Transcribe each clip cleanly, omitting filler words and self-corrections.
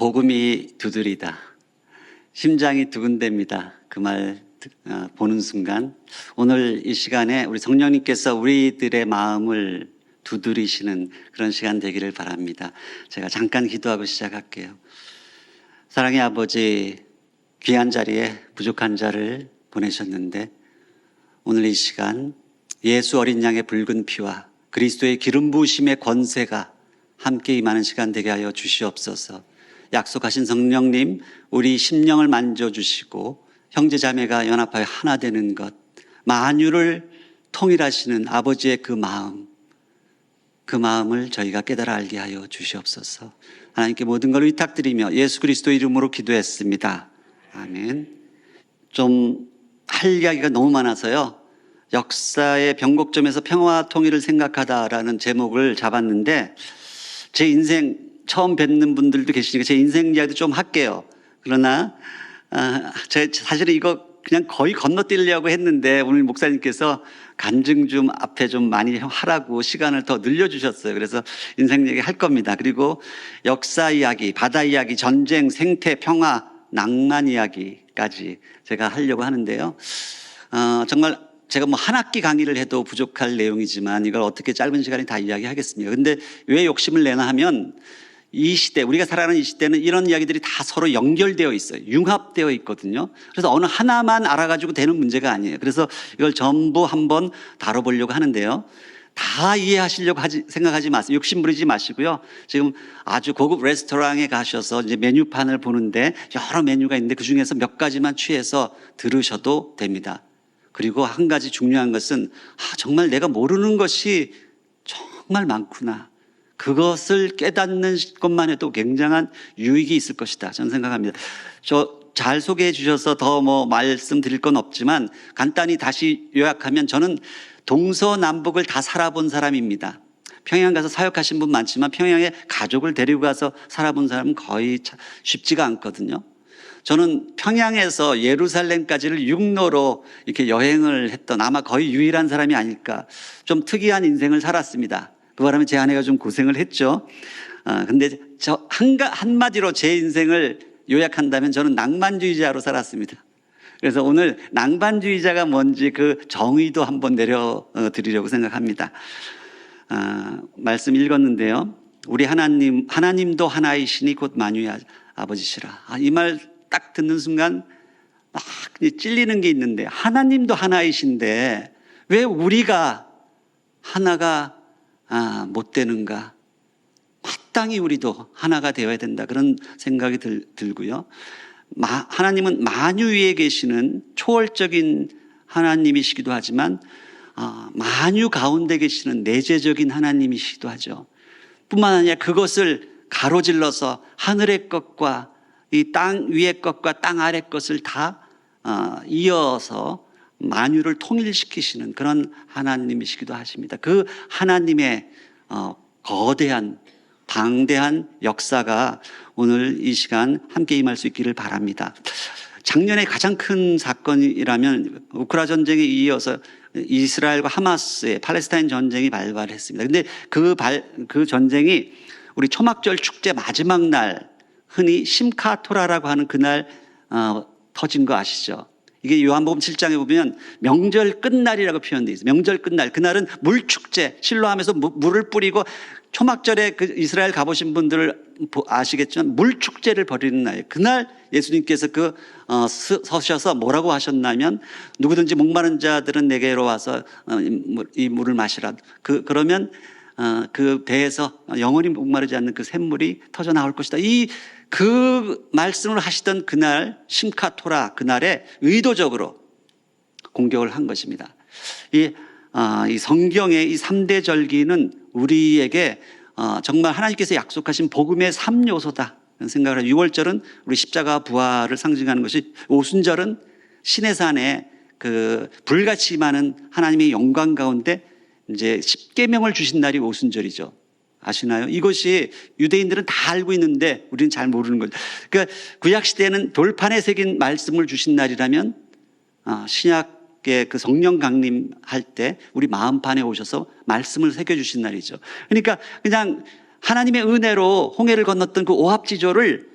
복음이 두드리다. 심장이 두근댑니다. 그 말 보는 순간 오늘 이 시간에 우리 성령님께서 우리들의 마음을 두드리시는 그런 시간 되기를 바랍니다. 제가 잠깐 기도하고 시작할게요. 사랑의 아버지, 귀한 자리에 부족한 자를 보내셨는데 오늘 이 시간 예수 어린 양의 붉은 피와 그리스도의 기름 부으심의 권세가 함께 임하는 시간 되게 하여 주시옵소서. 약속하신 성령님, 우리 심령을 만져주시고 형제 자매가 연합하여 하나 되는 것, 만유를 통일하시는 아버지의 그 마음을 저희가 깨달아 알게 하여 주시옵소서. 하나님께 모든 걸 위탁드리며 예수 그리스도 이름으로 기도했습니다. 아멘. 좀 할 이야기가 너무 많아서요, 역사의 변곡점에서 평화와 통일을 생각하다라는 제목을 잡았는데, 제 인생 처음 뵙는 분들도 계시니까 제 인생 이야기도 좀 할게요. 그러나 사실은 이거 그냥 거의 건너뛰려고 했는데 오늘 목사님께서 간증 좀 앞에 좀 많이 하라고 시간을 더 늘려주셨어요. 그래서 인생 얘기 할 겁니다. 그리고 역사 이야기, 바다 이야기, 전쟁, 생태, 평화, 낭만 이야기까지 제가 하려고 하는데요. 정말 제가 뭐 한 학기 강의를 해도 부족할 내용이지만 이걸 어떻게 짧은 시간에 다 이야기하겠습니까? 근데 왜 욕심을 내나 하면 이 시대, 우리가 살아가는 이 시대는 이런 이야기들이 다 서로 연결되어 있어요. 융합되어 있거든요. 그래서 어느 하나만 알아가지고 되는 문제가 아니에요. 그래서 이걸 전부 한번 다뤄보려고 하는데요. 다 이해하시려고 생각하지 마세요. 욕심 부리지 마시고요. 지금 아주 고급 레스토랑에 가셔서 이제 메뉴판을 보는데 여러 메뉴가 있는데 그 중에서 몇 가지만 취해서 들으셔도 됩니다. 그리고 한 가지 중요한 것은 정말 내가 모르는 것이 정말 많구나. 그것을 깨닫는 것만 해도 굉장한 유익이 있을 것이다, 저는 생각합니다. 잘 소개해 주셔서 더 말씀드릴 건 없지만 간단히 다시 요약하면 저는 동서남북을 다 살아본 사람입니다. 평양 가서 사역하신 분 많지만 평양에 가족을 데리고 가서 살아본 사람은 거의 쉽지가 않거든요. 저는 평양에서 예루살렘까지를 육로로 이렇게 여행을 했던 아마 거의 유일한 사람이 아닐까. 좀 특이한 인생을 살았습니다. 그 바람에 제 아내가 좀 고생을 했죠. 근데 저 한마디로 제 인생을 요약한다면 저는 낭만주의자로 살았습니다. 그래서 오늘 낭만주의자가 뭔지 그 정의도 한번 내려드리려고 생각합니다. 말씀 읽었는데요. 우리 하나님도 하나이시니 곧 만유의 아버지시라. 이 말 딱 듣는 순간 막 찔리는 게 있는데, 하나님도 하나이신데 왜 우리가 하나가 못 되는가? 마땅히 우리도 하나가 되어야 된다, 그런 생각이 들고요. 하나님은 만유 위에 계시는 초월적인 하나님이시기도 하지만 만유 가운데 계시는 내재적인 하나님이시기도 하죠. 뿐만 아니라 그것을 가로질러서 하늘의 것과 이 땅 위의 것과 땅 아래 것을 다 이어서 만유를 통일시키시는 그런 하나님이시기도 하십니다. 그 하나님의 거대한 방대한 역사가 오늘 이 시간 함께 임할 수 있기를 바랍니다. 작년에 가장 큰 사건이라면 우크라 전쟁에 이어서 이스라엘과 하마스의 팔레스타인 전쟁이 발발했습니다. 근데 그 전쟁이 우리 초막절 축제 마지막 날, 흔히 심카토라라고 하는 그날 터진 거 아시죠? 이게 요한복음 7장에 보면 명절 끝날이라고 표현되어 있어요. 명절 끝날. 그날은 물축제, 실로암에서 물을 뿌리고, 초막절에 그 이스라엘 가보신 분들 아시겠지만 물축제를 벌이는 날이에요. 그날 예수님께서 서셔서 뭐라고 하셨냐면, 누구든지 목마른 자들은 내게로 와서 이 물을 마시라. 그러면 그 배에서 영원히 목마르지 않는 그 샘물이 터져 나올 것이다. 그 말씀을 하시던 그날, 심카토라 그날에 의도적으로 공격을 한 것입니다. 이 성경의 이 3대 절기는 우리에게 정말 하나님께서 약속하신 복음의 3요소다 생각을 해요. 6월절은 우리 십자가 부활을 상징하는 것이, 오순절은 신의 산에 그 불같이 임하는 하나님의 영광 가운데 이제 십계명을 주신 날이 오순절이죠. 아시나요? 이것이 유대인들은 다 알고 있는데 우리는 잘 모르는 거죠. 그러니까 구약시대에는 돌판에 새긴 말씀을 주신 날이라면 신약의 그 성령 강림할 때 우리 마음판에 오셔서 말씀을 새겨주신 날이죠. 그러니까 그냥 하나님의 은혜로 홍해를 건넜던 그 오합지조를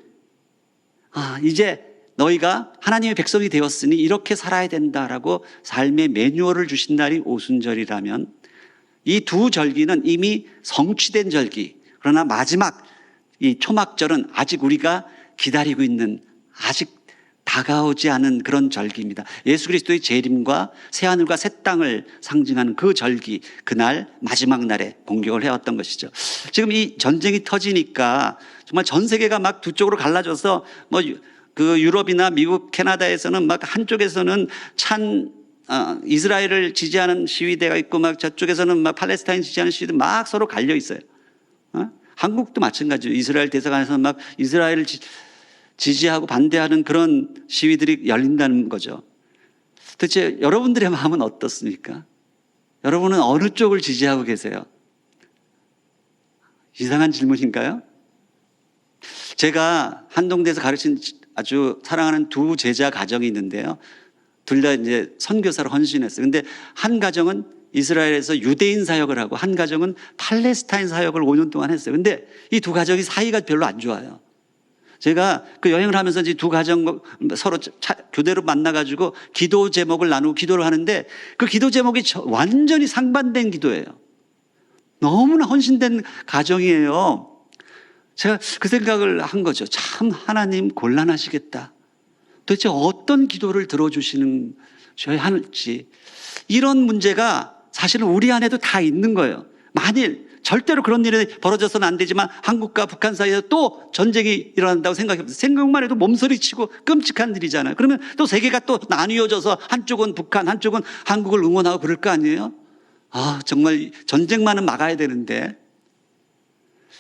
이제 너희가 하나님의 백성이 되었으니 이렇게 살아야 된다라고 삶의 매뉴얼을 주신 날이 오순절이라면 이 두 절기는 이미 성취된 절기, 그러나 마지막 이 초막절은 아직 우리가 기다리고 있는, 아직 다가오지 않은 그런 절기입니다. 예수 그리스도의 재림과 새하늘과 새 땅을 상징하는 그 절기, 그날 마지막 날에 공격을 해왔던 것이죠. 지금 이 전쟁이 터지니까 정말 전 세계가 막 두 쪽으로 갈라져서 그 유럽이나 미국, 캐나다에서는 막 한쪽에서는 이스라엘을 지지하는 시위대가 있고 막 저쪽에서는 막 팔레스타인 지지하는 시위대 막 서로 갈려 있어요. 한국도 마찬가지예요. 이스라엘 대사관에서는 막 이스라엘을 지지하고 반대하는 그런 시위들이 열린다는 거죠. 도대체 여러분들의 마음은 어떻습니까? 여러분은 어느 쪽을 지지하고 계세요? 이상한 질문인가요? 제가 한동대에서 가르친 아주 사랑하는 두 제자 가정이 있는데요. 둘 다 이제 선교사로 헌신했어요. 근데 한 가정은 이스라엘에서 유대인 사역을 하고 한 가정은 팔레스타인 사역을 5년 동안 했어요. 근데 이 두 가정이 사이가 별로 안 좋아요. 제가 그 여행을 하면서 이 두 가정 서로 교대로 만나가지고 기도 제목을 나누고 기도를 하는데 그 기도 제목이 완전히 상반된 기도예요. 너무나 헌신된 가정이에요. 제가 그 생각을 한 거죠. 참 하나님 곤란하시겠다. 도대체 어떤 기도를 들어주시는 줘야 할지. 이런 문제가 사실은 우리 안에도 다 있는 거예요. 만일 절대로 그런 일이 벌어져서는 안 되지만 한국과 북한 사이에서 또 전쟁이 일어난다고 생각해보세요. 생각만 해도 몸서리치고 끔찍한 일이잖아요. 그러면 또 세계가 또 나뉘어져서 한쪽은 북한, 한쪽은 한국을 응원하고 그럴 거 아니에요? 정말 전쟁만은 막아야 되는데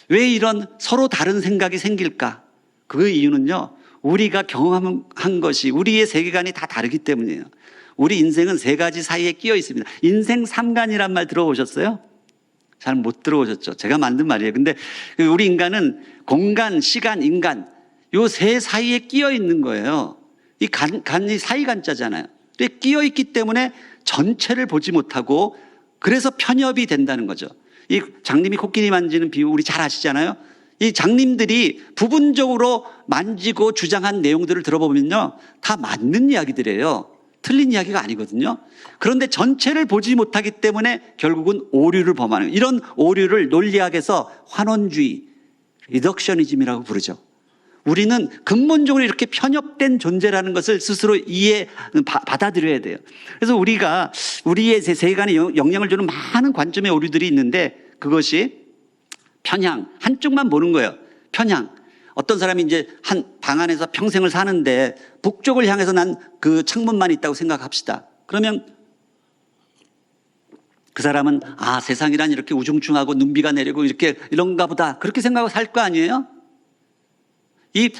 왜 이런 서로 다른 생각이 생길까? 그 이유는요, 우리가 경험한 것이 우리의 세계관이 다 다르기 때문이에요. 우리 인생은 세 가지 사이에 끼어 있습니다. 인생 삼간이란 말 들어보셨어요? 잘 못 들어보셨죠? 제가 만든 말이에요. 근데 우리 인간은 공간, 시간, 인간 요 세 사이에 끼어 있는 거예요. 이 간이 사이간자잖아요. 끼어 있기 때문에 전체를 보지 못하고 그래서 편협이 된다는 거죠. 이 장님이 코끼리 만지는 비유 우리 잘 아시잖아요. 이 장님들이 부분적으로 만지고 주장한 내용들을 들어보면요, 다 맞는 이야기들이에요. 틀린 이야기가 아니거든요. 그런데 전체를 보지 못하기 때문에 결국은 오류를 범하는 거예요. 이런 오류를 논리학에서 환원주의, 리덕셔니즘이라고 부르죠. 우리는 근본적으로 이렇게 편협된 존재라는 것을 스스로 받아들여야 돼요. 그래서 우리가 우리의 세계관에 영향을 주는 많은 관점의 오류들이 있는데 그것이 편향, 한쪽만 보는 거예요. 편향. 어떤 사람이 이제 한 방 안에서 평생을 사는데 북쪽을 향해서 난 그 창문만 있다고 생각합시다. 그러면 그 사람은 세상이란 이렇게 우중충하고 눈비가 내리고 이런가 보다 그렇게 생각하고 살 거 아니에요? 이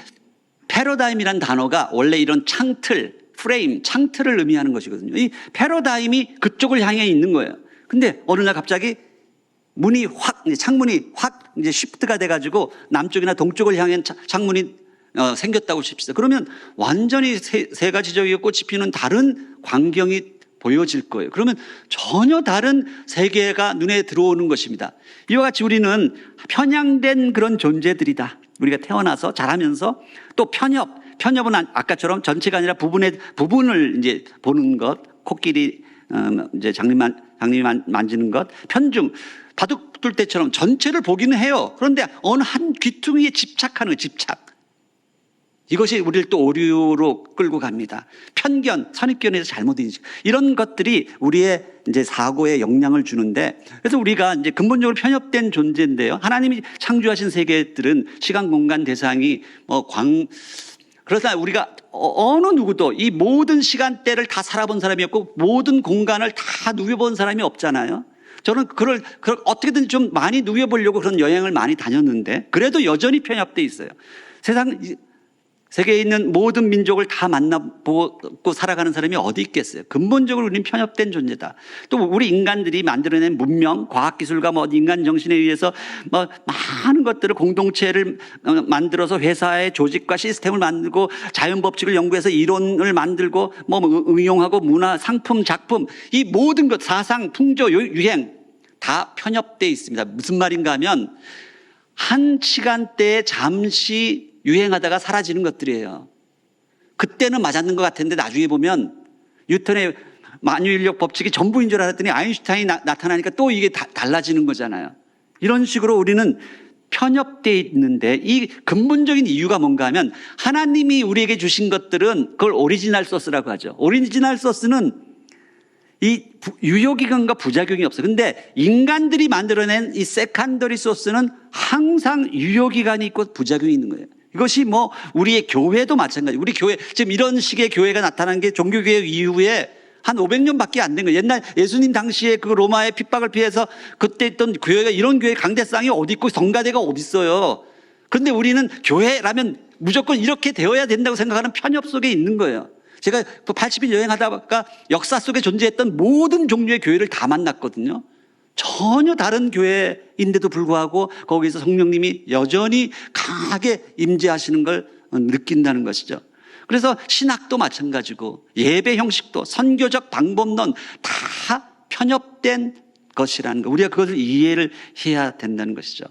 패러다임이란 단어가 원래 이런 창틀, 프레임, 창틀을 의미하는 것이거든요. 이 패러다임이 그쪽을 향해 있는 거예요. 근데 어느 날 갑자기 창문이 확 이제 쉬프트가 돼가지고 남쪽이나 동쪽을 향한 창문이 생겼다고 칩시다. 그러면 완전히 세 가지적이고 꽃이 피는 다른 광경이 보여질 거예요. 그러면 전혀 다른 세계가 눈에 들어오는 것입니다. 이와 같이 우리는 편향된 그런 존재들이다. 우리가 태어나서 자라면서 또 편협은 아까처럼 전체가 아니라 부분을 이제 보는 것, 코끼리 이제 장님이 만지는 것, 편중, 바둑 둘 때처럼 전체를 보기는 해요. 그런데 어느 한 귀퉁이에 집착하는 거예요, 집착. 이것이 우리를 또 오류로 끌고 갑니다. 편견, 선입견에서 잘못인지 이런 것들이 우리의 이제 사고에 영향을 주는데, 그래서 우리가 이제 근본적으로 편협된 존재인데요. 하나님이 창조하신 세계들은 시간, 공간, 대상이 그러다 우리가 어느 누구도 이 모든 시간대를 다 살아본 사람이 없고 모든 공간을 다 누벼본 사람이 없잖아요. 저는 그걸 어떻게든 좀 많이 누벼보려고 그런 여행을 많이 다녔는데 그래도 여전히 편협돼 있어요. 세계에 있는 모든 민족을 다 만나보고 살아가는 사람이 어디 있겠어요? 근본적으로 우리는 편협된 존재다. 또 우리 인간들이 만들어낸 문명, 과학기술과 인간 정신에 의해서 많은 것들을 공동체를 만들어서 회사의 조직과 시스템을 만들고 자연법칙을 연구해서 이론을 만들고 응용하고 문화, 상품, 작품 이 모든 것, 사상, 풍조, 유행 다 편협되어 있습니다. 무슨 말인가 하면 한 시간대에 잠시 유행하다가 사라지는 것들이에요. 그때는 맞았는 것 같은데 나중에 보면 뉴턴의 만유인력 법칙이 전부인 줄 알았더니 아인슈타인이 나타나니까 또 이게 달라지는 거잖아요. 이런 식으로 우리는 편협되어 있는데 이 근본적인 이유가 뭔가 하면 하나님이 우리에게 주신 것들은 그걸 오리지널 소스라고 하죠. 오리지널 소스는 이 유효기간과 부작용이 없어요. 근데 인간들이 만들어낸 이 세컨더리 소스는 항상 유효기간이 있고 부작용이 있는 거예요. 이것이 뭐 우리의 교회도 마찬가지예요. 우리 교회 지금 이런 식의 교회가 나타난 게 종교개혁 이후에 한 500년밖에 안 된 거예요. 옛날 예수님 당시에 그 로마의 핍박을 피해서 그때 있던 교회가 이런 교회 강대상이 어디 있고 성가대가 어디 있어요. 그런데 우리는 교회라면 무조건 이렇게 되어야 된다고 생각하는 편협 속에 있는 거예요. 제가 80일 여행하다가 역사 속에 존재했던 모든 종류의 교회를 다 만났거든요. 전혀 다른 교회인데도 불구하고 거기서 성령님이 여전히 강하게 임재하시는 걸 느낀다는 것이죠. 그래서 신학도 마찬가지고 예배 형식도 선교적 방법론 다 편협된 것이라는 거. 우리가 그것을 이해를 해야 된다는 것이죠.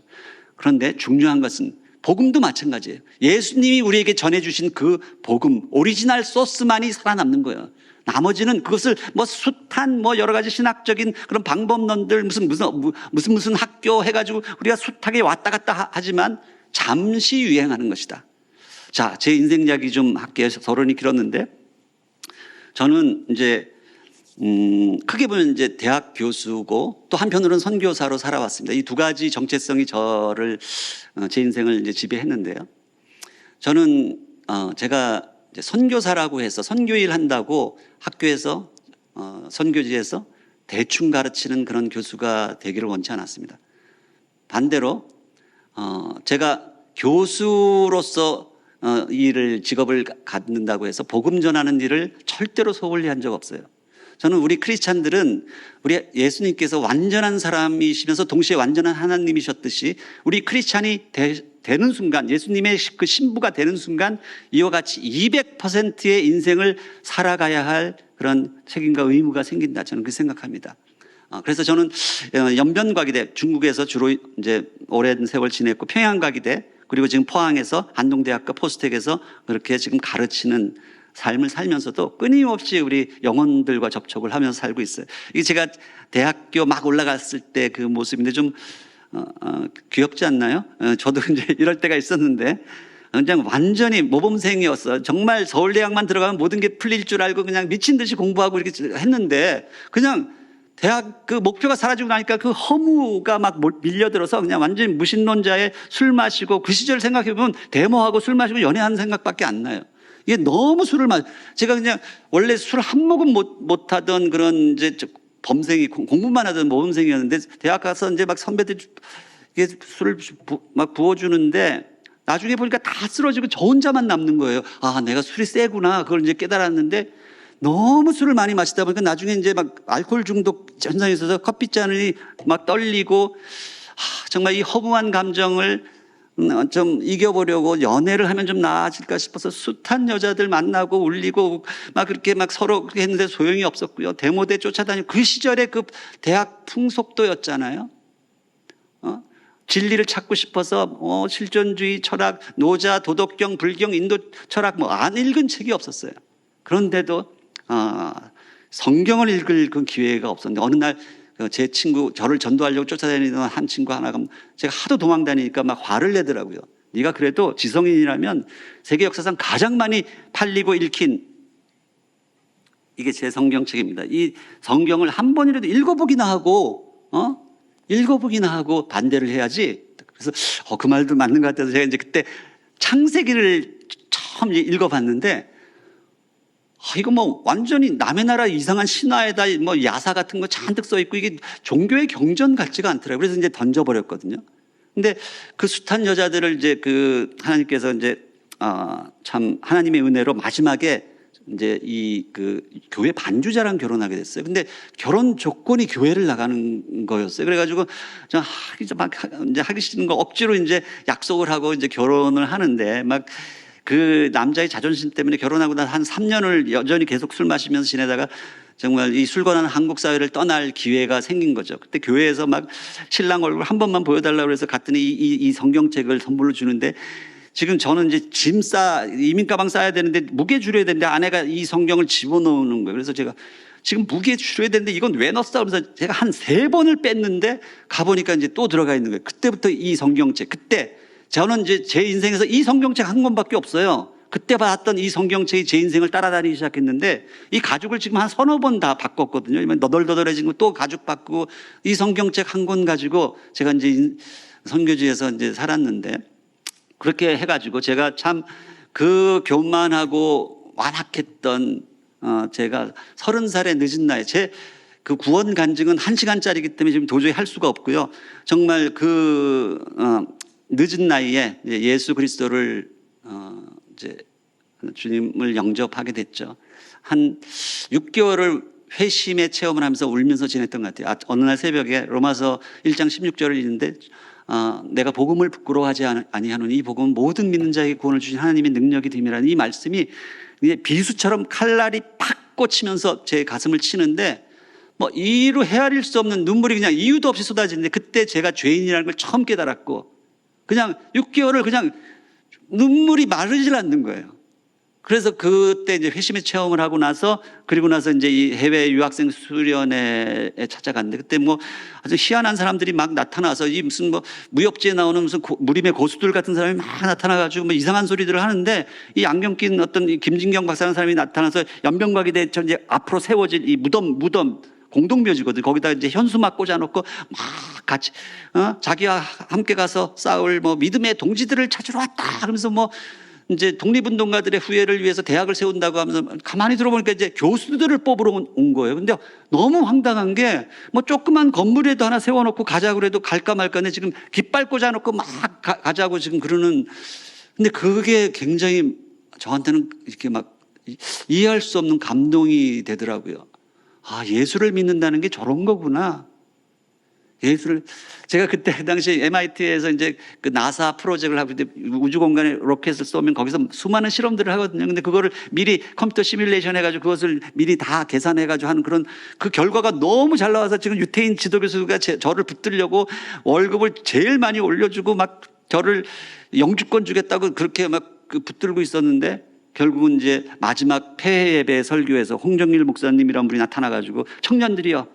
그런데 중요한 것은 복음도 마찬가지예요. 예수님이 우리에게 전해주신 그 복음, 오리지널 소스만이 살아남는 거예요. 나머지는 그것을 뭐 숱한 뭐 여러 가지 신학적인 그런 방법론들 무슨 학교 해가지고 우리가 숱하게 왔다 갔다 하지만 잠시 유행하는 것이다. 자, 제 인생 이야기 좀 할게요. 서론이 길었는데 저는 이제 크게 보면 이제 대학 교수고 또 한편으로는 선교사로 살아왔습니다. 이 두 가지 정체성이 저를 제 인생을 이제 지배했는데요. 저는 제가 이제 선교사라고 해서 선교일 한다고 학교에서 선교지에서 대충 가르치는 그런 교수가 되기를 원치 않았습니다. 반대로 제가 교수로서 직업을 갖는다고 해서 복음 전하는 일을 절대로 소홀히 한 적 없어요. 저는 우리 크리스찬들은 우리 예수님께서 완전한 사람이시면서 동시에 완전한 하나님이셨듯이 우리 크리스찬이 되는 순간, 예수님의 그 신부가 되는 순간 이와 같이 200%의 인생을 살아가야 할 그런 책임과 의무가 생긴다. 저는 그렇게 생각합니다. 그래서 저는 연변과기대, 중국에서 주로 이제 오랜 세월 지냈고 평양과기대, 그리고 지금 포항에서 안동대학과 포스텍에서 그렇게 지금 가르치는 삶을 살면서도 끊임없이 우리 영혼들과 접촉을 하면서 살고 있어요. 이게 제가 대학교 막 올라갔을 때 그 모습인데 좀 귀엽지 않나요? 저도 이제 이럴 때가 있었는데 그냥 완전히 모범생이었어요. 정말 서울대학만 들어가면 모든 게 풀릴 줄 알고 그냥 미친 듯이 공부하고 이렇게 했는데 그냥 대학 그 목표가 사라지고 나니까 그 허무가 막 밀려들어서 그냥 완전히 무신론자의 술 마시고 그 시절 생각해보면 데모하고 술 마시고 연애하는 생각밖에 안 나요. 이게 너무 제가 그냥 원래 술 한 모금 못 하던 그런 이제 범생이 공부만 하던 모범생이었는데 대학 가서 이제 막 선배들이 술을 막 부어주는데 나중에 보니까 다 쓰러지고 저 혼자만 남는 거예요. 아, 내가 술이 세구나. 그걸 이제 깨달았는데 너무 술을 많이 마시다 보니까 나중에 이제 막 알코올 중독 현상이 있어서 커피잔이 막 떨리고 정말 이 허무한 감정을 좀 이겨보려고 연애를 하면 좀 나아질까 싶어서 숱한 여자들 만나고 울리고 막 그렇게 막 서로 그렇게 했는데 소용이 없었고요. 데모대 쫓아다니고 그 시절에 그 대학 풍속도였잖아요. 진리를 찾고 싶어서 실존주의 철학, 노자, 도덕경, 불경, 인도 철학 안 읽은 책이 없었어요. 그런데도 성경을 읽을 그 기회가 없었는데 어느 날 제 친구, 저를 전도하려고 쫓아다니던 한 친구 하나가 제가 하도 도망 다니니까 막 화를 내더라고요. 네가 그래도 지성인이라면 세계 역사상 가장 많이 팔리고 읽힌 이게 제 성경책입니다. 이 성경을 한 번이라도 읽어보기나 하고 반대를 해야지. 그래서 그 말도 맞는 것 같아서 제가 이제 그때 창세기를 처음 읽어봤는데 이거 뭐 완전히 남의 나라 이상한 신화에다 뭐 야사 같은 거 잔뜩 써 있고 이게 종교의 경전 같지가 않더라고요. 그래서 이제 던져버렸거든요. 근데 그 숱한 여자들을 이제 그 하나님께서 이제 참 하나님의 은혜로 마지막에 이제 이 그 교회 반주자랑 결혼하게 됐어요. 근데 결혼 조건이 교회를 나가는 거였어요. 그래가지고 이제 하기 싫은 거 억지로 이제 약속을 하고 이제 결혼을 하는데 막 그 남자의 자존심 때문에 결혼하고 나서 한 3년을 여전히 계속 술 마시면서 지내다가 정말 이 술 권하는 한국 사회를 떠날 기회가 생긴 거죠. 그때 교회에서 막 신랑 얼굴 한 번만 보여달라고 해서 갔더니 이 성경책을 선물로 주는데 지금 저는 이제 이민 가방 싸야 되는데 무게 줄여야 되는데 아내가 이 성경을 집어넣는 거예요. 그래서 제가 지금 무게 줄여야 되는데 이건 왜 넣었어? 그래서 제가 한 3번을 뺐는데 가보니까 이제 또 들어가 있는 거예요. 그때부터 이 성경책. 그때 저는 이제 제 인생에서 이 성경책 한 권밖에 없어요. 그때 봤던 이 성경책이 제 인생을 따라다니기 시작했는데 이 가죽을 지금 한 3~4번 다 바꿨거든요. 너덜너덜해진 거 또 가죽 바꾸고 이 성경책 한 권 가지고 제가 이제 선교지에서 이제 살았는데 그렇게 해가지고 제가 참 그 교만하고 완악했던 제가 30살의 늦은 나이에 제 그 구원 간증은 1시간짜리이기 때문에 지금 도저히 할 수가 없고요. 정말 그 늦은 나이에 예수 그리스도를 이제 주님을 영접하게 됐죠. 한 6개월을 회심의 체험을 하면서 울면서 지냈던 것 같아요. 어느 날 새벽에 로마서 1장 16절을 읽는데 내가 복음을 부끄러워하지 아니하노니 이 복음은 모든 믿는 자에게 구원을 주신 하나님의 능력이 됨이라는 이 말씀이 비수처럼 칼날이 팍 꽂히면서 제 가슴을 치는데 뭐 이로 헤아릴 수 없는 눈물이 그냥 이유도 없이 쏟아지는데 그때 제가 죄인이라는 걸 처음 깨달았고 그냥 6개월을 그냥 눈물이 마르질 않는 거예요. 그래서 그때 이제 회심의 체험을 하고 나서 그리고 나서 이제 이 해외 유학생 수련회에 찾아갔는데 그때 뭐 아주 희한한 사람들이 막 나타나서 이 무슨 뭐 무협지에 나오는 무슨 무림의 고수들 같은 사람이 막 나타나가지고 뭐 이상한 소리들을 하는데 이 안경 낀 어떤 이 김진경 박사라는 사람이 나타나서 연병각이 대처 이제 앞으로 세워질 이 무덤 공동묘지거든. 거기다 이제 현수막 꽂아놓고 막 같이 자기와 함께 가서 싸울 뭐 믿음의 동지들을 찾으러 왔다. 그러면서 뭐 이제 독립운동가들의 후예를 위해서 대학을 세운다고 하면서 가만히 들어보니까 이제 교수들을 뽑으러 온 거예요. 근데 너무 황당한 게 뭐 조그만 건물에도 하나 세워놓고 가자고 그래도 갈까 말까는 지금 깃발 꽂아놓고 막 가자고 지금 그러는. 근데 그게 굉장히 저한테는 이렇게 막 이해할 수 없는 감동이 되더라고요. 아, 예수를 믿는다는 게 저런 거구나. 제가 그때 그 당시 MIT에서 이제 그 나사 프로젝트를 하고 있는데 우주 공간에 로켓을 쏘면 거기서 수많은 실험들을 하거든요. 근데 그거를 미리 컴퓨터 시뮬레이션 해가지고 그것을 미리 다 계산해가지고 하는 그런 그 결과가 너무 잘 나와서 지금 유태인 지도교수가 저를 붙들려고 월급을 제일 많이 올려주고 막 저를 영주권 주겠다고 그렇게 막 그 붙들고 있었는데 결국은 이제 마지막 폐회 예배 설교에서 홍정일 목사님이라는 분이 나타나가지고 청년들이여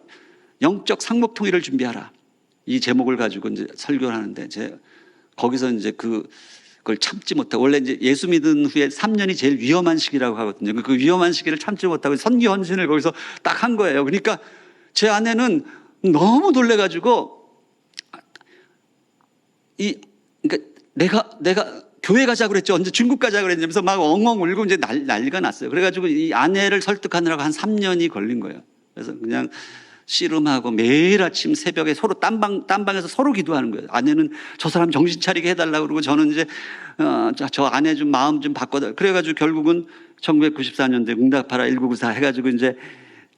영적 상목통일을 준비하라. 이 제목을 가지고 이제 설교를 하는데 거기서 이제 그걸 참지 못하고 원래 이제 예수 믿은 후에 3년이 제일 위험한 시기라고 하거든요. 그 위험한 시기를 참지 못하고 선기 헌신을 거기서 딱 한 거예요. 그러니까 제 아내는 너무 놀래가지고 그러니까 내가 교회 가자고 그랬죠. 언제 중국 가자고 그랬냐면서 막 엉엉 울고 이제 난리가 났어요. 그래가지고 이 아내를 설득하느라고 한 3년이 걸린 거예요. 그래서 그냥 씨름하고 매일 아침 새벽에 서로 딴방에서 서로 기도하는 거예요. 아내는 저 사람 정신 차리게 해달라고 그러고 저는 이제 저 아내 좀 마음 좀 바꿔달라. 그래가지고 결국은 1994년도에 응답하라 1994 해가지고 이제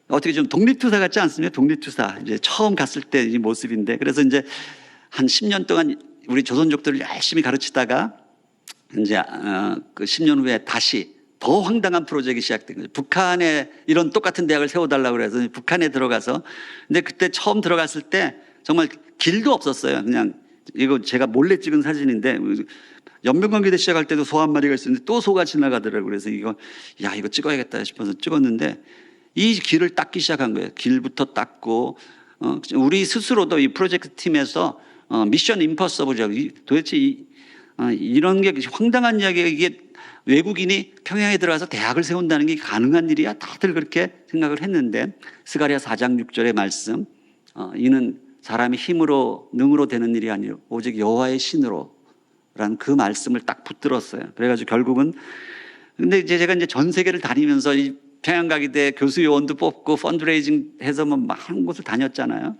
어떻게 좀 독립투사 같지 않습니까? 독립투사 이제 처음 갔을 때 이 모습인데 그래서 이제 한 10년 동안 우리 조선족들을 열심히 가르치다가 이제 그 10년 후에 다시 더 황당한 프로젝트가 시작된 거죠. 북한에 이런 똑같은 대학을 세워달라고 그래서 북한에 들어가서 근데 그때 처음 들어갔을 때 정말 길도 없었어요. 그냥 이거 제가 몰래 찍은 사진인데 연변관계대 시작할 때도 소 한 마리가 있었는데 또 소가 지나가더라고요. 그래서 이거 찍어야겠다 싶어서 찍었는데 이 길을 닦기 시작한 거예요. 길부터 닦고 우리 스스로도 이 프로젝트 팀에서 미션 임퍼서블이라고 도대체 이런 게 황당한 이야기가 이게 외국인이 평양에 들어가서 대학을 세운다는 게 가능한 일이야? 다들 그렇게 생각을 했는데 스가랴 4장 6절의 말씀 이는 사람의 힘으로 능으로 되는 일이 아니요 오직 여호와의 신으로 라는 그 말씀을 딱 붙들었어요. 그래가지고 결국은 근데 이제 제가 이제 전 세계를 다니면서 이 평양가기대 교수 요원도 뽑고 펀드레이징 해서 뭐 많은 곳을 다녔잖아요.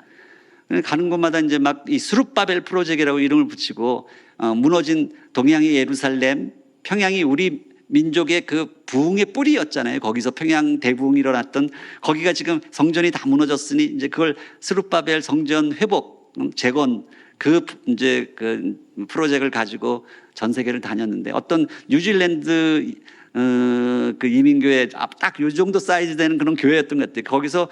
가는 곳마다 이제 막 이 스룹바벨 프로젝트라고 이름을 붙이고 무너진 동양의 예루살렘, 평양이 우리 민족의 그 부흥의 뿌리였잖아요. 거기서 평양 대부흥이 일어났던 거기가 지금 성전이 다 무너졌으니 이제 그걸 스룹바벨 성전 회복, 재건 그 이제 그 프로젝트를 가지고 전 세계를 다녔는데 어떤 뉴질랜드 그 이민교회 딱 요 정도 사이즈 되는 그런 교회였던 것 같아요. 거기서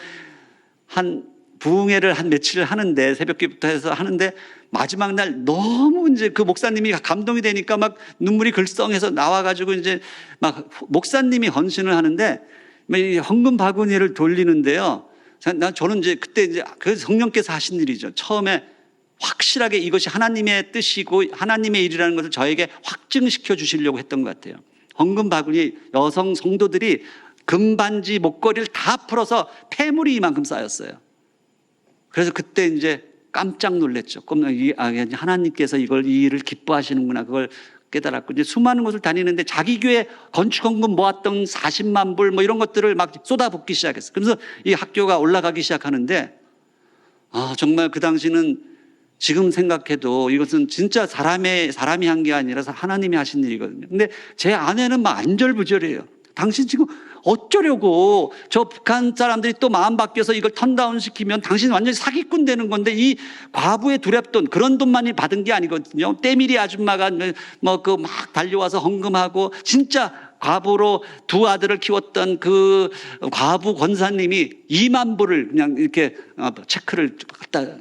한 부흥회를 한 며칠을 하는데 새벽기부터 해서 하는데 마지막 날 너무 이제 그 목사님이 감동이 되니까 막 눈물이 글썽해서 나와가지고 이제 막 목사님이 헌신을 하는데 이 헌금 바구니를 돌리는데요. 저는 이제 그때 이제 그 성령께서 하신 일이죠. 처음에 확실하게 이것이 하나님의 뜻이고 하나님의 일이라는 것을 저에게 확증시켜 주시려고 했던 것 같아요. 헌금 바구니 여성 성도들이 금반지 목걸이를 다 풀어서 폐물이 이만큼 쌓였어요. 그래서 그때 이제 깜짝 놀랐죠. 하나님께서 이 일을 기뻐하시는구나. 그걸 깨달았고, 이제 수많은 곳을 다니는데 자기 교회 건축헌금 모았던 40만 불 뭐 이런 것들을 막 쏟아붓기 시작했어요. 그래서 이 학교가 올라가기 시작하는데, 정말 그 당시는 지금 생각해도 이것은 진짜 사람이 한 게 아니라서 하나님이 하신 일이거든요. 근데 제 아내는 막 안절부절해요. 당신 지금 어쩌려고, 저 북한 사람들이 또 마음 바뀌어서 이걸 턴다운 시키면 당신 완전히 사기꾼 되는 건데, 이 과부의 두렵돈, 그런 돈만이 받은 게 아니거든요. 때밀이 아줌마가 뭐 그 막 달려와서 헌금하고, 진짜 과부로 두 아들을 키웠던 그 과부 권사님이 2만 불을 그냥 이렇게 체크를 갖다,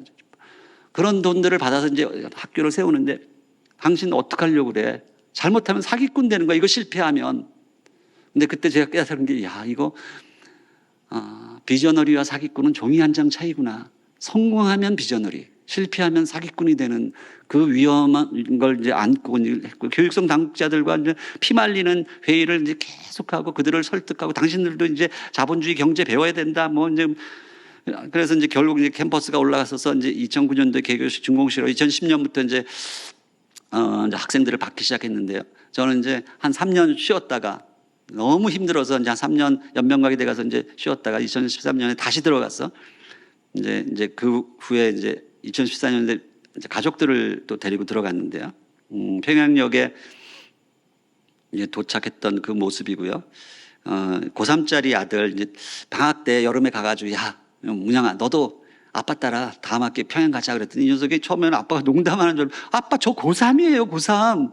그런 돈들을 받아서 이제 학교를 세우는데, 당신 어떡하려고 그래? 잘못하면 사기꾼 되는 거야, 이거 실패하면. 근데 그때 제가 깨달은 게, 이거 비저너리와 사기꾼은 종이 한 장 차이구나. 성공하면 비저너리, 실패하면 사기꾼이 되는 그 위험한 걸 이제 안고 했고, 교육성 당국자들과 이제 피말리는 회의를 이제 계속하고 그들을 설득하고, 당신들도 이제 자본주의 경제 배워야 된다. 뭐 이제 그래서 이제 결국 이제 캠퍼스가 올라가서 이제 2009년도에 개교식 준공식으로 2010년부터 이제 학생들을 받기 시작했는데요. 저는 이제 한 3년 쉬었다가 너무 힘들어서 이제 한 3년 연명각이 돼 가서 이제 쉬었다가 2013년에 다시 들어갔어. 이제 그 후에 이제 2014년에 이제 가족들을 또 데리고 들어갔는데요. 평양역에 이제 도착했던 그 모습이고요. 고3짜리 아들 이제 방학 때 여름에 가가지고, 야, 문양아, 너도 아빠 따라 다음 학기에 평양 가자 그랬더니 이 녀석이 처음에는 아빠가 농담하는 줄 알고, 아빠 저 고3이에요, 고3.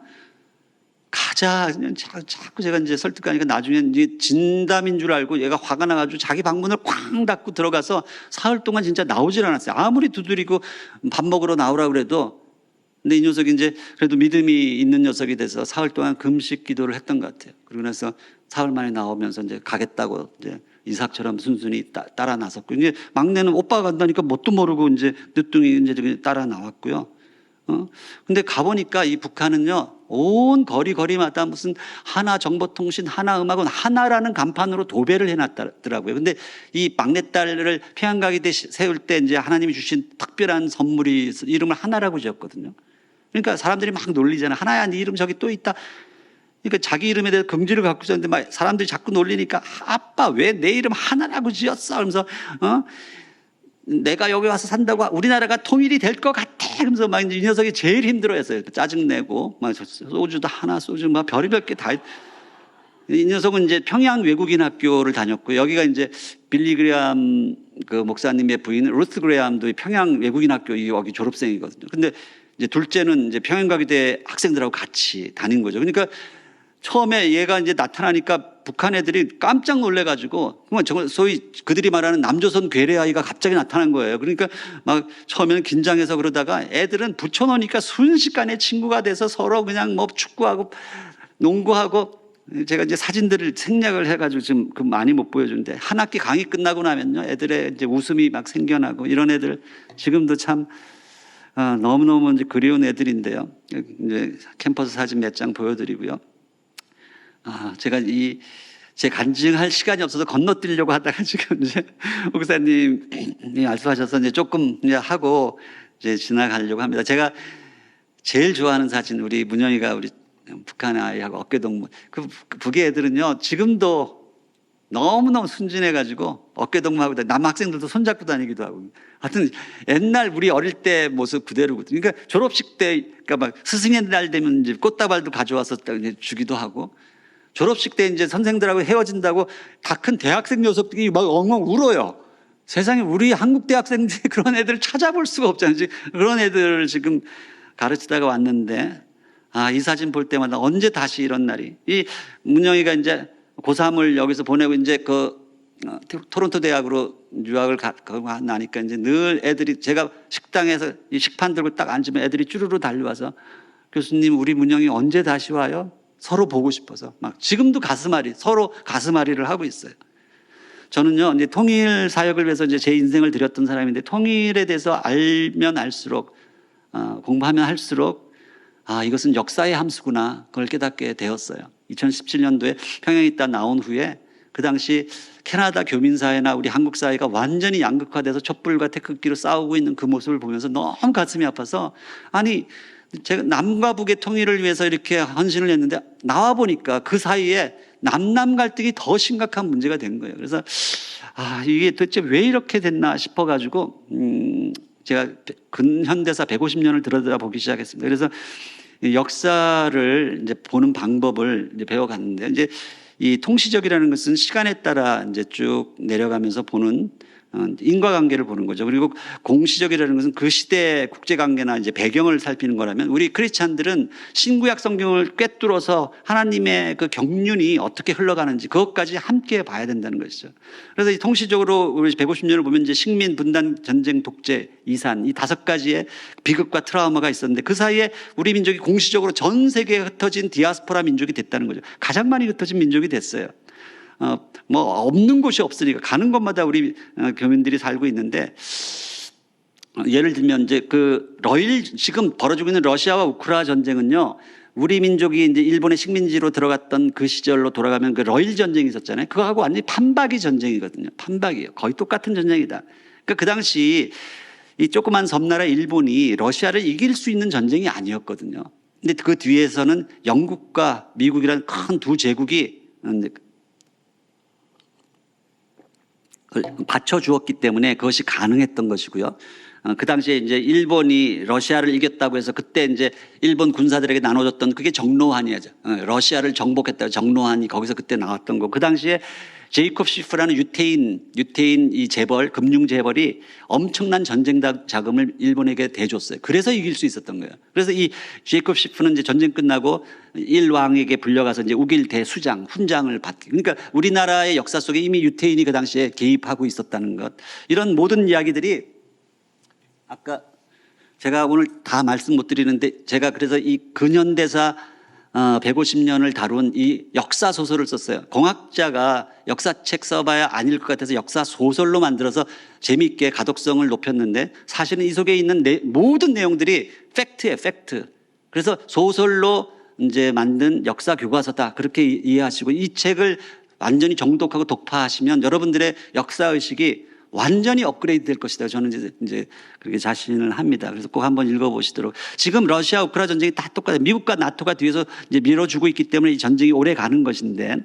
가자. 자꾸 제가 이제 설득하니까 나중에 이제 진담인 줄 알고 얘가 화가 나가지고 자기 방문을 쾅 닫고 들어가서 사흘 동안 진짜 나오질 않았어요. 아무리 두드리고 밥 먹으러 나오라 그래도. 근데 이 녀석이 이제 그래도 믿음이 있는 녀석이 돼서 사흘 동안 금식 기도를 했던 것 같아요. 그러고 나서 사흘 만에 나오면서 이제 가겠다고 이제 이삭처럼 순순히 따라 나섰고, 이제 막내는 오빠가 간다니까 뭣도 모르고 이제 늦둥이 이제 따라 나왔고요. 근데 가보니까 이 북한은요, 온 거리마다 무슨 하나정보통신, 하나음악원, 하나라는 간판으로 도배를 해놨더라고요. 근데 이 막내딸을 평양가게 세울 때 이제 하나님이 주신 특별한 선물이 이름을 하나라고 지었거든요. 그러니까 사람들이 막 놀리잖아. 하나야, 네 이름 저기 또 있다. 그러니까 자기 이름에 대해서 긍지를 갖고 있었는데 막 사람들이 자꾸 놀리니까, 아빠 왜 내 이름 하나라고 지었어? 그러면서 내가 여기 와서 산다고 우리나라가 통일이 될 것 같아. 그러면서 막 이 녀석이 제일 힘들어했어요. 짜증내고 막 소주도 하나, 소주 막 별의별 게 다. 이 녀석은 이제 평양 외국인 학교를 다녔고, 여기가 이제 빌리 그레암 그 목사님의 부인 루스 그레암도 평양 외국인 학교 여기 졸업생이거든요. 근데 이제 둘째는 이제 평양가기대 학생들하고 같이 다닌 거죠. 그러니까 처음에 얘가 이제 나타나니까 북한 애들이 깜짝 놀래가지고, 정말 소위 그들이 말하는 남조선 괴뢰아이가 갑자기 나타난 거예요. 그러니까 막 처음에는 긴장해서 그러다가 애들은 붙여놓으니까 순식간에 친구가 돼서 서로 그냥 뭐 축구하고 농구하고, 제가 이제 사진들을 생략을 해가지고 지금 많이 못 보여주는데, 한 학기 강의 끝나고 나면요, 애들의 이제 웃음이 막 생겨나고, 이런 애들 지금도 참 너무너무 이제 그리운 애들인데요. 이제 캠퍼스 사진 몇 장 보여드리고요. 제가 제 간증할 시간이 없어서 건너뛰려고 하다가 지금 이제 목사님이 말씀하셔서 이제 조금 이제 하고 이제 지나가려고 합니다. 제가 제일 좋아하는 사진, 우리 문영이가 우리 북한 아이하고 어깨동무. 그 북의 애들은요, 지금도 너무너무 순진해가지고 어깨동무하고 남학생들도 손잡고 다니기도 하고. 하여튼 옛날 우리 어릴 때 모습 그대로거든요. 그러니까 졸업식 때, 그러니까 막 스승의 날 되면 이제 꽃다발도 가져와서 이제 주기도 하고, 졸업식 때 이제 선생들하고 헤어진다고 다 큰 대학생 녀석들이 막 엉엉 울어요. 세상에 우리 한국 대학생들이 그런 애들을 찾아볼 수가 없잖아요. 그런 애들을 지금 가르치다가 왔는데, 아, 이 사진 볼 때마다 언제 다시 이런 날이. 이 문영이가 이제 고3을 여기서 보내고 이제 토론토 대학으로 유학을 가고 나니까 이제 늘 애들이, 제가 식당에서 이 식판 들고 딱 앉으면 애들이 쭈루루 달려와서 교수님, 우리 문영이 언제 다시 와요? 서로 보고 싶어서 막 지금도 서로 가슴앓이를 하고 있어요. 저는요, 이제 통일 사역을 위해서 이제 제 인생을 드렸던 사람인데, 통일에 대해서 알면 알수록, 공부하면 할수록, 아, 이것은 역사의 함수구나, 그걸 깨닫게 되었어요. 2017년도에 평양에 있다 나온 후에 그 당시 캐나다 교민사회나 우리 한국 사회가 완전히 양극화돼서 촛불과 태극기로 싸우고 있는 그 모습을 보면서 너무 가슴이 아파서, 아니, 제가 남과 북의 통일을 위해서 이렇게 헌신을 했는데 나와 보니까 그 사이에 남남 갈등이 더 심각한 문제가 된 거예요. 그래서 아, 이게 도대체 왜 이렇게 됐나 싶어가지고 제가 근현대사 150년을 들여다보기 시작했습니다. 그래서 역사를 이제 보는 방법을 이제 배워갔는데, 이제 이 통시적이라는 것은 시간에 따라 이제 쭉 내려가면서 보는 인과관계를 보는 거죠. 그리고 공시적이라는 것은 그 시대의 국제관계나 이제 배경을 살피는 거라면, 우리 크리스찬들은 신구약 성경을 꿰뚫어서 하나님의 그 경륜이 어떻게 흘러가는지 그것까지 함께 봐야 된다는 것이죠. 그래서 이 통시적으로 우리 150년을 보면 이제 식민, 분단, 전쟁, 독재, 이산, 이 5가지의 비극과 트라우마가 있었는데, 그 사이에 우리 민족이 공시적으로 전 세계에 흩어진 디아스포라 민족이 됐다는 거죠. 가장 많이 흩어진 민족이 됐어요. 뭐 없는 곳이 없으니까 가는 곳마다 우리 교민들이 살고 있는데, 예를 들면 이제 지금 벌어지고 있는 러시아와 우크라이나 전쟁은요, 우리 민족이 이제 일본의 식민지로 들어갔던 그 시절로 돌아가면 그 러일 전쟁이 있었잖아요. 그거하고 완전히 판박이 전쟁이거든요. 판박이에요. 거의 똑같은 전쟁이다. 그러니까 그 당시 이 조그만 섬나라 일본이 러시아를 이길 수 있는 전쟁이 아니었거든요. 근데 그 뒤에서는 영국과 미국이라는 큰 두 제국이 받쳐주었기 때문에 그것이 가능했던 것이고요. 그 당시에 이제 일본이 러시아를 이겼다고 해서 그때 이제 일본 군사들에게 나눠줬던 그게 정로환이죠. 러시아를 정복했다고 정로환이 거기서 그때 나왔던 거. 그 당시에 제이콥 시프라는 유태인 이 재벌, 금융 재벌이 엄청난 전쟁 자금을 일본에게 대줬어요. 그래서 이길 수 있었던 거예요. 그래서 이 제이콥 시프는 이제 전쟁 끝나고 일왕에게 불려가서 이제 우길 대수장, 훈장을 받게. 그러니까 우리나라의 역사 속에 이미 유태인이 그 당시에 개입하고 있었다는 것. 이런 모든 이야기들이 아까 제가 오늘 다 말씀 못 드리는데, 제가 그래서 이 근현대사 150년을 다룬 이 역사 소설을 썼어요. 공학자가 역사책 써봐야 아닐 것 같아서 역사 소설로 만들어서 재미있게 가독성을 높였는데, 사실은 이 속에 있는 모든 내용들이 팩트예요, 팩트. 그래서 소설로 이제 만든 역사 교과서다, 그렇게 이해하시고, 이 책을 완전히 정독하고 독파하시면 여러분들의 역사 의식이 완전히 업그레이드 될 것이다. 저는 이제 그렇게 자신을 합니다. 그래서 꼭 한번 읽어보시도록. 지금 러시아 우크라이나 전쟁이 다 똑같아요. 미국과 나토가 뒤에서 이제 밀어주고 있기 때문에 이 전쟁이 오래 가는 것인데,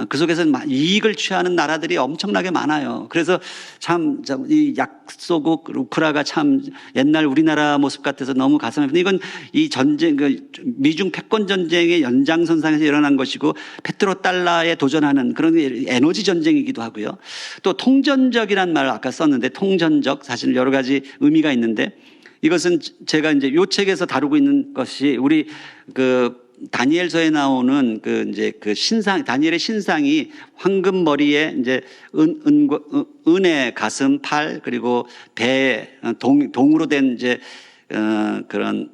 그 속에서는 이익을 취하는 나라들이 엄청나게 많아요. 그래서 참 이 약소국 우크라이나가 참 옛날 우리나라 모습 같아서 너무 가슴 아픈데, 이건 이 전쟁, 미중 패권 전쟁의 연장선상에서 일어난 것이고, 페트로달러에 도전하는 그런 에너지 전쟁이기도 하고요. 또 통전적이라는 말을 아까 썼는데, 통전적 사실 여러 가지 의미가 있는데, 이것은 제가 이제 요 책에서 다루고 있는 것이 우리 다니엘서에 나오는 신상, 다니엘의 신상이 황금 머리에 이제 은의 가슴, 팔, 그리고 배에 동으로 된 이제 그런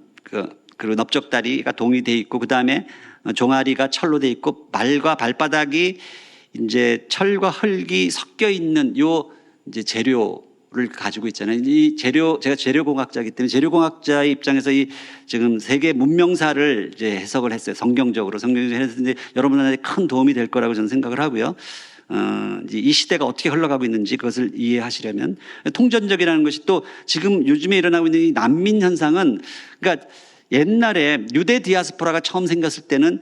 그리고 넓적다리가 동이 돼 있고, 그 다음에 종아리가 철로 돼 있고, 발과 발바닥이 이제 철과 흙이 섞여 있는 요 이제 재료를 가지고 있잖아요. 이 재료, 제가 재료공학자이기 때문에 재료공학자의 입장에서 이 지금 세계 문명사를 이제 해석을 했어요. 성경적으로 했는데 여러분들한테 큰 도움이 될 거라고 저는 생각을 하고요. 이 시대가 어떻게 흘러가고 있는지 그것을 이해하시려면, 통전적이라는 것이 또 지금 요즘에 일어나고 있는 이 난민 현상은, 그러니까 옛날에 유대 디아스포라가 처음 생겼을 때는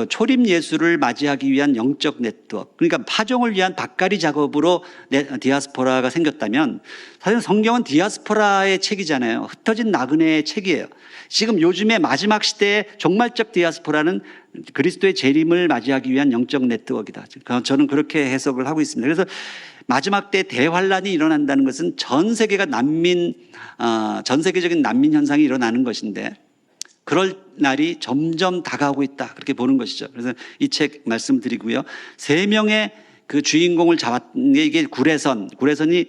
초림 예수를 맞이하기 위한 영적 네트워크, 그러니까 파종을 위한 밭갈이 작업으로 디아스포라가 생겼다면, 사실 성경은 디아스포라의 책이잖아요. 흩어진 나그네의 책이에요. 지금 요즘의 마지막 시대의 종말적 디아스포라는 그리스도의 재림을 맞이하기 위한 영적 네트워크이다. 저는 그렇게 해석을 하고 있습니다. 그래서 마지막 때 대환란이 일어난다는 것은 전 세계가 전 세계적인 난민 현상이 일어나는 것인데, 그럴 날이 점점 다가오고 있다. 그렇게 보는 것이죠. 그래서 이 책 말씀드리고요. 3명의 그 주인공을 잡았는 게 이게 구레선이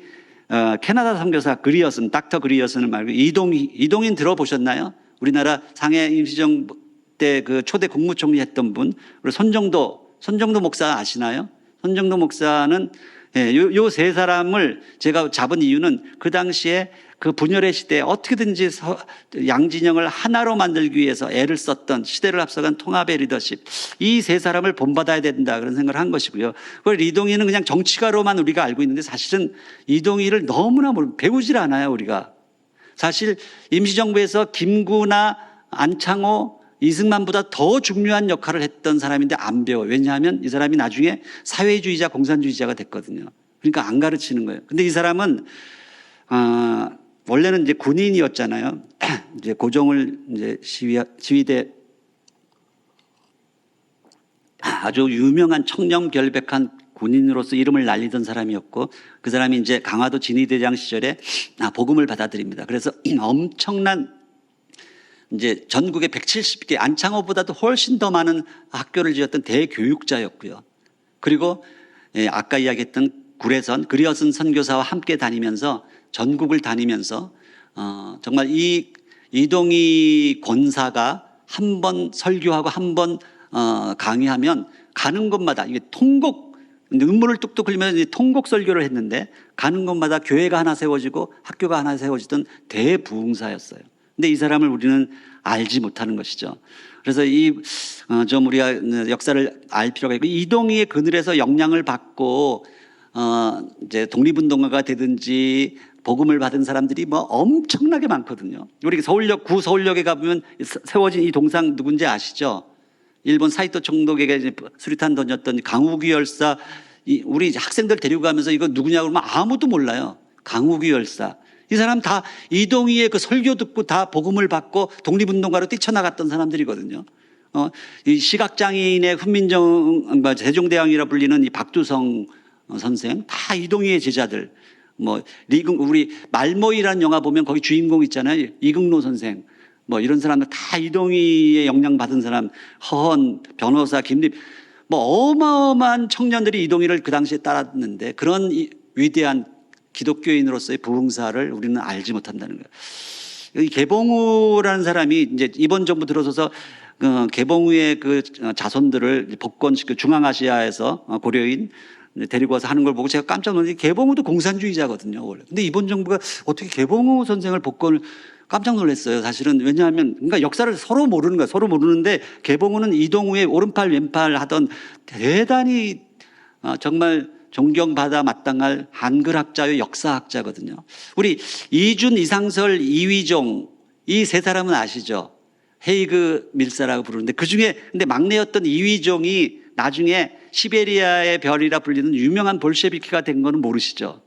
캐나다 선교사 그리어슨, 닥터 그리어슨을 말고 이동인 들어보셨나요? 우리나라 상해 임시정부 때 그 초대 국무총리 했던 분, 그리고 손정도 목사 아시나요? 손정도 목사는 요 세 사람을 제가 잡은 이유는 그 당시에 그 분열의 시대에 어떻게든지 양진영을 하나로 만들기 위해서 애를 썼던 시대를 앞서간 통합의 리더십, 이 세 사람을 본받아야 된다 그런 생각을 한 것이고요. 그걸 이동희는 그냥 정치가로만 우리가 알고 있는데 사실은 이동희를 너무나 배우질 않아요. 우리가 사실 임시정부에서 김구나 안창호, 이승만보다 더 중요한 역할을 했던 사람인데 안 배워요. 왜냐하면 이 사람이 나중에 사회주의자, 공산주의자가 됐거든요. 그러니까 안 가르치는 거예요. 근데 이 사람은 원래는 이제 군인이었잖아요. 이제 고종을 이제 지휘대 아주 유명한 청렴결백한 군인으로서 이름을 날리던 사람이었고, 그 사람이 이제 강화도 진위대장 시절에 복음을 받아들입니다. 그래서 엄청난 이제 전국에 170개, 안창호보다도 훨씬 더 많은 학교를 지었던 대교육자였고요. 그리고 아까 이야기했던 그리어슨 선교사와 함께 다니면서 전국을 다니면서 정말 이 이동희 권사가 한 번 설교하고 한 번 강의하면 가는 곳마다 이게 눈물을 뚝뚝 흘리면서 통곡 설교를 했는데 가는 곳마다 교회가 하나 세워지고 학교가 하나 세워지던 대부흥사였어요. 근데 이 사람을 우리는 알지 못하는 것이죠. 그래서 좀 우리가 역사를 알 필요가 있고, 이동희의 그늘에서 영향을 받고 이제 독립운동가가 되든지 복음을 받은 사람들이 뭐 엄청나게 많거든요. 우리 구서울역에 가보면 세워진 이 동상 누군지 아시죠? 일본 사이토 총독에게 수류탄 던졌던 강우기 열사, 우리 학생들 데리고 가면서 이거 누구냐고 그러면 아무도 몰라요. 강우기 열사. 이 사람 다 이동희의 그 설교 듣고 다 복음을 받고 독립운동가로 뛰쳐나갔던 사람들이거든요. 이 시각장애인의 세종대왕이라 불리는 이 박두성 선생, 다 이동희의 제자들. 우리 말모이라는 영화 보면 거기 주인공 있잖아요. 이극노 선생. 이런 사람들 다 이동희의 영향 받은 사람, 허헌, 변호사, 김립, 어마어마한 청년들이 이동희를 그 당시에 따랐는데 그런 위대한 기독교인으로서의 부흥사를 우리는 알지 못한다는 거예요. 이 개봉우라는 사람이 이제 이번 정부 들어서서 개봉우의 그 자손들을 복권시켜 중앙아시아에서 고려인 데리고 와서 하는 걸 보고 제가 깜짝 놀랐는데, 개봉우도 공산주의자거든요, 원래. 근데 이번 정부가 어떻게 개봉우 선생을 복권을, 깜짝 놀랐어요. 사실은. 왜냐하면, 그러니까 역사를 서로 모르는 거야. 서로 모르는데, 개봉우는 이동우의 오른팔, 왼팔 하던 대단히 정말 존경받아 마땅할 한글학자의 역사학자거든요. 우리 이준, 이상설, 이휘종, 이 세 사람은 아시죠? 헤이그 밀사라고 부르는데, 그 중에 근데 막내였던 이휘종이 나중에 시베리아의 별이라 불리는 유명한 볼셰비키가 된 거는 모르시죠?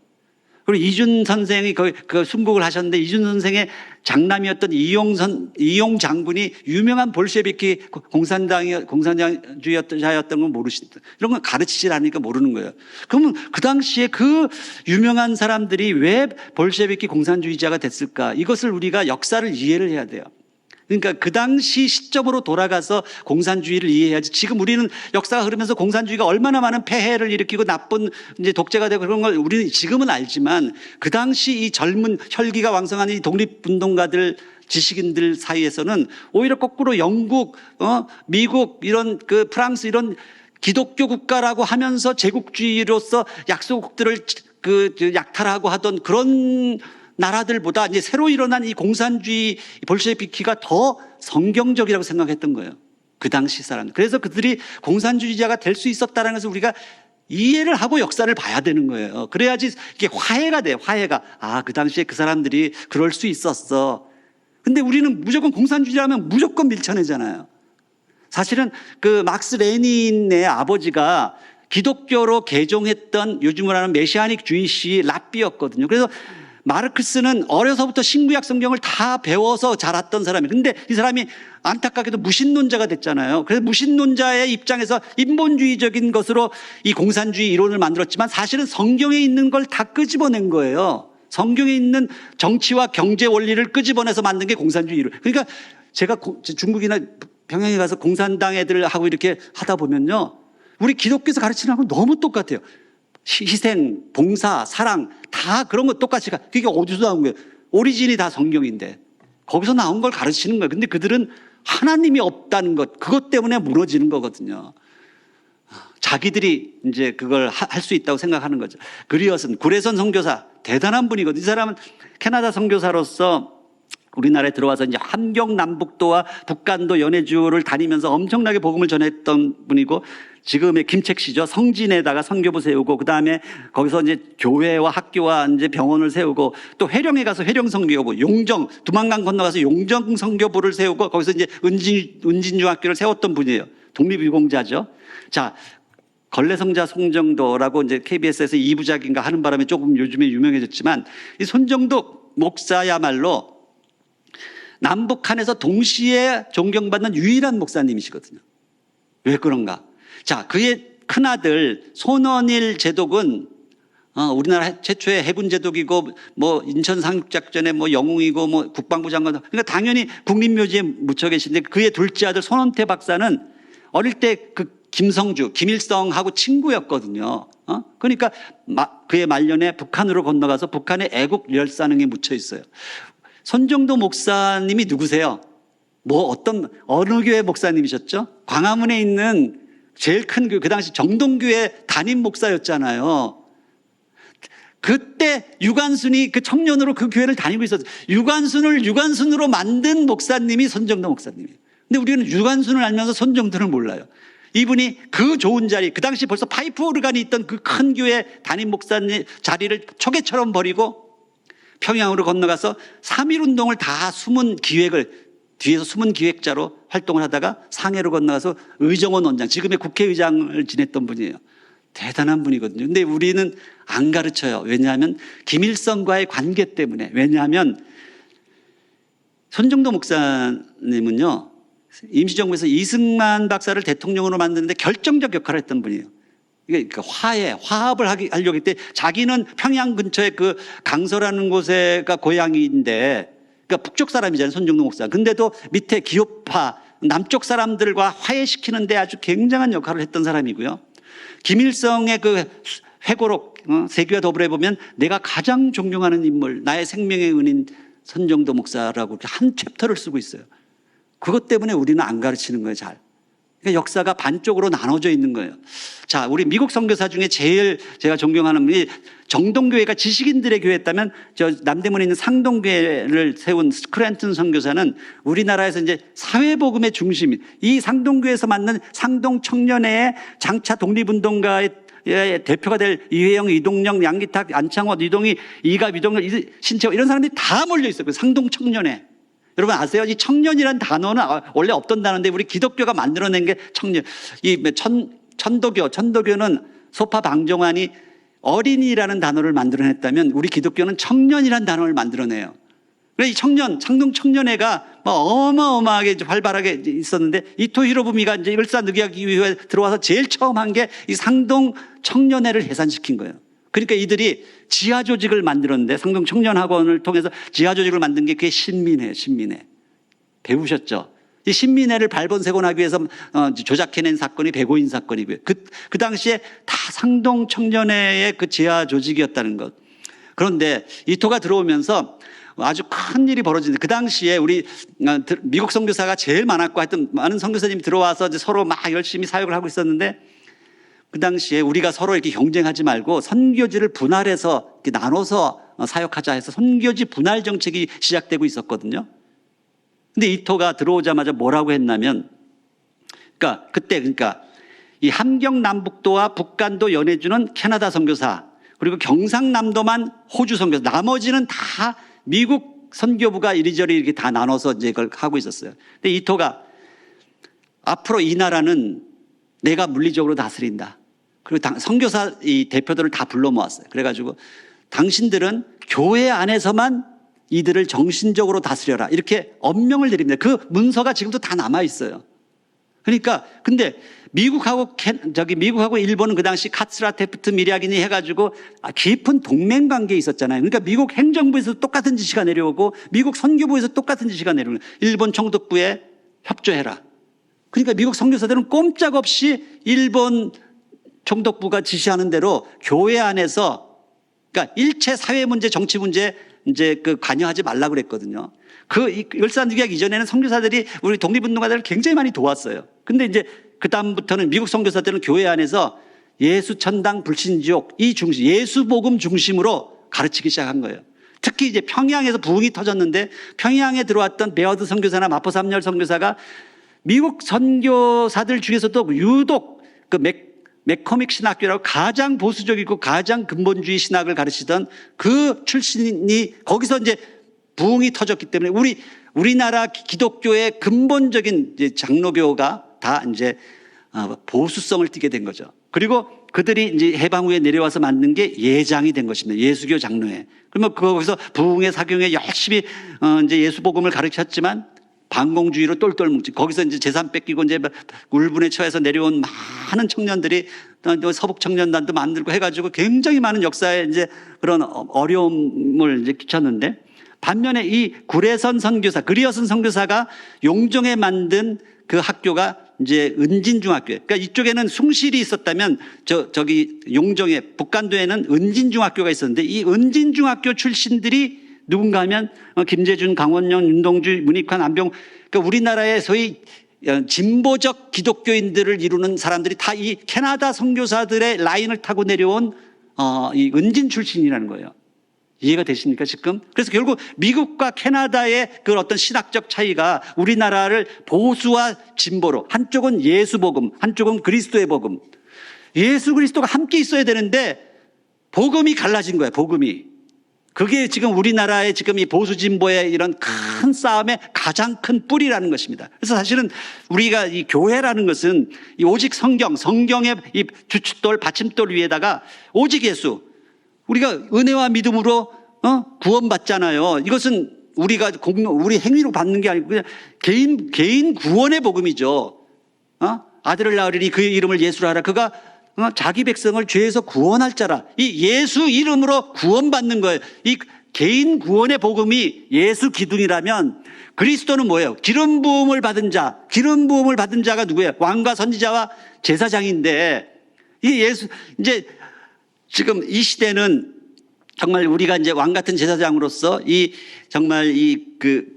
그리고 이준 선생이 그 순국을 하셨는데, 이준 선생의 장남이었던 이용 장군이 유명한 볼셰비키 공산주의자였던 건 모르시죠? 이런 건 가르치질 않으니까 모르는 거예요. 그러면 그 당시에 그 유명한 사람들이 왜 볼셰비키 공산주의자가 됐을까? 이것을 우리가 역사를 이해를 해야 돼요. 그러니까 그 당시 시점으로 돌아가서 공산주의를 이해해야지. 지금 우리는 역사가 흐르면서 공산주의가 얼마나 많은 폐해를 일으키고 나쁜 이제 독재가 되고 그런 걸 우리는 지금은 알지만, 그 당시 이 젊은 혈기가 왕성한 이 독립운동가들, 지식인들 사이에서는 오히려 거꾸로 영국, 미국, 이런 프랑스 이런 기독교 국가라고 하면서 제국주의로서 약소국들을 약탈하고 하던 그런 나라들보다 이제 새로 일어난 이 공산주의 볼셰비키가 더 성경적이라고 생각했던 거예요. 그 당시 사람. 그래서 그들이 공산주의자가 될 수 있었다는 것을 우리가 이해를 하고 역사를 봐야 되는 거예요. 그래야지 이게 화해가 돼요. 화해가. 그 당시에 그 사람들이 그럴 수 있었어. 근데 우리는 무조건 공산주의라면 무조건 밀쳐내잖아요. 사실은 그 막스 레닌의 아버지가 기독교로 개종했던 요즘으로 하는 메시아닉 주의시 랍비였거든요. 그래서 마르크스는 어려서부터 신구약 성경을 다 배워서 자랐던 사람이에요. 근데 이 사람이 안타깝게도 무신론자가 됐잖아요. 그래서 무신론자의 입장에서 인본주의적인 것으로 이 공산주의 이론을 만들었지만, 사실은 성경에 있는 걸 다 끄집어낸 거예요. 성경에 있는 정치와 경제 원리를 끄집어내서 만든 게 공산주의 이론. 그러니까 제가 중국이나 평양에 가서 공산당 애들하고 이렇게 하다 보면요, 우리 기독교에서 가르치는 거 너무 똑같아요. 희생, 봉사, 사랑 다 그런 거 똑같이 그게 어디서 나온 거예요? 오리진이 다 성경인데 거기서 나온 걸 가르치는 거예요. 근데 그들은 하나님이 없다는 것, 그것 때문에 무너지는 거거든요. 자기들이 이제 그걸 할 수 있다고 생각하는 거죠. 그리어슨 구레선 선교사 대단한 분이거든요. 이 사람은 캐나다 선교사로서 우리나라에 들어와서 이제 함경 남북도와 북간도 연해주를 다니면서 엄청나게 복음을 전했던 분이고, 지금의 김책시죠. 성진에다가 선교부 세우고, 그 다음에 거기서 이제 교회와 학교와 이제 병원을 세우고, 또 회령에 가서 회령 선교부, 용정 두만강 건너가서 용정 선교부를 세우고, 거기서 이제 은진중학교를 세웠던 분이에요. 독립유공자죠. 자, 걸레성자 송정도라고 이제 KBS에서 2부작인가 하는 바람에 조금 요즘에 유명해졌지만, 이 손정도 목사야말로 남북한에서 동시에 존경받는 유일한 목사님이시거든요. 왜 그런가? 자, 그의 큰아들 손원일 제독은 우리나라 최초의 해군 제독이고, 뭐 인천 상륙작전에 뭐 영웅이고, 뭐 국방부 장관, 그러니까 당연히 국립묘지에 묻혀 계신데, 그의 둘째 아들 손원태 박사는 어릴 때 그 김성주, 김일성하고 친구였거든요. 그러니까 그의 말년에 북한으로 건너가서 북한의 애국 열사능에 묻혀 있어요. 손정도 목사님이 누구세요? 어느 교회 목사님이셨죠? 광화문에 있는 제일 큰 교회, 그 당시 정동교회 담임 목사였잖아요. 그때 유관순이 그 청년으로 그 교회를 다니고 있었어요. 유관순을 유관순으로 만든 목사님이 손정도 목사님이에요. 근데 우리는 유관순을 알면서 손정도를 몰라요. 이분이 그 좋은 자리, 그 당시 벌써 파이프 오르간이 있던 그 큰 교회 담임 목사님 자리를 초계처럼 버리고 평양으로 건너가서 3.1운동을 다 뒤에서 숨은 기획자로 활동을 하다가 상해로 건너가서 의정원 원장, 지금의 국회의장을 지냈던 분이에요. 대단한 분이거든요. 근데 우리는 안 가르쳐요. 왜냐하면 김일성과의 관계 때문에. 왜냐하면 손정도 목사님은요, 임시정부에서 이승만 박사를 대통령으로 만드는데 결정적 역할을 했던 분이에요. 이게 화합을 하려고 했을 때, 자기는 평양 근처에 그 강서라는 곳에가 고향인데, 그러니까 북쪽 사람이잖아요, 손정도 목사. 근데도 밑에 기업파, 남쪽 사람들과 화해시키는데 아주 굉장한 역할을 했던 사람이고요. 김일성의 그 회고록, 세계와 더불어 보면 내가 가장 존경하는 인물, 나의 생명의 은인 손정도 목사라고 한 챕터를 쓰고 있어요. 그것 때문에 우리는 안 가르치는 거예요, 잘. 그러니까 역사가 반쪽으로 나눠져 있는 거예요. 자, 우리 미국 선교사 중에 제일 제가 존경하는 분이, 정동교회가 지식인들의 교회였다면 저 남대문에 있는 상동교회를 세운 스크랜튼 선교사는 우리나라에서 이제 사회복음의 중심인 이 상동교회에서 만난 상동 청년회의 장차 독립운동가의 대표가 될 이회영, 이동영, 양기탁, 안창호, 이동희, 이갑, 이동열, 신채호 이런 사람들이 다 몰려 있어요. 그 상동 청년회. 여러분 아세요? 이 청년이란 단어는 원래 없던 단어인데 우리 기독교가 만들어낸 게 청년. 천도교는 소파 방정환이 어린이라는 단어를 만들어냈다면 우리 기독교는 청년이라는 단어를 만들어내요. 그래서 이 상동 청년회가 어마어마하게 활발하게 있었는데, 이토 히로부미가 이제 일사늑약 이후에 들어와서 제일 처음 한 게 이 상동 청년회를 해산시킨 거예요. 그러니까 이들이 지하 조직을 만들었는데, 상동 청년학원을 통해서 지하 조직을 만든 게 그게 신민회예요. 신민회. 배우셨죠? 이 신민회를 발본색원하기 위해서 조작해낸 사건이 백오인 사건이고요. 그 당시에 다 상동 청년회의 그 지하 조직이었다는 것. 그런데 이토가 들어오면서 아주 큰 일이 벌어지는데, 그 당시에 우리 미국 선교사가 제일 많았고, 하여튼 많은 선교사님이 들어와서 이제 서로 막 열심히 사역을 하고 있었는데, 그 당시에 우리가 서로 이렇게 경쟁하지 말고 선교지를 분할해서 이렇게 나눠서 사역하자 해서 선교지 분할 정책이 시작되고 있었거든요. 근데 이토가 들어오자마자 뭐라고 했냐면, 그러니까 이 함경 남북도와 북간도 연해주는 캐나다 선교사, 그리고 경상남도만 호주 선교사, 나머지는 다 미국 선교부가 이리저리 이렇게 다 나눠서 이제 그걸 하고 있었어요. 근데 이토가 앞으로 이 나라는 내가 물리적으로 다스린다. 그리고 선교사 이 대표들을 다 불러 모았어요. 그래가지고 당신들은 교회 안에서만 이들을 정신적으로 다스려라. 이렇게 엄명을 내립니다. 그 문서가 지금도 다 남아 있어요. 그러니까 근데 미국하고 일본은 그 당시 카츠라 테프트 미리아기니 해가지고 깊은 동맹 관계에 있었잖아요. 그러니까 미국 행정부에서 똑같은 지시가 내려오고 미국 선교부에서 똑같은 지시가 내려오고 일본 총독부에 협조해라. 그러니까 미국 선교사들은 꼼짝없이 일본 총독부가 지시하는 대로 교회 안에서 그러니까 일체 사회 문제, 정치 문제 이제 관여하지 말라 그랬거든요. 열사누기약 이전에는 선교사들이 우리 독립운동가들을 굉장히 많이 도왔어요. 근데 이제 그 다음부터는 미국 선교사들은 교회 안에서 예수 천당 불신지옥 이 중심, 예수 복음 중심으로 가르치기 시작한 거예요. 특히 이제 평양에서 부흥이 터졌는데 평양에 들어왔던 베어드 선교사나 마포 삼열 선교사가 미국 선교사들 중에서도 유독 맥코믹 신학교라고 가장 보수적이고 가장 근본주의 신학을 가르치던 그 출신이 거기서 이제 부흥이 터졌기 때문에 우리나라 기독교의 근본적인 이제 장로교가 다 이제 보수성을 띠게 된 거죠. 그리고 그들이 이제 해방 후에 내려와서 만든 게 예장이 된 것입니다. 예수교 장로회. 그러면 거기서 부흥회 사경에 열심히 이제 예수 복음을 가르쳤지만 반공주의로 똘똘 뭉치. 거기서 이제 재산 뺏기고 이제 울분에 처해서 내려온 많은 청년들이 서북 청년단도 만들고 해가지고 굉장히 많은 역사에 이제 그런 어려움을 이제 끼쳤는데 반면에 이 구례선 선교사, 그리어선 선교사가 용종에 만든 그 학교가 이제 은진중학교예요. 그러니까 이쪽에는 숭실이 있었다면 저기 용종에 북간도에는 은진중학교가 있었는데 이 은진중학교 출신들이 누군가 하면 김재준, 강원영, 윤동주, 문익환, 안병 그러니까 우리나라의 소위 진보적 기독교인들을 이루는 사람들이 다 이 캐나다 선교사들의 라인을 타고 내려온 이 은진 출신이라는 거예요. 이해가 되십니까 지금? 그래서 결국 미국과 캐나다의 그 어떤 신학적 차이가 우리나라를 보수와 진보로 한쪽은 예수 복음, 한쪽은 그리스도의 복음. 예수 그리스도가 함께 있어야 되는데 복음이 갈라진 거예요. 복음이. 그게 지금 우리나라의 지금 이 보수 진보의 이런 큰 싸움의 가장 큰 뿌리라는 것입니다. 그래서 사실은 우리가 이 교회라는 것은 이 오직 성경의 이 주춧돌, 받침돌 위에다가 오직 예수. 우리가 은혜와 믿음으로 구원받잖아요. 이것은 우리가 우리 행위로 받는 게 아니고 그냥 개인 구원의 복음이죠. 아들을 낳으리니 그의 이름을 예수라 하라. 그가 자기 백성을 죄에서 구원할 자라. 이 예수 이름으로 구원받는 거예요. 이 개인 구원의 복음이 예수 기둥이라면 그리스도는 뭐예요? 기름 부음을 받은 자. 기름 부음을 받은 자가 누구예요? 왕과 선지자와 제사장인데 이 예수 이제 지금 이 시대는 정말 우리가 이제 왕 같은 제사장으로서 이 정말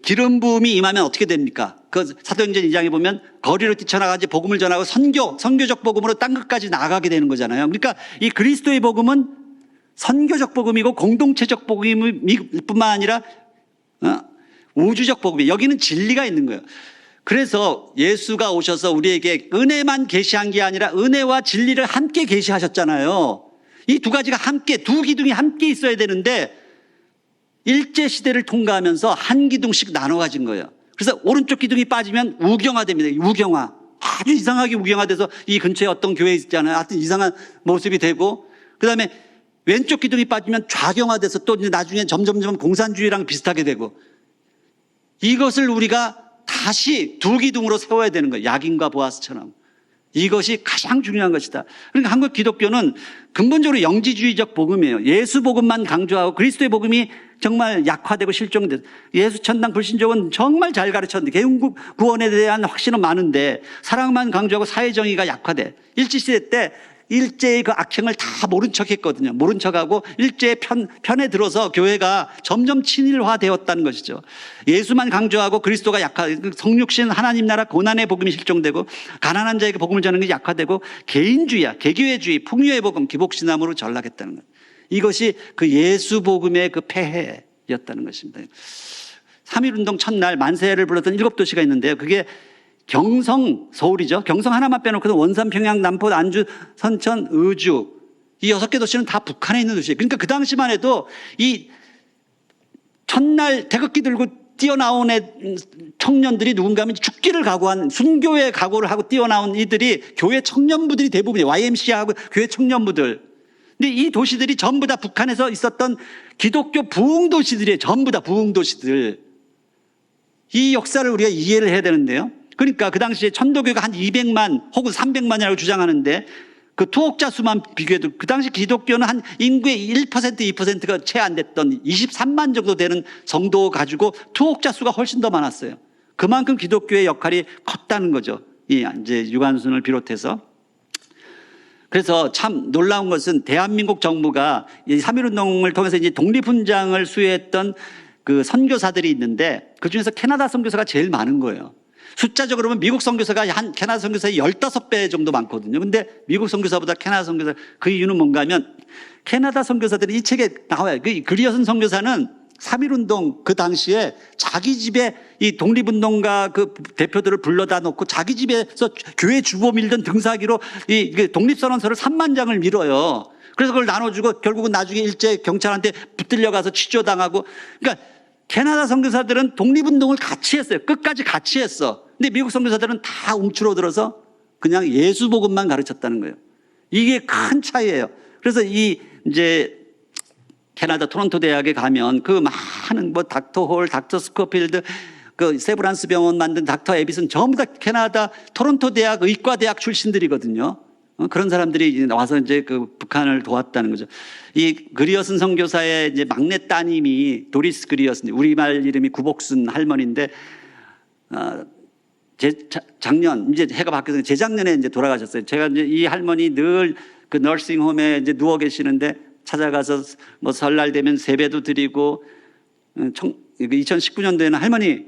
기름 부음이 임하면 어떻게 됩니까? 그 사도행전 2장에 보면 거리로 뛰쳐나가지 복음을 전하고 선교적 복음으로 땅 끝까지 나가게 되는 거잖아요. 그러니까 이 그리스도의 복음은 선교적 복음이고 공동체적 복음일 뿐만 아니라 우주적 복음이 여기는 진리가 있는 거예요. 그래서 예수가 오셔서 우리에게 은혜만 계시한 게 아니라 은혜와 진리를 함께 계시하셨잖아요. 이 두 가지가 함께 두 기둥이 함께 있어야 되는데 일제 시대를 통과하면서 한 기둥씩 나눠 가진 거예요. 그래서 오른쪽 기둥이 빠지면 우경화됩니다. 우경화. 아주 이상하게 우경화돼서 이 근처에 어떤 교회 있잖아요. 하여튼 이상한 모습이 되고 그다음에 왼쪽 기둥이 빠지면 좌경화돼서 또 나중에 점점 공산주의랑 비슷하게 되고 이것을 우리가 다시 두 기둥으로 세워야 되는 거예요. 야긴과 보아스처럼. 이것이 가장 중요한 것이다. 그러니까 한국 기독교는 근본적으로 영지주의적 복음이에요. 예수 복음만 강조하고 그리스도의 복음이 정말 약화되고 실종돼서 예수 천당 불신족은 정말 잘 가르쳤는데 개인 구원에 대한 확신은 많은데 사랑만 강조하고 사회정의가 약화돼. 일제시대 때 일제의 그 악행을 다 모른 척 했거든요. 모른 척하고 일제의 편에 들어서 교회가 점점 친일화되었다는 것이죠. 예수만 강조하고 그리스도가 성육신 하나님 나라 고난의 복음이 실종되고 가난한 자에게 복음을 전하는 게 약화되고 개인주의야, 개교회주의, 풍요의 복음, 기복신앙으로 전락했다는 것. 이것이 그 예수 복음의 그 폐해였다는 것입니다. 3.1운동 첫날 만세를 불렀던 7도시가 있는데요. 그게 경성, 서울이죠. 경성 하나만 빼놓고는 원산, 평양, 남포, 안주, 선천, 의주 이 6개 도시는 다 북한에 있는 도시예요. 그러니까 그 당시만 해도 이 첫날 태극기 들고 뛰어나온 청년들이 누군가 하면 죽기를 각오한 순교의 각오를 하고 뛰어나온 이들이 교회 청년부들이 대부분이에요. YMCA하고 교회 청년부들. 근데 이 도시들이 전부 다 북한에서 있었던 기독교 부흥도시들이에요. 전부 다 부흥도시들. 이 역사를 우리가 이해를 해야 되는데요. 그러니까 그 당시에 천도교가 한 200만 혹은 300만이라고 주장하는데 그 투옥자 수만 비교해도 그 당시 기독교는 한 인구의 1%, 2%가 채 안 됐던 23만 정도 되는 성도 가지고 투옥자 수가 훨씬 더 많았어요. 그만큼 기독교의 역할이 컸다는 거죠. 이 이제 유관순을 비롯해서. 그래서 참 놀라운 것은 대한민국 정부가 이 3.1운동을 통해서 이제 독립훈장을 수여했던 그 선교사들이 있는데 그 중에서 캐나다 선교사가 제일 많은 거예요. 숫자적으로 보면 미국 선교사가 한 캐나다 선교사의 15배 정도 많거든요. 근데 미국 선교사보다 캐나다 선교사, 그 이유는 뭔가 하면 캐나다 선교사들이 이 책에 나와요. 그 그리어슨 선교사는 3.1운동 그 당시에 자기 집에 이 독립운동가 그 대표들을 불러다 놓고 자기 집에서 교회 주보 밀던 등사기로 이 독립선언서를 3만 장을 밀어요. 그래서 그걸 나눠주고 결국은 나중에 일제 경찰한테 붙들려 가서 취조당하고. 그러니까 캐나다 선교사들은 독립운동을 같이 했어요. 끝까지 같이 했어. 근데 미국 선교사들은 다 움츠러들어서 그냥 예수 복음만 가르쳤다는 거예요. 이게 큰 차이예요. 그래서 이 이제 캐나다 토론토 대학에 가면 그 많은 뭐 닥터 홀, 닥터 스코필드, 그 세브란스 병원 만든 닥터 에비슨 전부 다 캐나다 토론토 대학 의과대학 출신들이거든요. 그런 사람들이 와서 이제 그 북한을 도왔다는 거죠. 이 그리어슨 선교사의 이제 막내 따님이 도리스 그리어슨, 우리말 이름이 구복순 할머니인데, 작년, 이제 해가 바뀌어서 재작년에 이제 돌아가셨어요. 제가 이제 이 할머니 늘 그 너싱홈에 이제 누워 계시는데 찾아가서 뭐 설날 되면 세배도 드리고, 2019년도에는 할머니,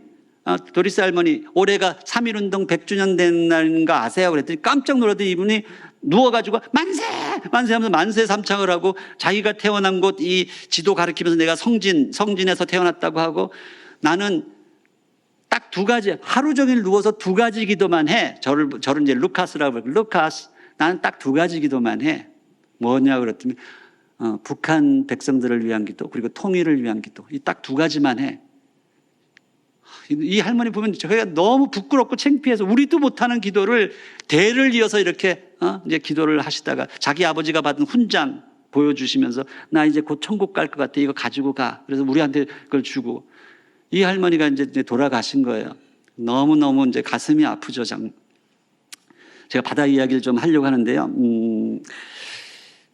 도리스 할머니, 올해가 3.1운동 100주년 된 날인 거 아세요? 그랬더니 깜짝 놀랐더니 이분이 누워가지고 만세! 만세 하면서 만세 삼창을 하고 자기가 태어난 곳 이 지도 가리키면서 내가 성진에서 태어났다고 하고 나는 딱 두 가지, 하루 종일 누워서 두 가지 기도만 해. 저를 이제 루카스라고 그러고, 루카스, 나는 딱 두 가지 기도만 해. 뭐냐 그랬더니, 북한 백성들을 위한 기도, 그리고 통일을 위한 기도. 이 딱 두 가지만 해. 이 할머니 보면 저희가 너무 부끄럽고 창피해서 우리도 못하는 기도를 대를 이어서 이렇게 이제 기도를 하시다가 자기 아버지가 받은 훈장 보여주시면서 나 이제 곧 천국 갈 것 같아. 이거 가지고 가. 그래서 우리한테 그걸 주고 이 할머니가 이제 돌아가신 거예요. 너무너무 이제 가슴이 아프죠. 제가 바다 이야기를 좀 하려고 하는데요.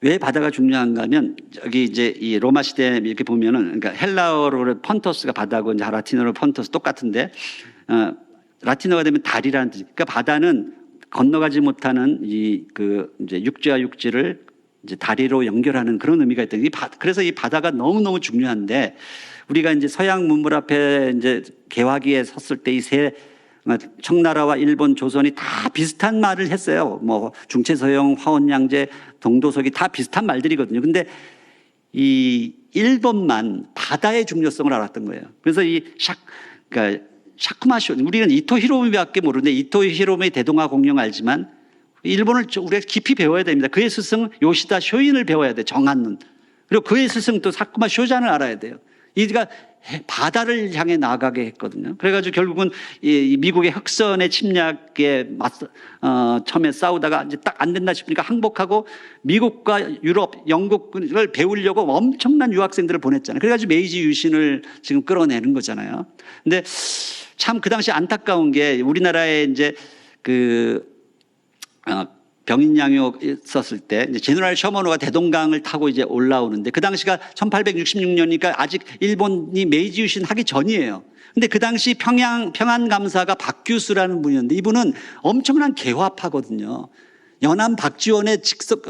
왜 바다가 중요한가 하면 여기 이제 이 로마 시대 이렇게 보면은 그러니까 헬라어로 펀토스가 바다고 이제 라틴어로 펀토스 똑같은데 라틴어가 되면 달이라는 뜻이. 그러니까 바다는 건너가지 못하는 이 그 이제 육지와 육지를 이제 다리로 연결하는 그런 의미가 있다. 그래서 이 바다가 너무너무 중요한데 우리가 이제 서양 문물 앞에 이제 개화기에 섰을 때 이 세 청나라와 일본, 조선이 다 비슷한 말을 했어요. 뭐 중체서영, 화원양제, 동도서기 다 비슷한 말들이거든요. 근데 이 일본만 바다의 중요성을 알았던 거예요. 그래서 그러니까 샤쿠마쇼, 우리는 이토 히로부미밖에 모르는데 이토 히로부미 대동아 공영 알지만 일본을 우리가 깊이 배워야 됩니다. 그의 스승 요시다 쇼인을 배워야 돼. 정한눈. 그리고 그의 스승 또 사쿠마 쇼잔을 알아야 돼요. 이가 바다를 향해 나아가게 했거든요. 그래가지고 결국은 이 미국의 흑선의 침략에 처음에 싸우다가 이제 딱 안 된다 싶으니까 항복하고 미국과 유럽, 영국을 배우려고 엄청난 유학생들을 보냈잖아요. 그래가지고 메이지 유신을 지금 끌어내는 거잖아요. 근데 참 그 당시 안타까운 게 우리나라에 이제 병인양요 있었을 때 이제 제너럴 셔머노가 대동강을 타고 이제 올라오는데 그 당시가 1866년이니까 아직 일본이 메이지 유신 하기 전이에요. 근데 그 당시 평안감사가 박규수라는 분이었는데 이분은 엄청난 개화파거든요. 연암 박지원의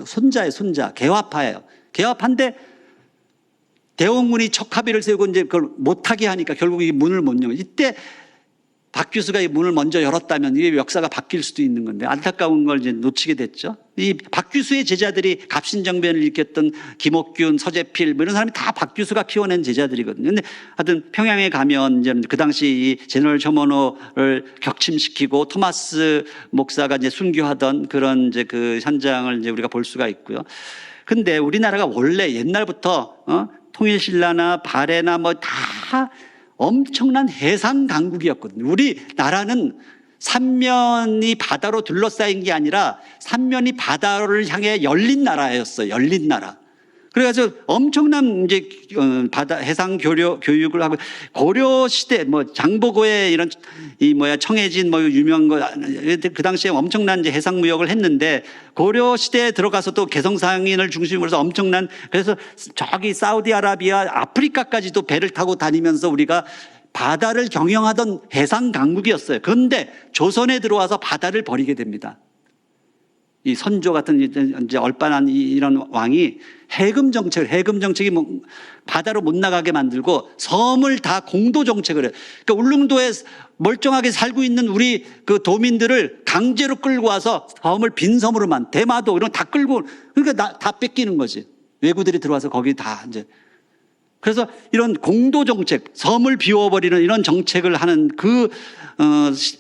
손자예요, 손자. 개화파예요. 개화파인데 대원군이 척합의를 세우고 이제 그걸 못하게 하니까 결국 이 문을 못 열어요. 이때 박규수가 이 문을 먼저 열었다면 이게 역사가 바뀔 수도 있는 건데 안타까운 걸 이제 놓치게 됐죠. 이 박규수의 제자들이 갑신정변을 일으켰던 김옥균, 서재필 뭐 이런 사람이 다 박규수가 키워낸 제자들이거든요. 근데 하여튼 평양에 가면 이제 그 당시 이 제너럴 셔머노를 격침시키고 토마스 목사가 이제 순교하던 그런 이제 그 현장을 이제 우리가 볼 수가 있고요. 근데 우리나라가 원래 옛날부터 통일신라나 발해나 뭐 다 엄청난 해상 강국이었거든요. 우리나라는 삼면이 바다로 둘러싸인 게 아니라 삼면이 바다를 향해 열린 나라였어요. 열린 나라. 그래가지고 엄청난 이제 바다 해상 교육을 하고 고려 시대 뭐 장보고의 이런 이 뭐야 청해진 뭐 유명한 거 그 당시에 엄청난 이제 해상 무역을 했는데 고려 시대에 들어가서도 개성상인을 중심으로 해서 엄청난 그래서 저기 사우디아라비아 아프리카까지도 배를 타고 다니면서 우리가 바다를 경영하던 해상 강국이었어요. 그런데 조선에 들어와서 바다를 버리게 됩니다. 이 선조 같은 이제 얼빠난 이런 왕이 해금 정책이 뭐 바다로 못 나가게 만들고 섬을 다 공도 정책을 해요. 그러니까 울릉도에 멀쩡하게 살고 있는 우리 그 도민들을 강제로 끌고 와서 섬을 빈 섬으로만 대마도 이런 다 끌고 그러니까 다 뺏기는 거지. 외구들이 들어와서 거기 다 이제 그래서 이런 공도 정책, 섬을 비워버리는 이런 정책을 하는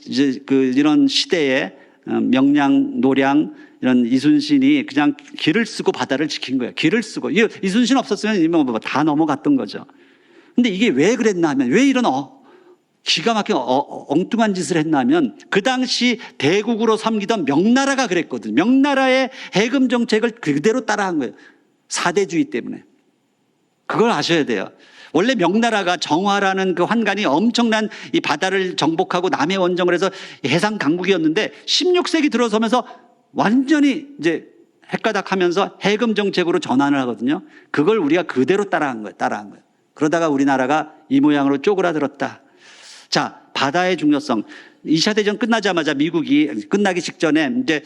이제 이런 시대에 명량, 노량 이런 이순신이 그냥 길을 쓰고 바다를 지킨 거예요. 길을 쓰고. 이순신 없었으면 다 넘어갔던 거죠. 근데 이게 왜 그랬나 하면, 왜 이런 기가 막힌 엉뚱한 짓을 했나 하면, 그 당시 대국으로 삼기던 명나라가 그랬거든요. 명나라의 해금 정책을 그대로 따라한 거예요. 사대주의 때문에. 그걸 아셔야 돼요. 원래 명나라가 정화라는 그 환관이 엄청난 이 바다를 정복하고 남해 원정을 해서 해상 강국이었는데 16세기 들어서면서 완전히 이제 헷가닥하면서 해금 정책으로 전환을 하거든요. 그걸 우리가 그대로 따라한 거예요. 그러다가 우리나라가 이 모양으로 쪼그라들었다. 자, 바다의 중요성. 2차 대전 끝나자마자 미국이 끝나기 직전에 이제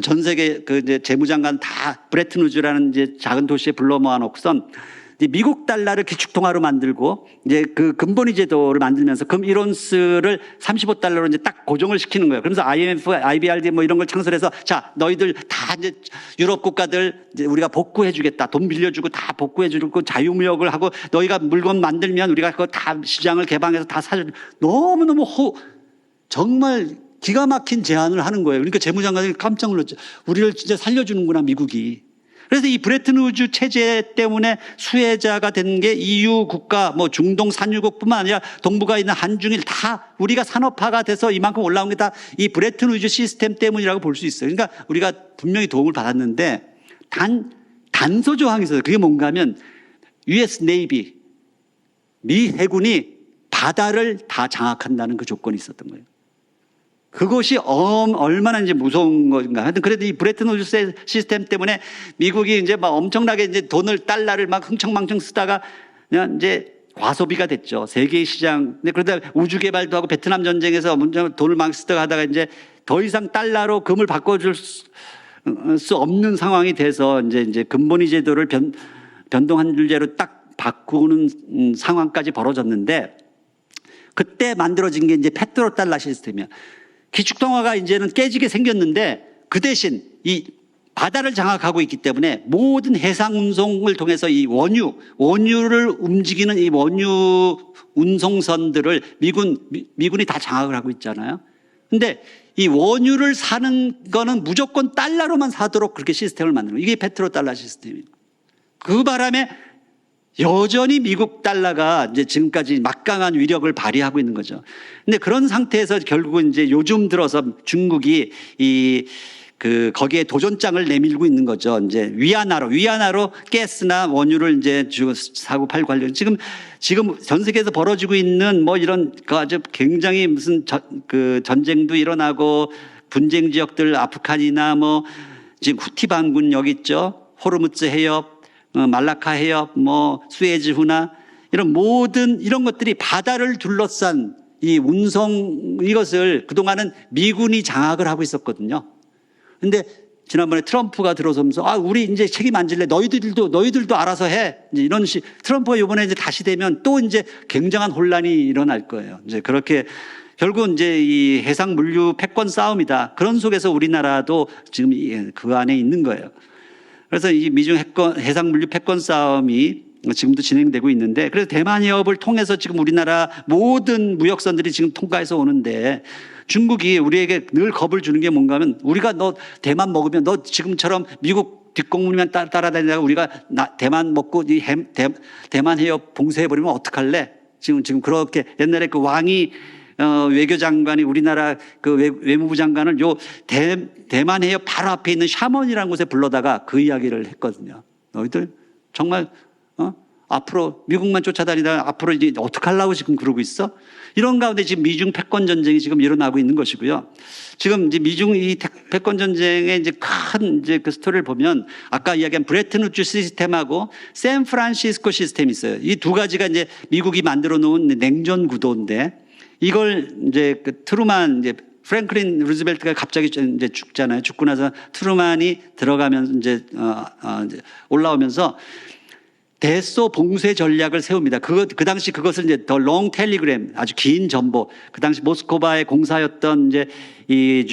전 세계 그 이제 재무장관 다 브레튼 우즈라는 이제 작은 도시에 불러 모아놓고선 미국 달러를 기축통화로 만들고 이제 그 금본위 제도를 만들면서 금 1온스를 35달러로 이제 딱 고정을 시키는 거예요. 그러면서 IMF, IBRD 뭐 이런 걸 창설해서 자, 너희들 다 이제 유럽 국가들 이제 우리가 복구해 주겠다. 돈 빌려주고 다 복구해 주고 자유무역을 하고 너희가 물건 만들면 우리가 그거 다 시장을 개방해서 다 사줘. 너무너무 정말 기가 막힌 제안을 하는 거예요. 그러니까 재무장관이 깜짝 놀랐죠. 우리를 진짜 살려주는구나, 미국이. 그래서 이 브레튼 우즈 체제 때문에 수혜자가 된 게 EU 국가, 뭐 중동 산유국뿐만 아니라 동북아 있는 한중일 다 우리가 산업화가 돼서 이만큼 올라온 게 다 이 브레튼 우즈 시스템 때문이라고 볼 수 있어요. 그러니까 우리가 분명히 도움을 받았는데 단서 조항이 있어요. 그게 뭔가 하면 US 네이비, 미 해군이 바다를 다 장악한다는 그 조건이 있었던 거예요. 그것이 얼마나 이제 무서운 건가. 하여튼 그래도 이 브레튼 우즈 시스템 때문에 미국이 이제 막 엄청나게 이제 달러를 막 흥청망청 쓰다가 그냥 이제 과소비가 됐죠. 세계 시장. 근데 그러다 우주 개발도 하고 베트남 전쟁에서 돈을 막 쓰다가 하다가 이제 더 이상 달러로 금을 바꿔줄 수 없는 상황이 돼서 이제 금본위 제도를 변동환율제로 딱 바꾸는 상황까지 벌어졌는데 그때 만들어진 게 이제 페트로 달러 시스템이야. 기축통화가 이제는 깨지게 생겼는데 그 대신 이 바다를 장악하고 있기 때문에 모든 해상 운송을 통해서 이 원유를 움직이는 이 원유 운송선들을 미군이 다 장악을 하고 있잖아요. 근데 이 원유를 사는 거는 무조건 달러로만 사도록 그렇게 시스템을 만드는 거예요. 이게 페트로 달러 시스템이에요. 그 바람에 여전히 미국 달러가 이제 지금까지 막강한 위력을 발휘하고 있는 거죠. 근데 그런 상태에서 결국 이제 요즘 들어서 중국이 거기에 도전장을 내밀고 있는 거죠. 이제 위안화로 가스나 원유를 이제 사고 팔고 하려고. 지금 전 세계에서 벌어지고 있는 뭐 이런 아주 굉장히 무슨 전쟁도 일어나고 분쟁 지역들 아프간이나 뭐 지금 후티 반군 여기 있죠. 호르무즈 해협. 말라카 해협, 뭐 수에즈호나 이런 모든 이런 것들이 바다를 둘러싼 이 운송 이것을 그동안은 미군이 장악을 하고 있었거든요. 그런데 지난번에 트럼프가 들어서면서 우리 이제 책임 안 질래. 너희들도 알아서 해. 이제 이런 트럼프가 이번에 이제 다시 되면 또 이제 굉장한 혼란이 일어날 거예요. 이제 그렇게 결국 이제 이 해상 물류 패권 싸움이다. 그런 속에서 우리나라도 지금 그 안에 있는 거예요. 그래서 이 미중 해상 물류 패권 싸움이 지금도 진행되고 있는데 그래서 대만 해협을 통해서 지금 우리나라 모든 무역선들이 지금 통과해서 오는데 중국이 우리에게 늘 겁을 주는 게 뭔가 하면 우리가 너 대만 먹으면 너 지금처럼 미국 뒷공문만 따라다니다가 우리가 대만 먹고 이 대만 해협 봉쇄해버리면 어떡할래? 지금 그렇게 옛날에 그 왕이 외교장관이 우리나라 그 외무부 장관을 대만 해협 바로 앞에 있는 샤먼이라는 곳에 불러다가 그 이야기를 했거든요. 너희들 정말 앞으로 미국만 쫓아다니다 앞으로 이제 어떡하려고 지금 그러고 있어? 이런 가운데 지금 미중 패권 전쟁이 지금 일어나고 있는 것이고요. 지금 이제 미중 이 패권 전쟁의 이제 큰 이제 그 스토리를 보면 아까 이야기한 브레튼 우드 시스템하고 샌프란시스코 시스템이 있어요. 이 두 가지가 이제 미국이 만들어 놓은 냉전 구도인데 이걸 이제 그 트루만 이제 프랭클린 루즈벨트가 갑자기 이제 죽잖아요. 죽고 나서 트루만이 들어가면서 이제 올라오면서 대소 봉쇄 전략을 세웁니다. 그 당시 그것을 이제 더 롱 텔리그램, 아주 긴 전보. 그 당시 모스크바의 공사였던 이제 이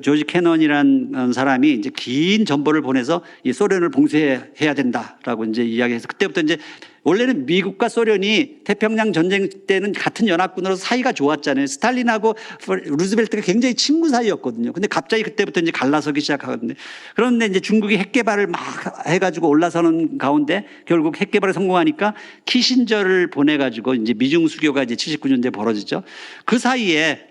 조지 캐넌이라는 사람이 이제 긴 전보를 보내서 이 소련을 봉쇄해야 된다라고 이제 이야기해서 그때부터 이제 원래는 미국과 소련이 태평양 전쟁 때는 같은 연합군으로 사이가 좋았잖아요. 스탈린하고 루즈벨트가 굉장히 친구 사이였거든요. 근데 갑자기 그때부터 이제 갈라서기 시작하거든요. 그런데 이제 중국이 핵 개발을 막 해가지고 올라서는 가운데 결국 핵 개발에 성공하니까 키신저를 보내가지고 이제 미중 수교가 이제 79년대에 벌어지죠. 그 사이에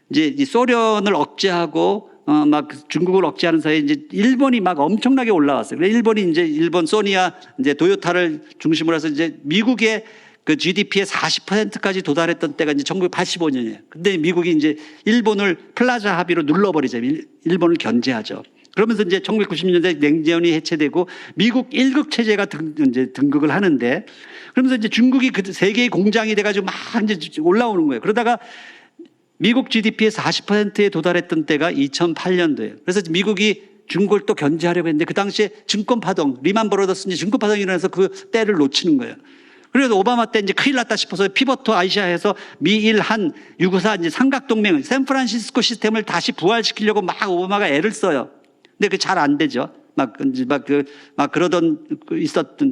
이제 소련을 억제하고 막 중국을 억제하는 사이에 이제 일본이 막 엄청나게 올라왔어요. 그래서 일본이 이제 일본 소니와 이제 도요타를 중심으로 해서 이제 미국의 그 GDP의 40%까지 도달했던 때가 이제 1985년이에요. 근데 미국이 이제 일본을 플라자 합의로 눌러버리죠. 일본을 견제하죠. 그러면서 이제 1990년대 냉전이 해체되고 미국 1국 체제가 이제 등극을 하는데 그러면서 이제 중국이 그 세계의 공장이 돼가지고 막 이제 올라오는 거예요. 그러다가 미국 GDP의 40%에 도달했던 때가 2008년도예요. 그래서 미국이 중국을 또 견제하려고 했는데 그 당시에 증권 파동, 리만 브러더스 증권 파동이 일어나서 그 때를 놓치는 거예요. 그래서 오바마 때 이제 큰일 났다 싶어서 피보트 아시아에서 미일 한 유구사 이제 삼각동맹, 샌프란시스코 시스템을 다시 부활시키려고 막 오바마가 애를 써요. 근데 그 잘 안 되죠.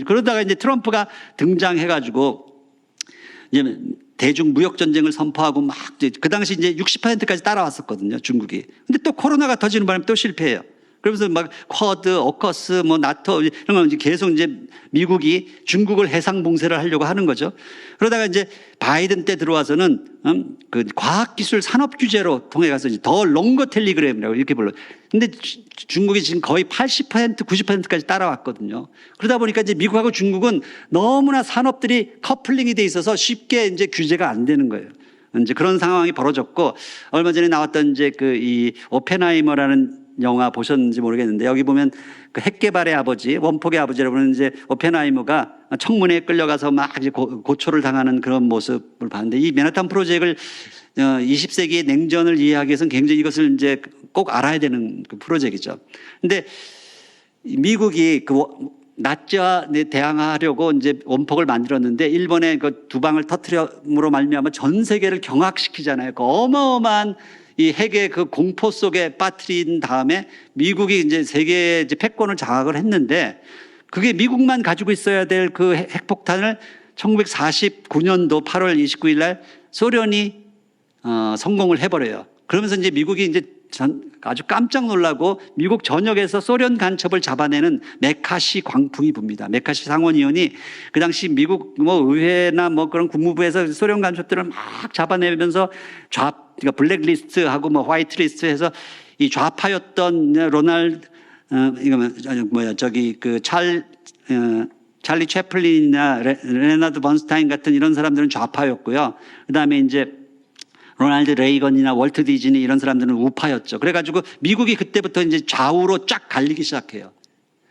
그러다가 이제 트럼프가 등장해가지고 이제 대중 무역 전쟁을 선포하고 막 그 당시 이제 60%까지 따라왔었거든요, 중국이. 근데 또 코로나가 터지는 바람에 또 실패해요. 그러면서 막 쿼드, 오커스, 뭐 나토 이런 거 이제 계속 이제 미국이 중국을 해상 봉쇄를 하려고 하는 거죠. 그러다가 이제 바이든 때 들어와서는 그 과학기술 산업 규제로 통해 가서 이제 더 롱거 텔리그램이라고 이렇게 불러요. 근데 중국이 지금 거의 80%, 90%까지 따라왔거든요. 그러다 보니까 이제 미국하고 중국은 너무나 산업들이 커플링이 돼 있어서 쉽게 이제 규제가 안 되는 거예요. 이제 그런 상황이 벌어졌고 얼마 전에 나왔던 이제 그 이 오펜하이머라는 영화 보셨는지 모르겠는데 여기 보면 그 핵 개발의 아버지, 원폭의 아버지라고 하는 이제 오펜하이머가 청문회에 끌려가서 막 이제 고초를 당하는 그런 모습을 봤는데 이 맨하탄 프로젝트를 20세기의 냉전을 이해하기 위해서는 굉장히 이것을 이제 꼭 알아야 되는 그 프로젝트이죠. 근데 미국이 그 나치와 대항하려고 이제 원폭을 만들었는데 일본의 그 두 방을 터뜨림으로 말미암아 전 세계를 경악시키잖아요. 그 어마어마한 이 핵의 그 공포 속에 빠뜨린 다음에 미국이 이제 세계 이제 패권을 장악을 했는데 그게 미국만 가지고 있어야 될 그 핵폭탄을 1949년도 8월 29일 날 소련이 성공을 해버려요. 그러면서 이제 미국이 이제 아주 깜짝 놀라고 미국 전역에서 소련 간첩을 잡아내는 메카시 광풍이 붑니다. 메카시 상원의원이 그 당시 미국 뭐 의회나 뭐 그런 국무부에서 소련 간첩들을 막 잡아내면서 그러니까 블랙리스트하고 뭐 화이트리스트 해서 이 좌파였던 로날드 찰리 채플린이나 레나드 번스타인 같은 이런 사람들은 좌파였고요. 그다음에 이제 로널드 레이건이나 월트 디즈니 이런 사람들은 우파였죠. 그래가지고 미국이 그때부터 이제 좌우로 쫙 갈리기 시작해요.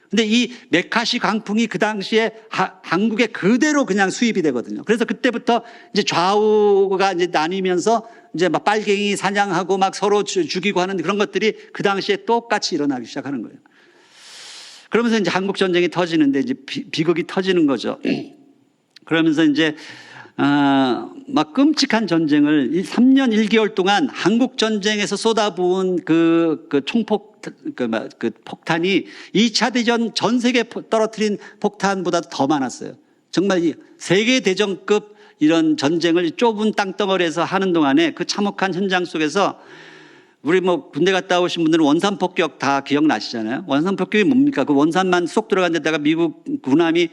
근데 이 메카시 강풍이 그 당시에 한국에 그대로 그냥 수입이 되거든요. 그래서 그때부터 이제 좌우가 이제 나뉘면서 이제 막 빨갱이 사냥하고 막 서로 죽이고 하는 그런 것들이 그 당시에 똑같이 일어나기 시작하는 거예요. 그러면서 이제 한국 전쟁이 터지는데 이제 비극이 터지는 거죠. 그러면서 이제 막 끔찍한 전쟁을 3년 1개월 동안 한국 전쟁에서 쏟아부은 그 총폭 그 폭탄이 2차 대전 전 세계 떨어뜨린 폭탄보다 더 많았어요. 정말 세계 대전급 이런 전쟁을 좁은 땅덩어리에서 하는 동안에 그 참혹한 현장 속에서 우리 뭐 군대 갔다 오신 분들은 원산 폭격 다 기억나시잖아요. 원산 폭격이 뭡니까? 그 원산만 쏙 들어간 데다가 미국 군함이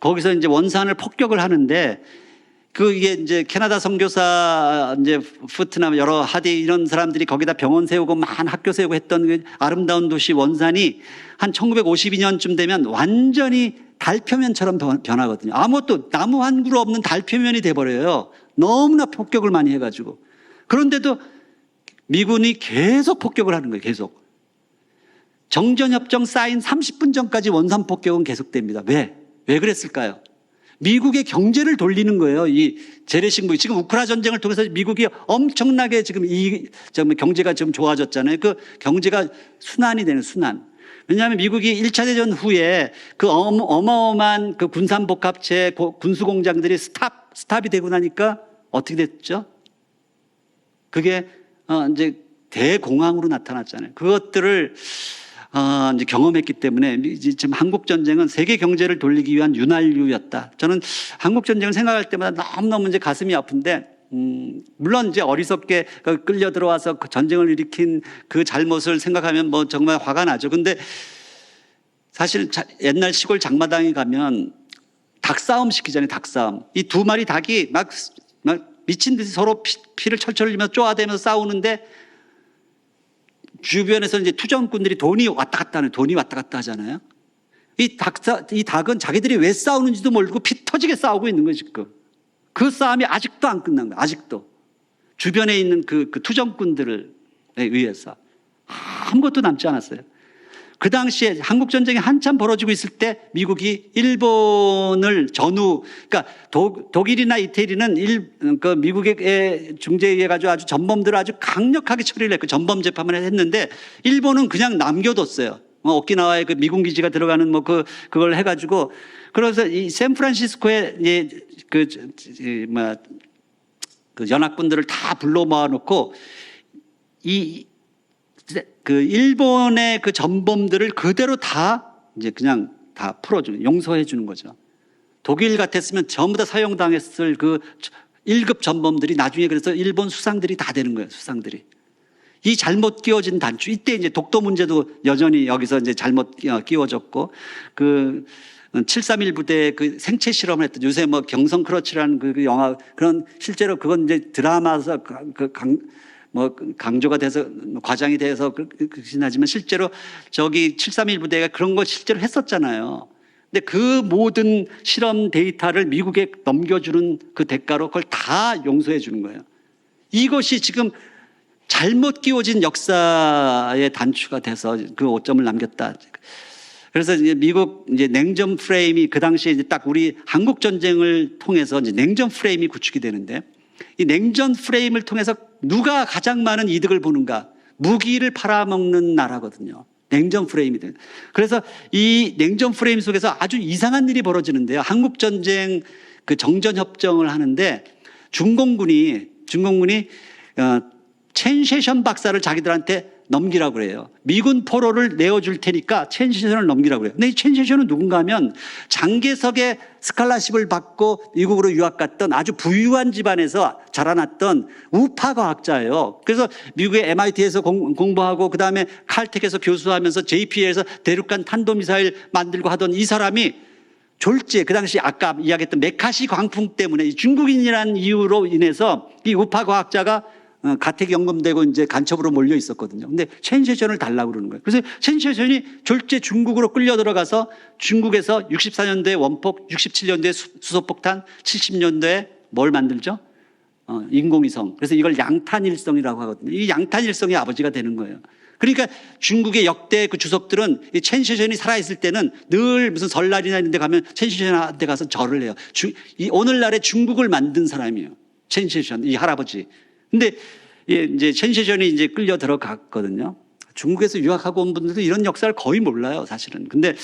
거기서 이제 원산을 폭격을 하는데 이게 이제 캐나다 선교사 이제 푸트나 여러 하디 이런 사람들이 거기다 병원 세우고 만 학교 세우고 했던 그 아름다운 도시 원산이 한 1952년쯤 되면 완전히 달 표면처럼 변하거든요. 아무것도 나무 한 그루 없는 달 표면이 돼버려요. 너무나 폭격을 많이 해가지고. 그런데도 미군이 계속 폭격을 하는 거예요. 계속. 정전협정 사인 30분 전까지 원산 폭격은 계속됩니다. 왜? 왜 그랬을까요? 미국의 경제를 돌리는 거예요. 이 재래식 무기. 지금 우크라 전쟁을 통해서 미국이 엄청나게 지금 경제가 좀 좋아졌잖아요. 그 경제가 순환이 되는 순환. 왜냐하면 미국이 1차 대전 후에 그 어마어마한 그 군산복합체 군수공장들이 스탑이 되고 나니까 어떻게 됐죠? 그게 이제 대공황으로 나타났잖아요. 그것들을 이제 경험했기 때문에 지금 한국 전쟁은 세계 경제를 돌리기 위한 윤활유였다. 저는 한국 전쟁을 생각할 때마다 너무너무 이제 가슴이 아픈데, 물론 이제 어리석게 끌려 들어와서 그 전쟁을 일으킨 그 잘못을 생각하면 뭐 정말 화가 나죠. 근데 사실 옛날 시골 장마당에 가면 닭싸움 시키잖아요. 닭싸움. 이 두 마리 닭이 막 미친 듯이 서로 피를 철철 흘리면서 쪼아대면서 싸우는데, 주변에서 이제 투정꾼들이 돈이 왔다 갔다 하잖아요. 이 닭은 자기들이 왜 싸우는지도 모르고 피 터지게 싸우고 있는 거예요, 지금. 그 싸움이 아직도 안 끝난 거예요, 아직도. 주변에 있는 그 투정꾼들에 의해서. 아무것도 남지 않았어요. 그 당시에 한국전쟁이 한참 벌어지고 있을 때 미국이 일본을 그러니까 독일이나 이태리는 그 미국의 중재에 의해 가지고 아주 전범들을 아주 강력하게 처리를 했고 전범 재판을 했는데 일본은 그냥 남겨뒀어요. 오키나와에 그 미군 기지가 들어가는 그걸 해가지고 그래서 이 샌프란시스코에 그 연합군들을 다 불러 모아놓고 그 일본의 그 전범들을 그대로 다 이제 그냥 다 풀어주는, 용서해 주는 거죠. 독일 같았으면 전부 다 사형당했을 그 1급 전범들이 나중에 그래서 일본 수상들이 다 되는 거예요, 수상들이. 이 잘못 끼워진 단추, 이때 이제 독도 문제도 여전히 여기서 이제 잘못 끼워졌고, 그 731 부대 그 생체 실험을 했던 요새 뭐 경성 크러치라는 그 영화, 그런 실제로 그건 이제 드라마에서 강조가 돼서 과장이 돼서 그렇긴 하지만 실제로 저기 731 부대가 그런 거 실제로 했었잖아요. 근데 그 모든 실험 데이터를 미국에 넘겨주는 그 대가로 그걸 다 용서해 주는 거예요. 이것이 지금 잘못 끼워진 역사의 단추가 돼서 그 오점을 남겼다. 그래서 이제 미국 이제 냉전 프레임이 그 당시에 이제 딱 우리 한국 전쟁을 통해서 이제 냉전 프레임이 구축이 되는데, 이 냉전 프레임을 통해서 누가 가장 많은 이득을 보는가? 무기를 팔아먹는 나라거든요. 냉전 프레임이 돼요. 그래서 이 냉전 프레임 속에서 아주 이상한 일이 벌어지는데요. 한국 전쟁 그 정전 협정을 하는데 중공군이 첸셰션 박사를 자기들한테 넘기라고 그래요. 미군 포로를 내어줄 테니까 첸셰션을 넘기라고 그래요. 근데 이 첸셰션은 누군가 하면 장개석의 스칼라십을 받고 미국으로 유학 갔던 아주 부유한 집안에서 자라났던 우파 과학자예요. 그래서 미국의 MIT에서 공부하고 그다음에 칼텍에서 교수하면서 JPL에서 대륙간 탄도미사일 만들고 하던 이 사람이 졸지에 그 당시 아까 이야기했던 메카시 광풍 때문에 중국인이라는 이유로 인해서 이 우파 과학자가 가택 연금되고 이제 간첩으로 몰려 있었거든요. 근데 첸셰션을 달라고 그러는 거예요. 그래서 첸셰션이 졸제 중국으로 끌려 들어가서 중국에서 64년도에 원폭, 67년도에 수소폭탄, 70년도에 뭘 만들죠? 인공위성. 그래서 이걸 양탄일성이라고 하거든요. 이 양탄일성의 아버지가 되는 거예요. 그러니까 중국의 역대 그 주석들은 이 첸셰션이 살아있을 때는 늘 무슨 설날이나 이런 데 가면 첸셰션한테 가서 절을 해요. 오늘날의 중국을 만든 사람이에요. 첸셰션, 이 할아버지. 근데 이제 첸셰션이 이제 끌려 들어갔거든요. 중국에서 유학하고 온 분들도 이런 역사를 거의 몰라요, 사실은. 근데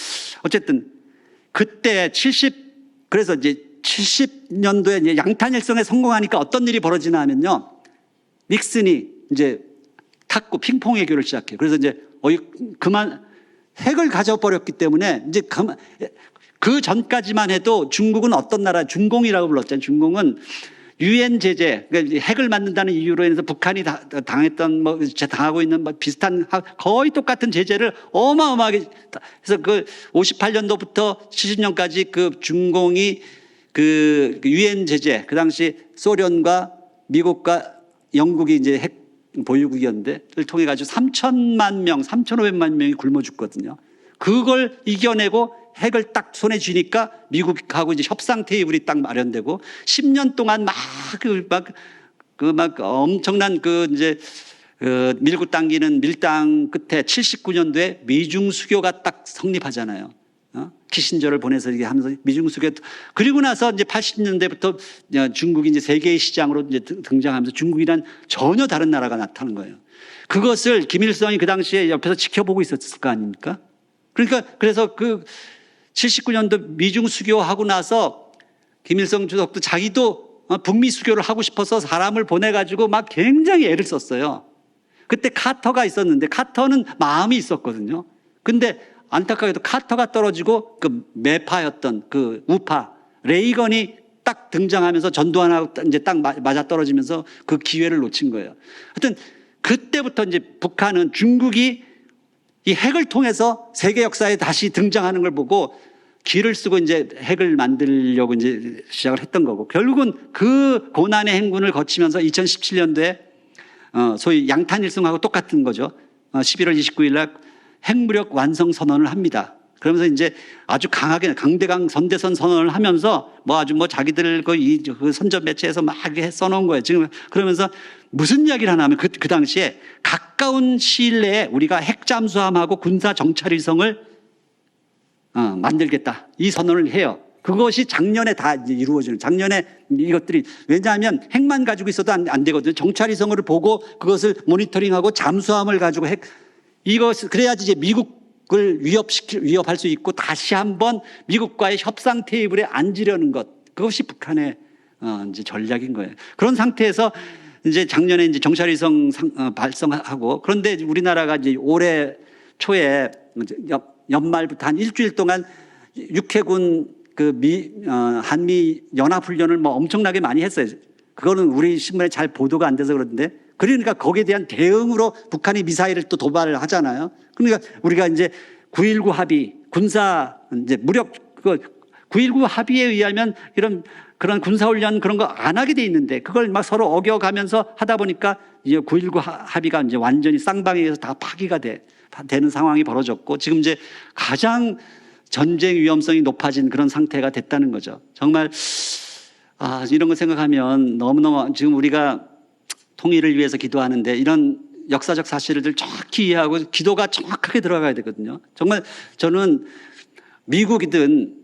어쨌든 그때 그래서 이제 70년도에 이제 양탄일성에 성공하니까 어떤 일이 벌어지나 하면요. 닉슨이 이제 탁구 핑퐁 외교를 시작해요. 그래서 이제 그만 핵을 가져버렸기 때문에 이제 그 전까지만 해도 중국은 어떤 나라, 중공이라고 불렀잖아요. 중공은 유엔 제재, 그러니까 핵을 만든다는 이유로 인해서 북한이 당했던 당하고 있는 비슷한 거의 똑같은 제재를 어마어마하게 해서 그 58년도부터 70년까지 그 중공이 그 유엔 제재, 그 당시 소련과 미국과 영국이 이제 핵 보유국이었는데,를 통해 가지고 3,500만 명이 굶어 죽거든요. 그걸 이겨내고 핵을 딱 손에 쥐니까 미국하고 이제 협상 테이블이 딱 마련되고 10년 동안 막 엄청난 이제 밀고 당기는 밀당 끝에 79년도에 미중 수교가 딱 성립하잖아요. 키신저를 보내서 이게 하면서 미중 수교. 그리고 나서 이제 80년대부터 중국이 이제 세계의 시장으로 이제 등장하면서 중국이란 전혀 다른 나라가 나타난 거예요. 그것을 김일성이 그 당시에 옆에서 지켜보고 있었을 거 아닙니까? 그러니까 그래서 79년도 미중 수교하고 나서 김일성 주석도 자기도 북미 수교를 하고 싶어서 사람을 보내가지고 막 굉장히 애를 썼어요. 그때 카터가 있었는데 카터는 마음이 있었거든요. 근데 안타깝게도 카터가 떨어지고 그 매파였던 그 우파 레이건이 딱 등장하면서 전두환하고 이제 딱 맞아 떨어지면서 그 기회를 놓친 거예요. 하여튼 그때부터 이제 북한은 중국이 이 핵을 통해서 세계 역사에 다시 등장하는 걸 보고 기를 쓰고 이제 핵을 만들려고 이제 시작을 했던 거고, 결국은 그 고난의 행군을 거치면서 2017년도에 소위 양탄일성하고 똑같은 거죠. 11월 29일 날 핵무력 완성 선언을 합니다. 그러면서 이제 아주 강하게 강대강 선대선 선언을 하면서 아주 자기들 그 선전 매체에서 막 써놓은 거예요. 지금 그러면서 무슨 이야기를 하냐면 그 당시에 가까운 시일 내에 우리가 핵 잠수함하고 군사 정찰위성을 만들겠다. 이 선언을 해요. 그것이 작년에 다 이제 이루어지는, 작년에 이것들이, 왜냐하면 핵만 가지고 있어도 안 되거든요. 정찰위성을 보고 그것을 모니터링하고 잠수함을 가지고 이것을 그래야지 이제 미국을 위협할 수 있고 다시 한번 미국과의 협상 테이블에 앉으려는 것. 그것이 북한의 이제 전략인 거예요. 그런 상태에서 이제 작년에 이제 정찰위성 발성하고, 그런데 우리나라가 이제 올해 초에 연말부터 한 일주일 동안 육해군 한미 연합훈련을 엄청나게 많이 했어요. 그거는 우리 신문에 잘 보도가 안 돼서 그런데, 그러니까 거기에 대한 대응으로 북한이 미사일을 또 도발을 하잖아요. 그러니까 우리가 이제 9.19 합의, 군사 이제 무력 9.19 합의에 의하면 그런 군사훈련 그런 거 안 하게 돼 있는데, 그걸 막 서로 어겨가면서 하다 보니까 이제 9.19 합의가 이제 완전히 쌍방에서 다 파기가 되는 상황이 벌어졌고, 지금 이제 가장 전쟁 위험성이 높아진 그런 상태가 됐다는 거죠. 정말 이런 거 생각하면 너무너무, 지금 우리가 통일을 위해서 기도하는데 이런 역사적 사실을 정확히 이해하고 기도가 정확하게 들어가야 되거든요. 정말 저는 미국이든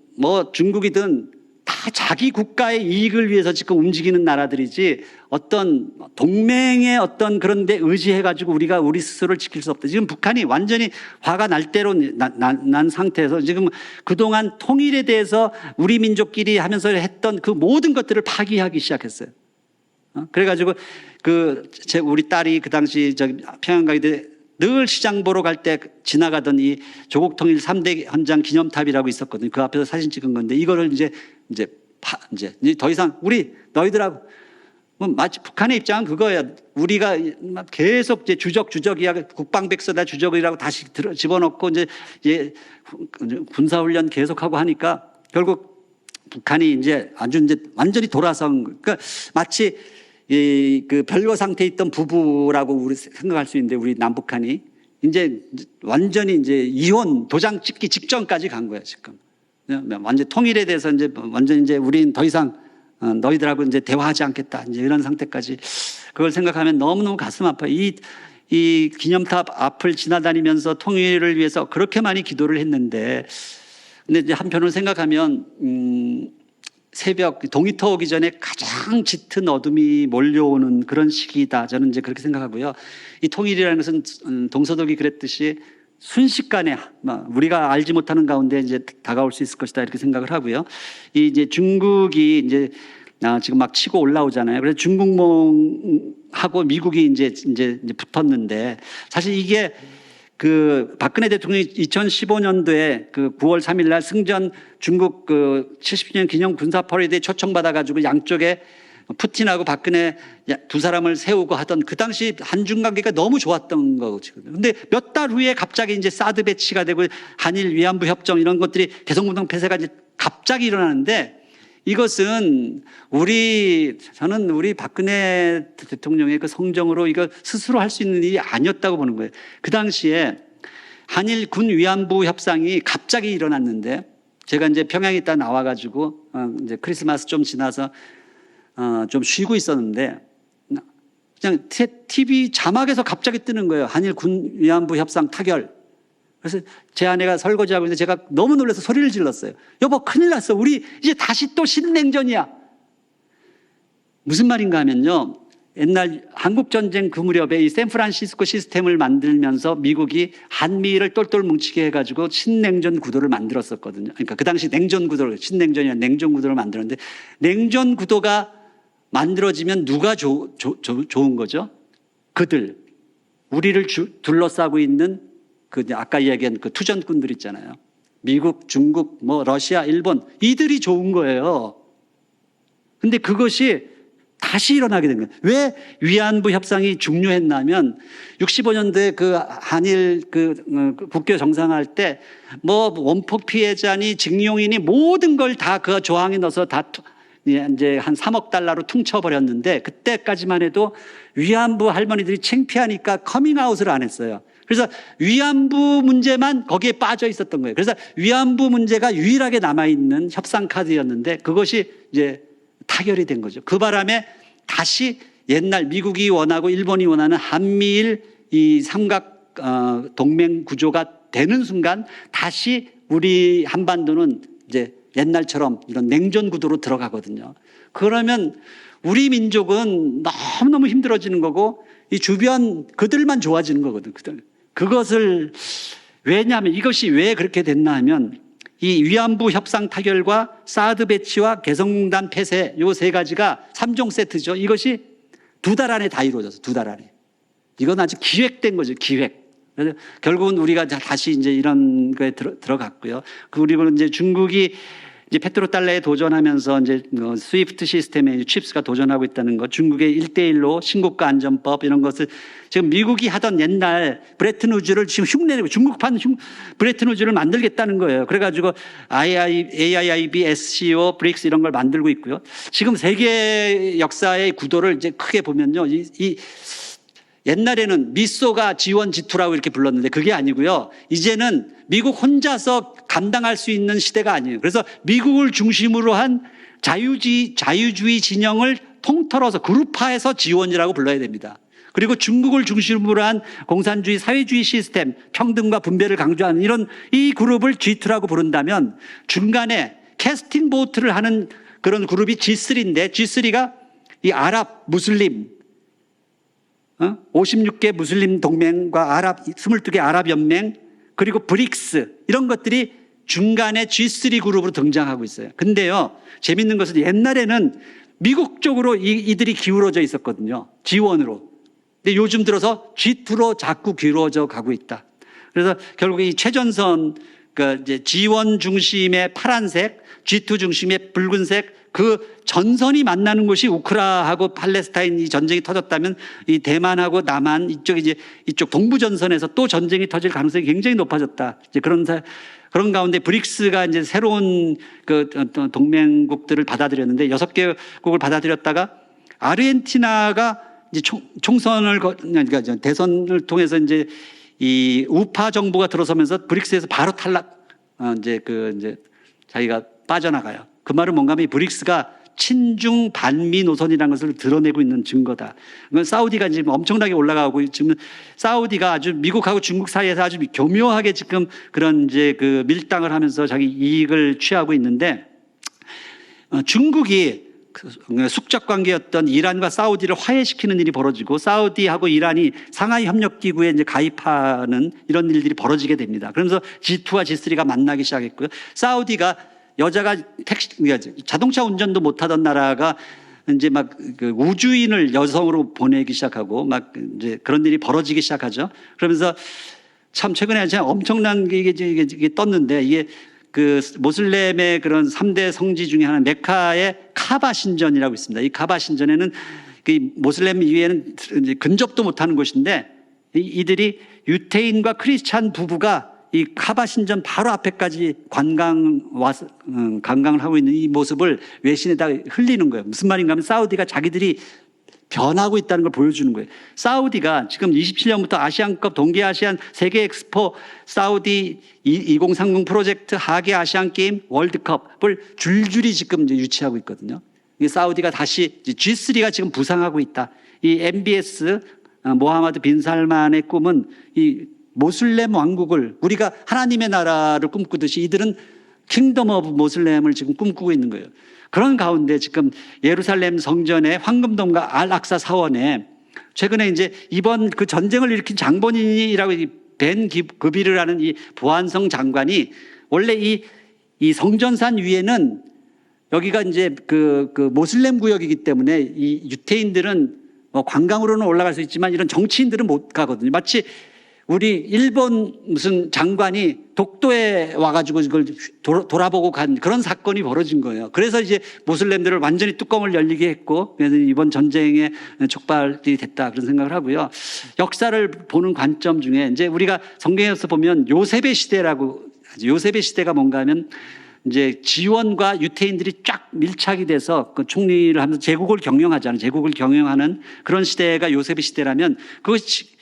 중국이든 다 자기 국가의 이익을 위해서 지금 움직이는 나라들이지, 어떤 동맹의 어떤 그런 데 의지해가지고 우리가 우리 스스로를 지킬 수 없다. 지금 북한이 완전히 화가 날 대로 난 상태에서 지금 그동안 통일에 대해서 우리 민족끼리 하면서 했던 그 모든 것들을 파기하기 시작했어요. 그래가지고 우리 딸이 그 당시 평양 가기 때 늘 시장 보러 갈 때 지나가던 이 조국 통일 3대 현장 기념탑이라고 있었거든요. 그 앞에서 사진 찍은 건데, 이거를 이제 더 이상 너희들하고 마치 북한의 입장은 그거예요. 우리가 계속 이제 주적이야, 국방백서다 주적이라고 다시 집어넣고 이제 군사훈련 계속하고 하니까 결국 북한이 이제 완전히 돌아선, 그러니까 마치 그 별거 상태에 있던 부부라고 우리 생각할 수 있는데, 우리 남북한이 이제 완전히 이제 이혼 도장 찍기 직전까지 간 거예요, 지금. 완전 통일에 대해서 완전 이제 우린 더 이상 너희들하고 이제 대화하지 않겠다. 이제 이런 상태까지. 그걸 생각하면 너무너무 가슴 아파요. 이 기념탑 앞을 지나다니면서 통일을 위해서 그렇게 많이 기도를 했는데, 근데 이제 한편으로 생각하면, 새벽 동이터 오기 전에 가장 짙은 어둠이 몰려오는 그런 시기다. 저는 이제 그렇게 생각하고요. 이 통일이라는 것은 동서독이 그랬듯이 순식간에 우리가 알지 못하는 가운데 이제 다가올 수 있을 것이다, 이렇게 생각을 하고요. 이제 중국이 이제 지금 막 치고 올라오잖아요. 그래서 중국몽하고 미국이 이제 붙었는데, 사실 이게 박근혜 대통령이 2015년도에 9월 3일 날 승전 중국 70주년 기념 군사 퍼레이드에 초청받아가지고 양쪽에 푸틴하고 박근혜 두 사람을 세우고 하던, 그 당시 한중 관계가 너무 좋았던 거거든요. 근데 몇 달 후에 갑자기 이제 사드 배치가 되고 한일 위안부 협정 이런 것들이 개성공단 폐쇄가 이제 갑자기 일어나는데, 이것은 저는 우리 박근혜 대통령의 그 성정으로 이거 스스로 할 수 있는 일이 아니었다고 보는 거예요. 그 당시에 한일 군 위안부 협상이 갑자기 일어났는데, 제가 이제 평양에 있다 나와가지고 이제 크리스마스 좀 지나서 좀 쉬고 있었는데 그냥 TV 자막에서 갑자기 뜨는 거예요. 한일 군 위안부 협상 타결. 그래서 제 아내가 설거지하고 있는데 제가 너무 놀라서 소리를 질렀어요. 여보, 큰일 났어. 우리 이제 다시 또 신냉전이야. 무슨 말인가 하면요. 옛날 한국전쟁 그 무렵에 이 샌프란시스코 시스템을 만들면서 미국이 한미를 똘똘 뭉치게 해가지고 신냉전 구도를 만들었었거든요. 그러니까 그 당시 냉전 구도를, 신냉전이 아니라 냉전 구도를 만들었는데 냉전 구도가 만들어지면 누가 좋은 거죠? 그들. 우리를 둘러싸고 있는 그 아까 이야기한 그 투전꾼들 있잖아요. 미국, 중국, 뭐 러시아, 일본 이들이 좋은 거예요. 근데 그것이 다시 일어나게 된 거예요. 왜 위안부 협상이 중요했냐면 65년도에 그 한일 국교 정상화할 때 뭐 원폭 피해자니 징용이니 모든 걸 다 그 조항에 넣어서 다 이제 한 3억 달러로 퉁쳐버렸는데 그때까지만 해도 위안부 할머니들이 창피하니까 커밍아웃을 안 했어요. 그래서 위안부 문제만 거기에 빠져 있었던 거예요. 그래서 위안부 문제가 유일하게 남아있는 협상 카드였는데 그것이 이제 타결이 된 거죠. 그 바람에 다시 옛날 미국이 원하고 일본이 원하는 한미일 이 삼각 동맹 구조가 되는 순간 다시 우리 한반도는 이제 옛날처럼 이런 냉전 구도로 들어가거든요. 그러면 우리 민족은 너무너무 힘들어지는 거고 이 주변 그들만 좋아지는 거거든요. 그것을 왜냐하면 이것이 왜 그렇게 됐나 하면 이 위안부 협상 타결과 사드 배치와 개성공단 폐쇄 요 세 가지가 3종 세트죠. 이것이 2달 안에 다 이루어졌어요. 2달 안에. 이건 아주 기획된 거죠. 기획. 그래서 결국은 우리가 다시 이제 이런 거에 들어갔고요. 그리고 이제 중국이 이제 페트로달러에 도전하면서 이제 스위프트 시스템에 칩스가 도전하고 있다는 것, 중국의 1대1로 신고가 안전법 이런 것을 지금 미국이 하던 옛날 브레튼 우즈를 지금 흉내내고 중국판 브레튼 우즈를 만들겠다는 거예요. 그래가지고 AIIB, SCO, 브릭스 이런 걸 만들고 있고요. 지금 세계 역사의 구도를 이제 크게 보면요, 옛날에는 미소가 지원 지투라고 이렇게 불렀는데 그게 아니고요. 이제는 미국 혼자서 감당할 수 있는 시대가 아니에요. 그래서 미국을 중심으로 한 자유주의 진영을 통틀어서 그룹화해서 지원이라고 불러야 됩니다. 그리고 중국을 중심으로 한 공산주의 사회주의 시스템, 평등과 분배를 강조하는 이런 이 그룹을 G2라고 부른다면 중간에 캐스팅 보트를 하는 그런 그룹이 G3인데 G3가 이 아랍, 무슬림 56개 무슬림 동맹과 22개 아랍 연맹 그리고 브릭스 이런 것들이 중간에 G3 그룹으로 등장하고 있어요. 근데요, 재밌는 것은 옛날에는 미국 쪽으로 이들이 기울어져 있었거든요. 지원으로. 근데 요즘 들어서 G2로 자꾸 기울어져 가고 있다. 그래서 결국 이 최전선 이제 지원 중심의 파란색, G2 중심의 붉은색 그 전선이 만나는 곳이 우크라하고 팔레스타인 이 전쟁이 터졌다면 이 대만하고 남한 이쪽 동부 전선에서 또 전쟁이 터질 가능성이 굉장히 높아졌다. 이제 그런 가운데 브릭스가 이제 새로운 그 동맹국들을 받아들였는데 6개국을 받아들였다가 아르헨티나가 이제 그러니까 대선을 통해서 이제 이 우파 정부가 들어서면서 브릭스에서 바로 탈락, 이제 자기가 빠져나가요. 그 말은 뭔가 하면 브릭스가 친중 반미 노선이라는 것을 드러내고 있는 증거다. 그건 사우디가 지금 엄청나게 올라가고 지금 사우디가 아주 미국하고 중국 사이에서 아주 교묘하게 지금 그런 이제 그 밀당을 하면서 자기 이익을 취하고 있는데 중국이 숙적 관계였던 이란과 사우디를 화해시키는 일이 벌어지고 사우디하고 이란이 상하이 협력기구에 이제 가입하는 이런 일들이 벌어지게 됩니다. 그러면서 G2와 G3가 만나기 시작했고요. 사우디가 여자가 자동차 운전도 못하던 나라가 이제 막 그 우주인을 여성으로 보내기 시작하고 막 이제 그런 일이 벌어지기 시작하죠. 그러면서 참 최근에 엄청난 게 이게 떴는데 이게 그 모슬렘의 그런 3대 성지 중에 하나 메카의 카바 신전이라고 있습니다. 이 카바 신전에는 그 모슬렘 이외에는 이제 근접도 못하는 곳인데 이들이 유태인과 크리스찬 부부가 이 카바 신전 바로 앞에까지 관광을 하고 있는 이 모습을 외신에다 흘리는 거예요. 무슨 말인가 하면 사우디가 자기들이 변하고 있다는 걸 보여주는 거예요. 사우디가 지금 27년부터 아시안컵, 동계아시안, 세계 엑스포, 사우디 2030 프로젝트, 하계 아시안 게임, 월드컵을 줄줄이 지금 이제 유치하고 있거든요. 이 사우디가 다시 G3가 지금 부상하고 있다. 이 MBS 모하마드 빈 살만의 꿈은 이 모슬렘 왕국을, 우리가 하나님의 나라를 꿈꾸듯이 이들은 킹덤 오브 모슬렘을 지금 꿈꾸고 있는 거예요. 그런 가운데 지금 예루살렘 성전의 황금돔과 알악사 사원에 최근에 이제 이번 그 전쟁을 일으킨 장본인이라고 벤 그비르라는 이 보안성 장관이 원래 이 성전산 위에는 여기가 이제 그 모슬렘 구역이기 때문에 이 유태인들은 뭐 관광으로는 올라갈 수 있지만 이런 정치인들은 못 가거든요. 마치 우리 일본 무슨 장관이 독도에 와가지고 이걸 돌아보고 간 그런 사건이 벌어진 거예요. 그래서 이제 모슬렘들을 완전히 뚜껑을 열리게 했고, 그래서 이번 전쟁에 촉발이 됐다 그런 생각을 하고요. 역사를 보는 관점 중에 이제 우리가 성경에서 보면 요셉의 시대라고 하죠. 요셉의 시대가 뭔가 하면 이제 지원과 유태인들이 쫙 밀착이 돼서 그 총리를 하면서 제국을 경영하잖아요. 제국을 경영하는 그런 시대가 요셉의 시대라면 그것이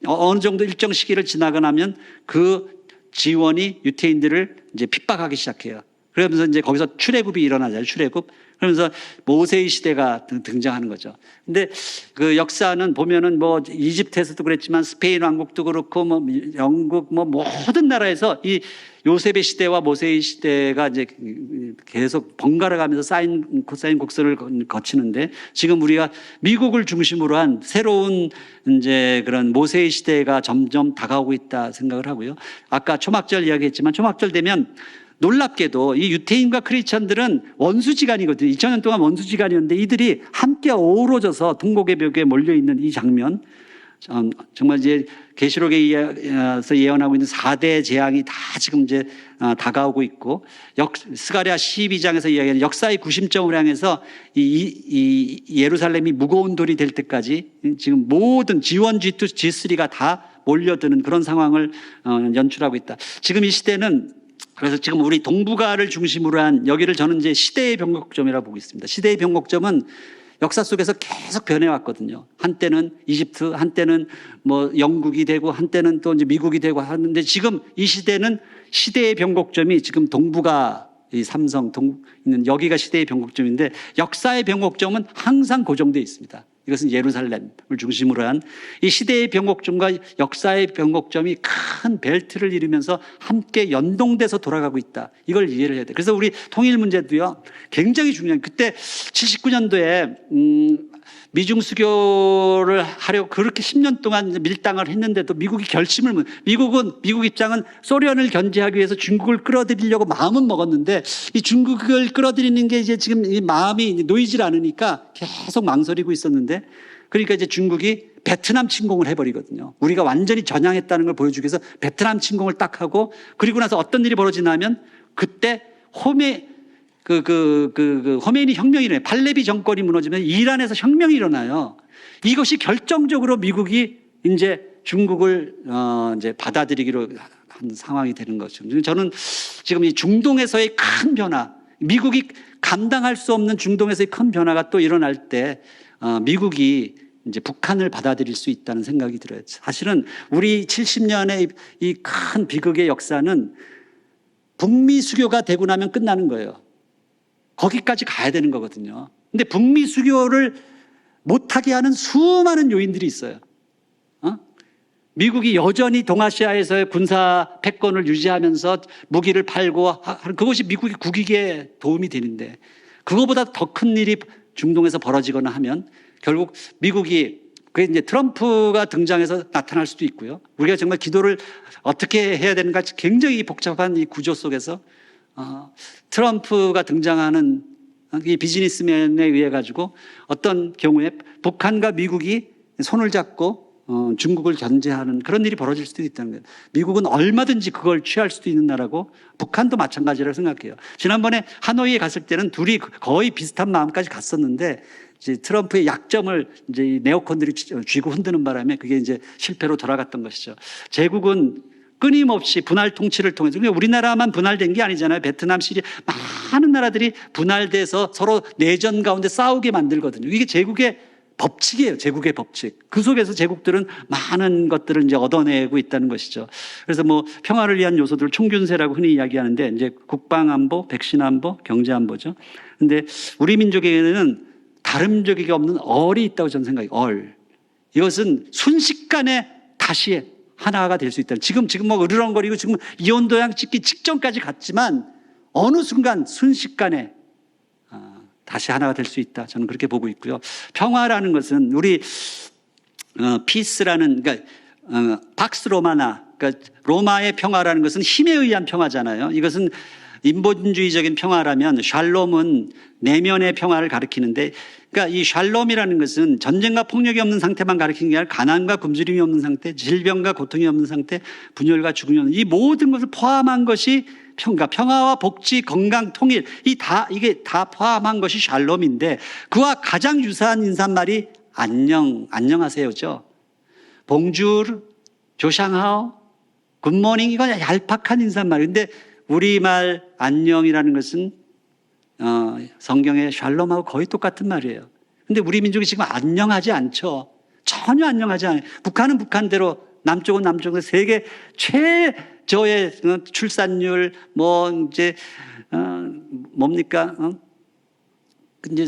어느 정도 일정 시기를 지나고 나면 그 지원이 유태인들을 이제 핍박하기 시작해요. 그러면서 이제 거기서 출애굽이 일어나잖아요. 출애굽. 그러면서 모세의 시대가 등장하는 거죠. 근데 그 역사는 보면은 뭐 이집트에서도 그랬지만 스페인 왕국도 그렇고 뭐 영국 뭐 모든 나라에서 이 요셉의 시대와 모세의 시대가 이제 계속 번갈아 가면서 쌓인 곡선을 거치는데 지금 우리가 미국을 중심으로 한 새로운 이제 그런 모세의 시대가 점점 다가오고 있다 생각을 하고요. 아까 초막절 이야기했지만 초막절 되면 놀랍게도 이 유태인과 크리스천들은 원수지간이거든요. 2000년 동안 원수지간이었는데 이들이 함께 어우러져서 동고개 벽에 몰려있는 이 장면, 정말 이제 계시록에서 예언하고 있는 4대 재앙이 다 지금 이제 다가오고 있고, 스가랴 12장에서 이야기하는 역사의 구심점을 향해서 이 예루살렘이 무거운 돌이 될 때까지 지금 모든 G1, G2, G3가 다 몰려드는 그런 상황을 연출하고 있다. 지금 이 시대는 그래서 지금 우리 동북아를 중심으로 한 여기를 저는 이제 시대의 변곡점이라고 보고 있습니다. 시대의 변곡점은 역사 속에서 계속 변해왔거든요. 한때는 이집트, 한때는 뭐 영국이 되고, 한때는 또 이제 미국이 되고 하는데 지금 이 시대는 시대의 변곡점이 지금 동북아 이 삼성 있는 여기가 시대의 변곡점인데 역사의 변곡점은 항상 고정되어 있습니다. 이것은 예루살렘을 중심으로 한 이 시대의 변곡점과 역사의 변곡점이 큰 벨트를 이루면서 함께 연동돼서 돌아가고 있다. 이걸 이해를 해야 돼요. 그래서 우리 통일 문제도요, 굉장히 중요한, 그때 79년도에 미중 수교를 하려고 그렇게 10년 동안 밀당을 했는데도 미국이 결심을, 미국 입장은 소련을 견제하기 위해서 중국을 끌어들이려고 마음은 먹었는데 이 중국을 끌어들이는 게 이제 지금 이 마음이 놓이질 않으니까 계속 망설이고 있었는데, 그러니까 이제 중국이 베트남 침공을 해버리거든요. 우리가 완전히 전향했다는 걸 보여주기 위해서 베트남 침공을 딱 하고, 그리고 나서 어떤 일이 벌어지냐면 그때 호메이니 혁명이 일어나요. 팔레비 정권이 무너지면 이란에서 혁명이 일어나요. 이것이 결정적으로 미국이 이제 중국을 이제 받아들이기로 한 상황이 되는 거죠. 저는 지금 이 중동에서의 큰 변화, 미국이 감당할 수 없는 중동에서의 큰 변화가 또 일어날 때 미국이 이제 북한을 받아들일 수 있다는 생각이 들어요. 사실은 우리 70년의 이 큰 비극의 역사는 북미 수교가 되고 나면 끝나는 거예요. 거기까지 가야 되는 거거든요. 근데 북미 수교를 못하게 하는 수많은 요인들이 있어요. 미국이 여전히 동아시아에서의 군사 패권을 유지하면서 무기를 팔고 그것이 미국의 국익에 도움이 되는데, 그거보다 더 큰 일이 중동에서 벌어지거나 하면 결국 미국이, 그게 이제 트럼프가 등장해서 나타날 수도 있고요. 우리가 정말 기도를 어떻게 해야 되는가 굉장히 복잡한 이 구조 속에서 트럼프가 등장하는 이 비즈니스맨에 의해 가지고 어떤 경우에 북한과 미국이 손을 잡고 중국을 견제하는 그런 일이 벌어질 수도 있다는 거예요. 미국은 얼마든지 그걸 취할 수도 있는 나라고, 북한도 마찬가지라고 생각해요. 지난번에 하노이에 갔을 때는 둘이 거의 비슷한 마음까지 갔었는데 이제 트럼프의 약점을 이제 네오콘들이 쥐고 흔드는 바람에 그게 이제 실패로 돌아갔던 것이죠. 제국은 끊임없이 분할 통치를 통해서, 그러니까 우리나라만 분할된 게 아니잖아요. 베트남, 시리아 많은 나라들이 분할돼서 서로 내전 가운데 싸우게 만들거든요. 이게 제국의 법칙이에요. 제국의 법칙. 그 속에서 제국들은 많은 것들을 이제 얻어내고 있다는 것이죠. 그래서 뭐 평화를 위한 요소들을 총균세라고 흔히 이야기하는데 이제 국방안보, 백신안보, 경제안보죠. 근데 우리 민족에게는 다른 민족에게 없는 얼이 있다고 저는 생각해요. 얼. 이것은 순식간에 다시 하나가 될 수 있다. 지금 뭐 으르렁거리고 지금 이온도양 찍기 직전까지 갔지만 어느 순간 순식간에 다시 하나가 될 수 있다. 저는 그렇게 보고 있고요. 평화라는 것은 우리 피스라는 그러니까 박스 로마나 그러니까 로마의 평화라는 것은 힘에 의한 평화잖아요. 이것은 인본주의적인 평화라면 샬롬은 내면의 평화를 가리키는데 그러니까 이 샬롬이라는 것은 전쟁과 폭력이 없는 상태만 가리키는 게 아니라 가난과 굶주림이 없는 상태, 질병과 고통이 없는 상태, 분열과 죽음이 없는 이 모든 것을 포함한 것이 평화와 복지, 건강, 통일 이게 다 포함한 것이 샬롬인데 그와 가장 유사한 인사말이 안녕하세요죠. 봉주르, 조샹하오, 굿모닝 이건 얄팍한 인사말인데 우리말 안녕이라는 것은 성경의 샬롬하고 거의 똑같은 말이에요. 근데 우리 민족이 지금 안녕하지 않죠. 전혀 안녕하지 않아요. 북한은 북한대로 남쪽은 남쪽으로 세계 최저의 출산율 이제 뭡니까? 이제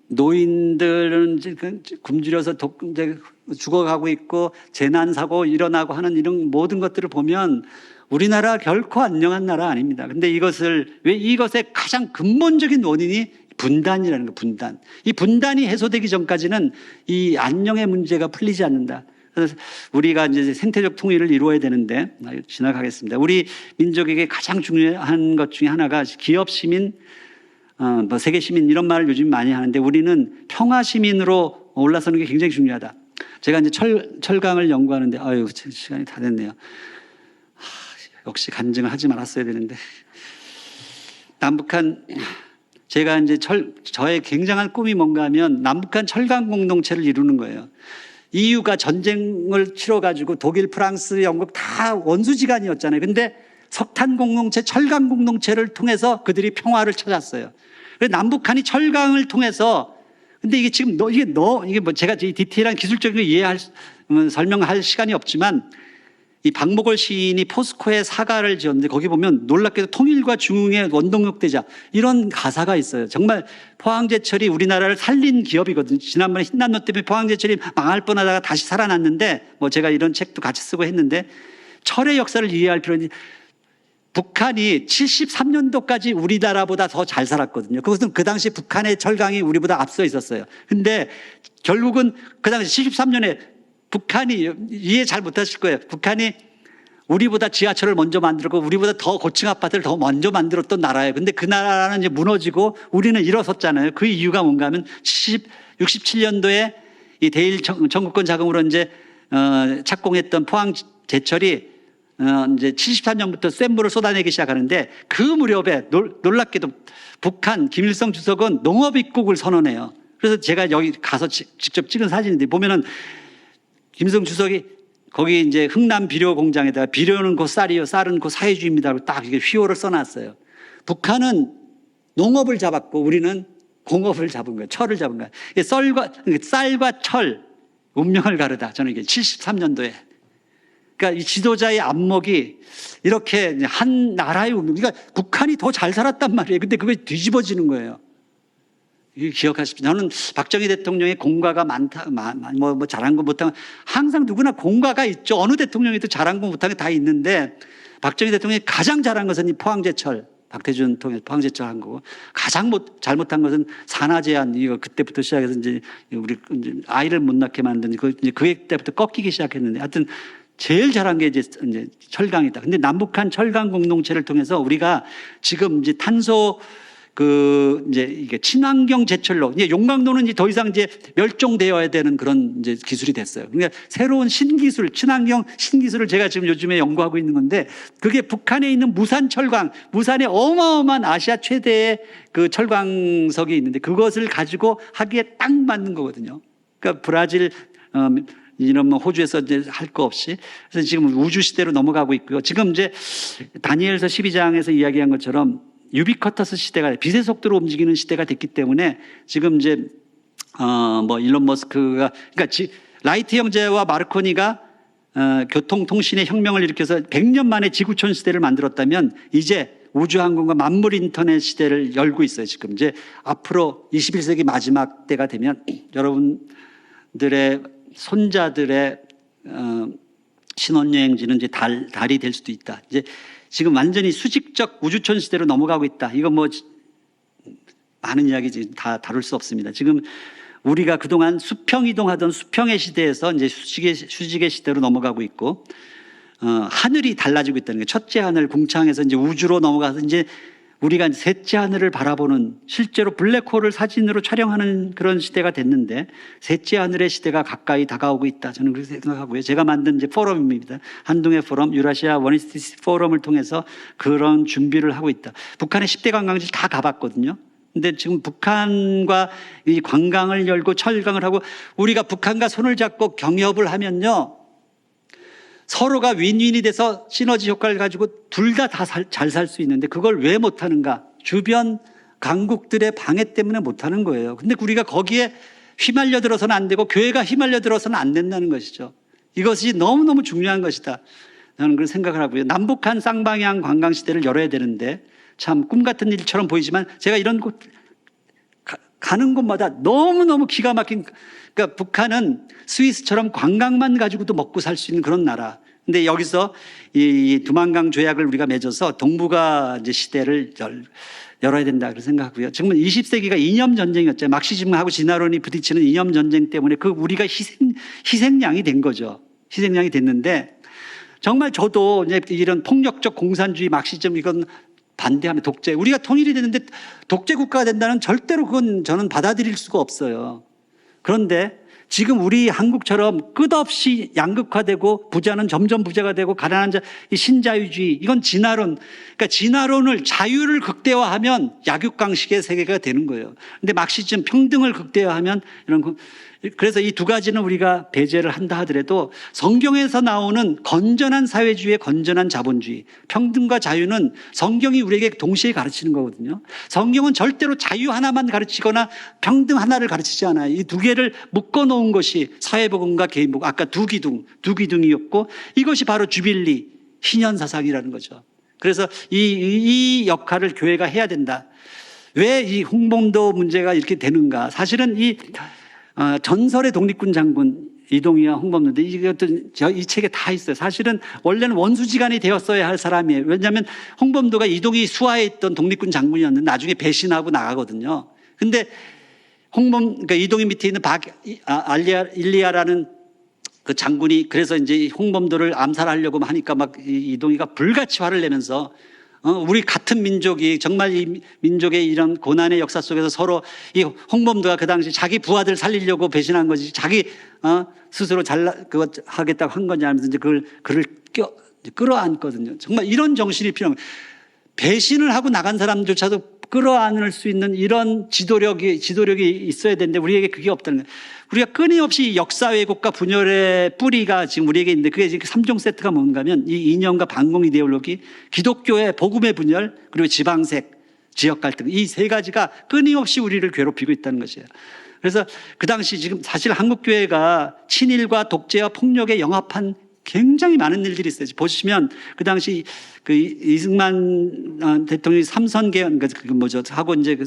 노인들은 이제 굶주려서 이제 죽어가고 있고 재난 사고 일어나고 하는 이런 모든 것들을 보면 우리나라 결코 안녕한 나라 아닙니다. 근데 이것의 가장 근본적인 원인이 분단이라는 거, 분단. 이 분단이 해소되기 전까지는 이 안녕의 문제가 풀리지 않는다. 그래서 우리가 이제 생태적 통일을 이루어야 되는데, 지나가겠습니다. 우리 민족에게 가장 중요한 것 중에 하나가 기업 시민, 세계 시민 이런 말을 요즘 많이 하는데 우리는 평화 시민으로 올라서는 게 굉장히 중요하다. 제가 이제 철강을 연구하는데, 시간이 다 됐네요. 역시 간증을 하지 말았어야 되는데. 남북한, 제가 이제 저의 굉장한 꿈이 뭔가 하면 남북한 철강 공동체를 이루는 거예요. EU가 전쟁을 치러가지고 독일, 프랑스, 영국 다 원수지간이었잖아요. 근데 석탄 공동체, 철강 공동체를 통해서 그들이 평화를 찾았어요. 그래서 남북한이 철강을 통해서 근데 이게 지금 이게 뭐 제가 디테일한 기술적인 거 설명할 시간이 없지만 이 박목월 시인이 포스코에 사가를 지었는데 거기 보면 놀랍게도 통일과 중흥의 원동력 되자 이런 가사가 있어요. 정말 포항제철이 우리나라를 살린 기업이거든요. 지난번에 흰남노 때문에 포항제철이 망할 뻔하다가 다시 살아났는데 제가 이런 책도 같이 쓰고 했는데 철의 역사를 이해할 필요는 북한이 73년도까지 우리나라보다 더 잘 살았거든요. 그것은 그 당시 북한의 철강이 우리보다 앞서 있었어요. 근데 결국은 그 당시 73년에 북한이 이해 잘 못하실 거예요. 북한이 우리보다 지하철을 먼저 만들고 우리보다 더 고층 아파트를 더 먼저 만들었던 나라예요. 근데 그 나라는 이제 무너지고 우리는 일어섰잖아요. 그 이유가 뭔가 하면 67년도에 이 대일 청구권 자금으로 이제 착공했던 포항 제철이 이제 73년부터 센 물을 쏟아내기 시작하는데 그 무렵에 놀랍게도 북한 김일성 주석은 농업 입국을 선언해요. 그래서 제가 여기 가서 직접 찍은 사진인데 보면은 김일성 주석이 거기 이제 흥남 비료 공장에다가 비료는 곧 쌀이요, 쌀은 곧 사회주의입니다. 딱 이게 휘호를 써놨어요. 북한은 농업을 잡았고 우리는 공업을 잡은 거예요. 철을 잡은 거예요. 쌀과 철, 운명을 가르다. 저는 이게 73년도에. 그러니까 이 지도자의 안목이 이렇게 한 나라의 운명. 그러니까 북한이 더 잘 살았단 말이에요. 근데 그게 뒤집어지는 거예요. 기억하십시오. 저는 박정희 대통령의 공과가 많다, 잘한 거 못한 거, 항상 누구나 공과가 있죠. 어느 대통령이도 잘한 거 못한 게 다 있는데, 박정희 대통령이 가장 잘한 것은 이 포항제철, 박태준 통해서 포항제철 한 거고, 가장 잘못한 것은 산화제한, 이거 그때부터 시작해서 이제 우리 아이를 못 낳게 만든, 그때부터 꺾이기 시작했는데, 하여튼 제일 잘한 게 이제 철강이다. 근데 남북한 철강 공동체를 통해서 우리가 지금 이제 탄소 이제 이게 친환경 제철로 이제 용광로는 이제 더 이상 이제 멸종되어야 되는 그런 이제 기술이 됐어요. 그러니까 새로운 신기술, 친환경 신기술을 제가 지금 요즘에 연구하고 있는 건데 그게 북한에 있는 무산 철강, 무산에 어마어마한 아시아 최대의 그 철광석이 있는데 그것을 가지고 하기에 딱 맞는 거거든요. 그러니까 브라질, 이런 호주에서 이제 할 거 없이 그래서 지금 우주 시대로 넘어가고 있고요. 지금 이제 다니엘서 12장에서 이야기한 것처럼 유비쿼터스 시대가 빛의 속도로 움직이는 시대가 됐기 때문에 지금 이제 뭐 일론 머스크가 그러니까 라이트 형제와 마르코니가 교통통신의 혁명을 일으켜서 100년 만에 지구촌 시대를 만들었다면 이제 우주항공과 만물 인터넷 시대를 열고 있어요. 지금 이제 앞으로 21세기 마지막 때가 되면 여러분들의 손자들의 신혼여행지는 이제 달이 될 수도 있다. 이제 지금 완전히 수직적 우주촌 시대로 넘어가고 있다. 이거 뭐 많은 이야기 다 다룰 수 없습니다. 지금 우리가 그동안 수평 이동하던 수평의 시대에서 이제 수직의 시대로 넘어가고 있고, 하늘이 달라지고 있다는 거예요. 첫째 하늘 궁창에서 이제 우주로 넘어가서 이제 우리가 셋째 하늘을 바라보는, 실제로 블랙홀을 사진으로 촬영하는 그런 시대가 됐는데, 셋째 하늘의 시대가 가까이 다가오고 있다. 저는 그렇게 생각하고요. 제가 만든 이제 포럼입니다. 한동의 포럼, 유라시아 원이스티스 포럼을 통해서 그런 준비를 하고 있다. 북한의 10대 관광지 다 가봤거든요. 근데 지금 북한과 이 관광을 열고 철강을 하고 우리가 북한과 손을 잡고 경협을 하면요, 서로가 윈윈이 돼서 시너지 효과를 가지고 둘 다 잘 살 수 있는데 그걸 왜 못하는가? 주변 강국들의 방해 때문에 못하는 거예요. 근데 우리가 거기에 휘말려 들어서는 안 되고 교회가 휘말려 들어서는 안 된다는 것이죠. 이것이 너무너무 중요한 것이다. 저는 그런 생각을 하고요. 남북한 쌍방향 관광시대를 열어야 되는데 참 꿈 같은 일처럼 보이지만 제가 이런 곳 가는 곳마다 너무너무 기가 막힌, 그러니까 북한은 스위스처럼 관광만 가지고도 먹고 살 수 있는 그런 나라. 근데 여기서 이 두만강 조약을 우리가 맺어서 동북아 이제 시대를 열어야 된다 그렇게 생각하고요. 지금은 20세기가 이념 전쟁이었죠. 막시즘하고 진화론이 부딪히는 이념 전쟁 때문에 그 우리가 희생양이 된 거죠. 희생양이 됐는데 정말 저도 이제 이런 폭력적 공산주의 막시즘 이건 반대하면 독재, 우리가 통일이 됐는데 독재 국가가 된다는 절대로 그건 저는 받아들일 수가 없어요. 그런데 지금 우리 한국처럼 끝없이 양극화되고 부자는 점점 부자가 되고 가난한 자, 이 신자유주의, 이건 진화론, 그러니까 진화론을 자유를 극대화하면 약육강식의 세계가 되는 거예요. 근데 막시즘 평등을 극대화하면 이런 거, 그래서 이 두 가지는 우리가 배제를 한다 하더라도 성경에서 나오는 건전한 사회주의의 건전한 자본주의, 평등과 자유는 성경이 우리에게 동시에 가르치는 거거든요. 성경은 절대로 자유 하나만 가르치거나 평등 하나를 가르치지 않아요. 이 두 개를 묶어놓은 것이 사회복음과 개인복음, 아까 두 기둥이었고 이것이 바로 주빌리, 희년사상이라는 거죠. 그래서 이 역할을 교회가 해야 된다. 왜 이 홍범도 문제가 이렇게 되는가? 사실은 이 전설의 독립군 장군 이동희와 홍범도인데 이것도 이 책에 다 있어요. 사실은 원래는 원수지간이 되었어야 할 사람이에요. 왜냐하면 홍범도가 이동희 수하에 있던 독립군 장군이었는데 나중에 배신하고 나가거든요. 근데 그러니까 이동희 밑에 있는 일리아라는 그 장군이 그래서 이제 홍범도를 암살하려고 하니까 막 이동희가 불같이 화를 내면서 우리 같은 민족이 정말 이 민족의 이런 고난의 역사 속에서 서로 이 홍범도가 그 당시 자기 부하들 살리려고 배신한 거지 자기 스스로 그거 하겠다고 한 거냐 하면서 이제 그를 끌어안거든요. 정말 이런 정신이 필요한 거예요. 배신을 하고 나간 사람조차도 끌어안을 수 있는 이런 지도력이 있어야 되는데 우리에게 그게 없다는 거예요. 우리가 끊임없이 역사 왜곡과 분열의 뿌리가 지금 우리에게 있는데 그게 지금 3종 세트가 뭔가 하면 이 이념과 반공 이데올로기, 기독교의 복음의 분열, 그리고 지방색, 지역 갈등, 이 세 가지가 끊임없이 우리를 괴롭히고 있다는 것이에요. 그래서 그 당시 지금 사실 한국교회가 친일과 독재와 폭력에 영합한 굉장히 많은 일들이 있어요. 보시면 그 당시 그 이승만 대통령이 삼선 개헌 하고 이제 그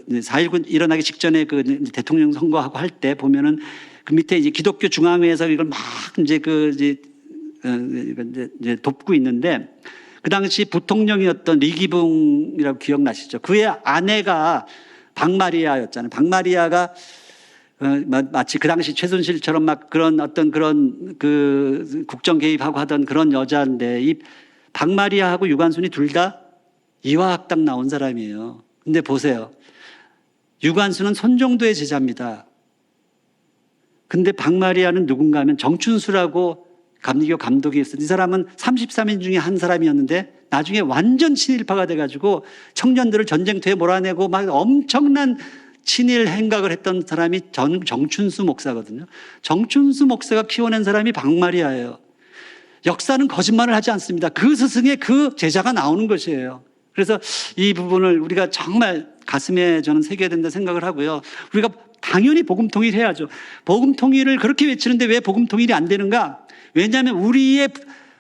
4.19 일어나기 직전에 그 대통령 선거하고 할 때 보면은 그 밑에 이제 기독교 중앙회에서 이걸 막 이제 이제 돕고 있는데 그 당시 부통령이었던 리기붕이라고 기억나시죠? 그의 아내가 박마리아였잖아요. 박마리아가 마치 그 당시 최순실처럼 막 그런 어떤 그런 그 국정 개입하고 하던 그런 여자인데 이 박마리아하고 유관순이 둘 다 이화학당 나온 사람이에요. 근데 보세요. 유관순은 손정도의 제자입니다. 근데 박마리아는 누군가 하면 정춘수라고 감리교 감독이 있어요. 이 사람은 33인 중에 한 사람이었는데 나중에 완전 친일파가 돼가지고 청년들을 전쟁터에 몰아내고 막 엄청난 친일 행각을 했던 사람이 정춘수 목사거든요. 정춘수 목사가 키워낸 사람이 박마리아예요. 역사는 거짓말을 하지 않습니다. 그 스승의 그 제자가 나오는 것이에요. 그래서 이 부분을 우리가 정말 가슴에 저는 새겨야 된다 생각을 하고요. 우리가 당연히 복음 통일해야죠. 복음 통일을 그렇게 외치는데 왜 복음 통일이 안 되는가? 왜냐하면 우리의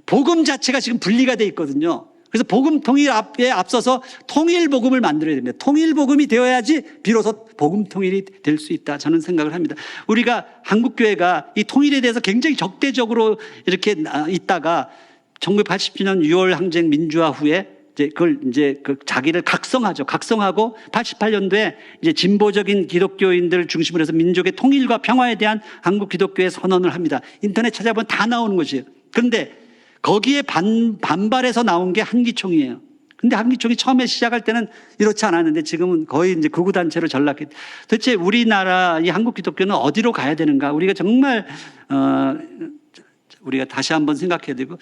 복음 자체가 지금 분리가 돼 있거든요. 그래서 복음 통일 앞에 앞서서 통일 복음을 만들어야 됩니다. 통일 복음이 되어야지 비로소 복음 통일이 될 수 있다, 저는 생각을 합니다. 우리가 한국 교회가 이 통일에 대해서 굉장히 적대적으로 이렇게 있다가 1987년 6월 항쟁 민주화 후에 그 자기를 각성하죠. 각성하고 88년도에 이제 진보적인 기독교인들 중심으로 해서 민족의 통일과 평화에 대한 한국 기독교의 선언을 합니다. 인터넷 찾아보면 다 나오는 것이에요. 그런데 거기에 반발해서 나온 게 한기총이에요. 근데 한기총이 처음에 시작할 때는 이렇지 않았는데 지금은 거의 이제 극우단체로 전락했. 도대체 우리나라 이 한국 기독교는 어디로 가야 되는가? 우리가 정말 우리가 다시 한번 생각해야 되고,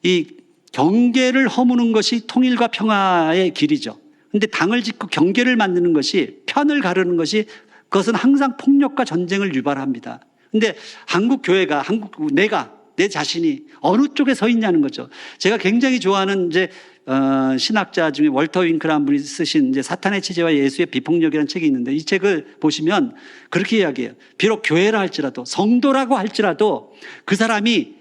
이 경계를 허무는 것이 통일과 평화의 길이죠. 근데 당을 짓고 경계를 만드는 것이, 편을 가르는 것이, 그것은 항상 폭력과 전쟁을 유발합니다. 근데 한국 교회가, 내 자신이 어느 쪽에 서 있냐는 거죠. 제가 굉장히 좋아하는 이제 신학자 중에 월터 윙크라는 분이 쓰신 이제 사탄의 체제와 예수의 비폭력이라는 책이 있는데, 이 책을 보시면 그렇게 이야기해요. 비록 교회라 할지라도, 성도라고 할지라도 그 사람이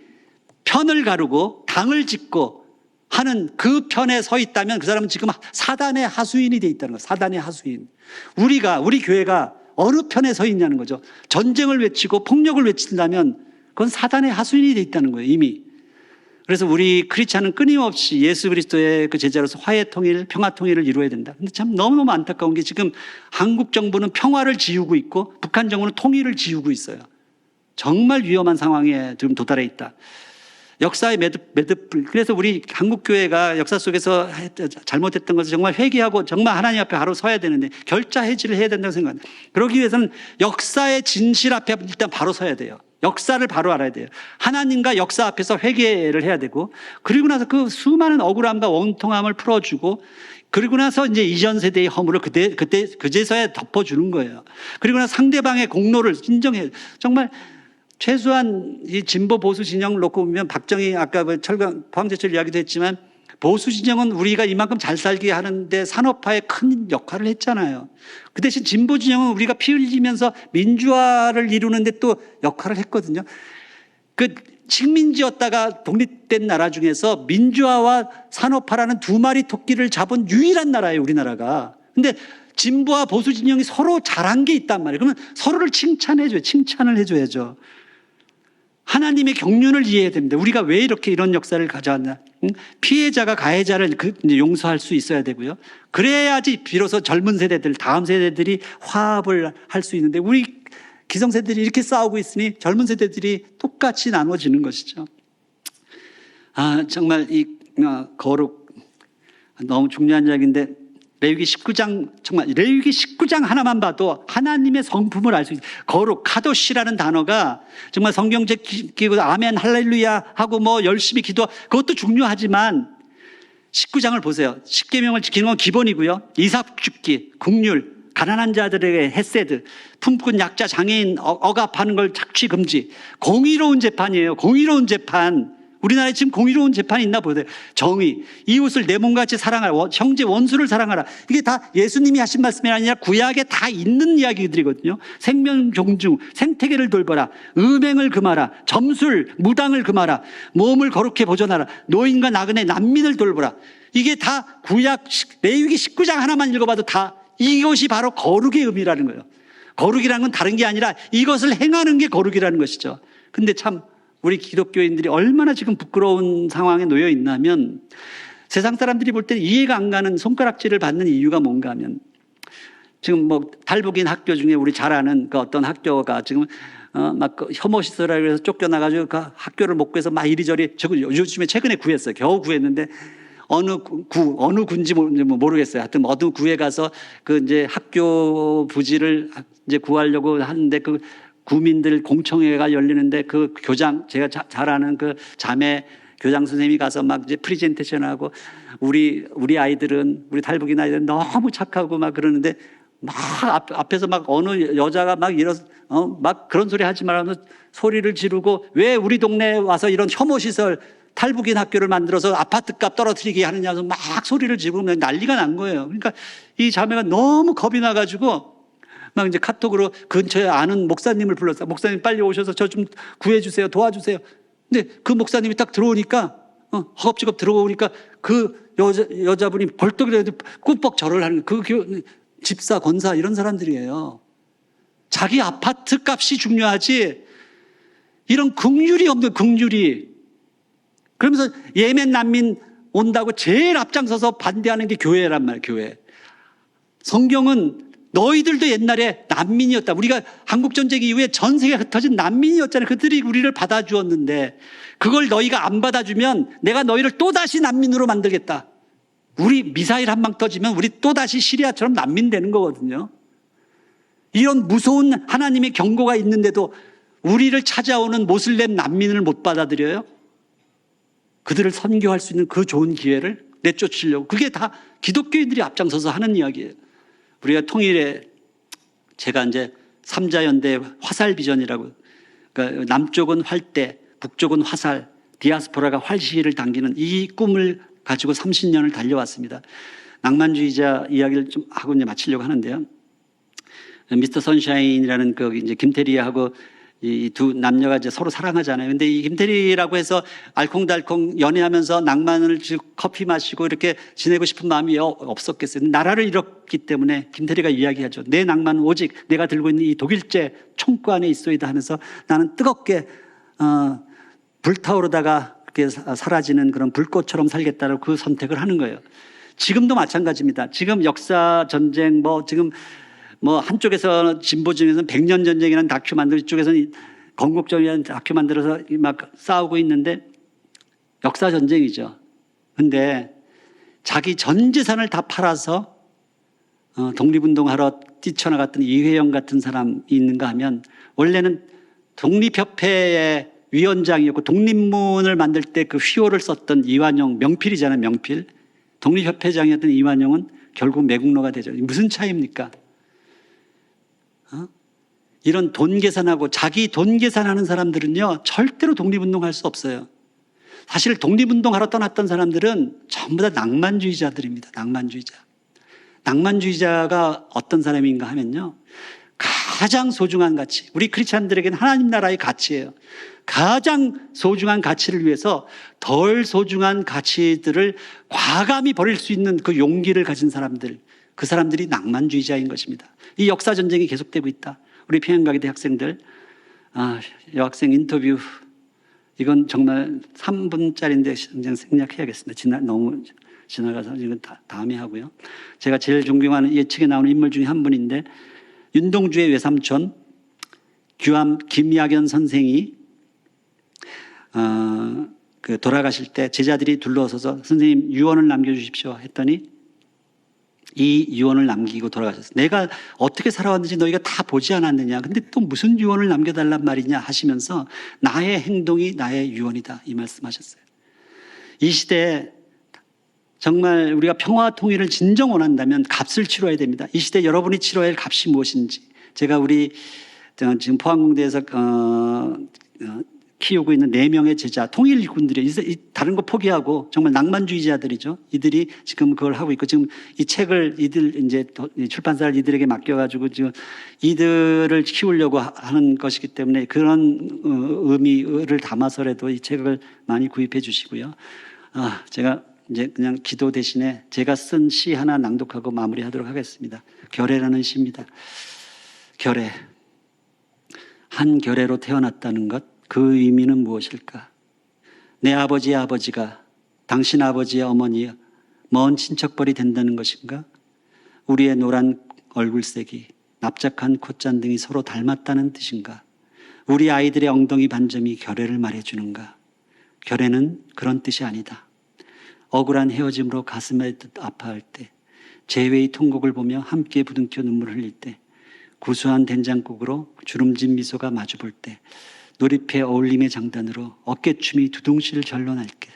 편을 가르고 당을 짓고 하는 그 편에 서 있다면 그 사람은 지금 사단의 하수인이 돼 있다는 거예요. 사단의 하수인. 우리 교회가 어느 편에 서 있냐는 거죠. 전쟁을 외치고 폭력을 외친다면 그건 사단의 하수인이 돼 있다는 거예요, 이미. 그래서 우리 크리스찬은 끊임없이 예수 그리스도의 그 제자로서 화해 통일, 평화 통일을 이루어야 된다. 근데 참 너무너무 안타까운 게 지금 한국 정부는 평화를 지우고 있고 북한 정부는 통일을 지우고 있어요. 정말 위험한 상황에 지금 도달해 있다. 역사의 매듭불. 그래서 우리 한국교회가 역사 속에서 잘못했던 것을 정말 회개하고 정말 하나님 앞에 바로 서야 되는데, 결자 해지를 해야 된다고 생각합니다. 그러기 위해서는 역사의 진실 앞에 일단 바로 서야 돼요. 역사를 바로 알아야 돼요. 하나님과 역사 앞에서 회개를 해야 되고, 그리고 나서 그 수많은 억울함과 원통함을 풀어주고, 그리고 나서 이제 이전 세대의 허물을 그제서야 덮어주는 거예요. 그리고 나서 상대방의 공로를 인정해요. 정말 최소한 이 진보 보수 진영을 놓고 보면, 박정희 아까 포항제철 이야기도 했지만, 보수 진영은 우리가 이만큼 잘 살게 하는데 산업화에 큰 역할을 했잖아요. 그 대신 진보 진영은 우리가 피 흘리면서 민주화를 이루는데 또 역할을 했거든요. 그 식민지였다가 독립된 나라 중에서 민주화와 산업화라는 두 마리 토끼를 잡은 유일한 나라예요, 우리나라가. 근데 진보와 보수 진영이 서로 잘한 게 있단 말이에요. 그러면 서로를 칭찬을 해줘야죠. 하나님의 경륜을 이해해야 됩니다. 우리가 왜 이렇게 이런 역사를 가져왔나. 피해자가 가해자를 용서할 수 있어야 되고요. 그래야지 비로소 젊은 세대들, 다음 세대들이 화합을 할 수 있는데, 우리 기성세대들이 이렇게 싸우고 있으니 젊은 세대들이 똑같이 나눠지는 것이죠. 정말 이 거룩, 너무 중요한 이야기인데, 레위기 19장, 정말 레위기 19장 하나만 봐도 하나님의 성품을 알 수 있어요. 거룩, 카도시라는 단어가 정말 성경책 끼고 아멘 할렐루야 하고 뭐 열심히 기도, 그것도 중요하지만 19장을 보세요. 십계명을 지키는 건 기본이고요. 이삭 죽기, 국률, 가난한 자들에게 헤세드, 품꾼 약자 장애인 억압하는 걸 착취 금지, 공의로운 재판이에요. 공의로운 재판. 우리나라에 지금 공의로운 재판이 있나 보세요. 정의, 이웃을 내 몸같이 사랑하라, 형제 원수를 사랑하라. 이게 다 예수님이 하신 말씀이 아니라 구약에 다 있는 이야기들이거든요. 생명 존중, 생태계를 돌봐라, 음행을 금하라, 점술, 무당을 금하라, 몸을 거룩히 보존하라, 노인과 나그네, 난민을 돌보라. 이게 다 구약 레위기 19장 하나만 읽어봐도 다 이것이 바로 거룩의 의미라는 거예요. 거룩이라는 건 다른 게 아니라 이것을 행하는 게 거룩이라는 것이죠. 근데 참 우리 기독교인들이 얼마나 지금 부끄러운 상황에 놓여 있냐면, 세상 사람들이 볼 때 이해가 안 가는 손가락질을 받는 이유가 뭔가 하면, 지금 뭐 탈북인 학교 중에 우리 잘 아는 그 어떤 학교가 지금 막 혐오시설이라고 해서 쫓겨나가지고 그 학교를 못 구해서 막 이리저리, 요즘에 최근에 구했어요. 겨우 구했는데 어느 군지 모르겠어요. 하여튼 어느 구에 가서 그 이제 학교 부지를 이제 구하려고 하는데, 그 구민들 공청회가 열리는데 그 교장, 제가 잘 아는 그 자매 교장 선생님이 가서 막 이제 프리젠테이션하고, 우리 아이들은, 우리 탈북인 아이들은 너무 착하고 막 그러는데, 막 앞에서 막 어느 여자가 막 막 그런 소리 하지 말라면서 소리를 지르고, 왜 우리 동네에 와서 이런 혐오 시설 탈북인 학교를 만들어서 아파트값 떨어뜨리게 하느냐고 막 소리를 지르면 난리가 난 거예요. 그러니까 이 자매가 너무 겁이 나가지고 막 이제 카톡으로 근처에 아는 목사님을 불렀어요. 목사님 빨리 오셔서 저 좀 구해주세요. 도와주세요. 근데 그 목사님이 딱 들어오니까 허겁지겁 들어오니까 그 여자분이 벌떡 일어나서 꾸벅 절을 하는 그 집사, 권사 이런 사람들이에요. 자기 아파트 값이 중요하지 이런 긍휼이 없는 긍휼이. 그러면서 예멘 난민 온다고 제일 앞장서서 반대하는 게 교회란 말이에요. 교회. 성경은 너희들도 옛날에 난민이었다. 우리가 한국전쟁 이후에 전 세계에 흩어진 난민이었잖아요. 그들이 우리를 받아주었는데 그걸 너희가 안 받아주면 내가 너희를 또다시 난민으로 만들겠다. 우리 미사일 한 방 터지면 우리 또다시 시리아처럼 난민 되는 거거든요. 이런 무서운 하나님의 경고가 있는데도 우리를 찾아오는 모슬렘 난민을 못 받아들여요? 그들을 선교할 수 있는 그 좋은 기회를 내쫓으려고. 그게 다 기독교인들이 앞장서서 하는 이야기예요. 우리가 통일에 제가 이제 삼자연대 화살 비전이라고, 그러니까 남쪽은 활대, 북쪽은 화살, 디아스포라가 활시를 당기는 이 꿈을 가지고 30년을 달려왔습니다. 낭만주의자 이야기를 좀 하고 이제 마치려고 하는데요. 미스터 선샤인이라는 그 이제 김태리하고 이 두 남녀가 이제 서로 사랑하잖아요. 근데 이 김태리라고 해서 알콩달콩 연애하면서 낭만을 커피 마시고 이렇게 지내고 싶은 마음이 없었겠어요. 나라를 잃었기 때문에 김태리가 이야기하죠. 내 낭만은 오직 내가 들고 있는 이 독일제 총구 안에 있어이다 하면서 나는 뜨겁게 불타오르다가 그렇게 사라지는 그런 불꽃처럼 살겠다고 그 선택을 하는 거예요. 지금도 마찬가지입니다. 지금 역사 전쟁 지금 한쪽에서 진보 중에서는 100년 전쟁이라는 다큐 만들고 이쪽에서는 건국전이라는 다큐 만들어서 막 싸우고 있는데 역사 전쟁이죠. 근데 자기 전 재산을 다 팔아서 독립운동하러 뛰쳐나갔던 이회영 같은 사람이 있는가 하면 원래는 독립협회의 위원장이었고 독립문을 만들 때 그 휘호를 썼던 이완용, 명필이잖아요. 명필. 독립협회장이었던 이완용은 결국 매국노가 되죠. 무슨 차이입니까? 이런 돈 계산하고 자기 돈 계산하는 사람들은요 절대로 독립운동할 수 없어요. 사실 독립운동하러 떠났던 사람들은 전부 다 낭만주의자들입니다. 낭만주의자. 낭만주의자가 어떤 사람인가 하면요 가장 소중한 가치, 우리 크리스찬들에게는 하나님 나라의 가치예요. 가장 소중한 가치를 위해서 덜 소중한 가치들을 과감히 버릴 수 있는 그 용기를 가진 사람들, 그 사람들이 낭만주의자인 것입니다. 이 역사 전쟁이 계속되고 있다. 우리 평양가기대 학생들, 여학생 인터뷰 이건 정말 3분짜리인데 그냥 생략해야겠습니다. 너무 지나가서 이건 다음에 하고요. 제가 제일 존경하는 이 책에 나오는 인물 중에 한 분인데 윤동주의 외삼촌 규암 김야견 선생이 그 돌아가실 때 제자들이 둘러서서 선생님 유언을 남겨주십시오 했더니 이 유언을 남기고 돌아가셨어요. 내가 어떻게 살아왔는지 너희가 다 보지 않았느냐. 근데 또 무슨 유언을 남겨달란 말이냐 하시면서 나의 행동이 나의 유언이다 이 말씀하셨어요. 이 시대에 정말 우리가 평화 통일을 진정 원한다면 값을 치러야 됩니다. 이 시대 여러분이 치러야 할 값이 무엇인지 제가 우리 지금 포항공대에서 키우고 있는 4명의 제자, 통일 일꾼들이 다른 거 포기하고 정말 낭만주의자들이죠. 이들이 지금 그걸 하고 있고 지금 이 책을 이제 출판사를 이들에게 맡겨가지고 지금 이들을 키우려고 하는 것이기 때문에 그런 의미를 담아서라도 이 책을 많이 구입해 주시고요. 제가 이제 그냥 기도 대신에 제가 쓴 시 하나 낭독하고 마무리하도록 하겠습니다. 결례라는 시입니다. 결례. 한 결례로 태어났다는 것. 그 의미는 무엇일까? 내 아버지의 아버지가 당신 아버지의 어머니 먼 친척벌이 된다는 것인가? 우리의 노란 얼굴색이 납작한 콧잔등이 서로 닮았다는 뜻인가? 우리 아이들의 엉덩이 반점이 결례를 말해주는가? 결례는 그런 뜻이 아니다. 억울한 헤어짐으로 가슴에 아파할 때, 재회의 통곡을 보며 함께 부둥켜 눈물을 흘릴 때, 구수한 된장국으로 주름진 미소가 마주볼 때, 놀이패 어울림의 장단으로 어깨춤이 두둥실 절로 날 때,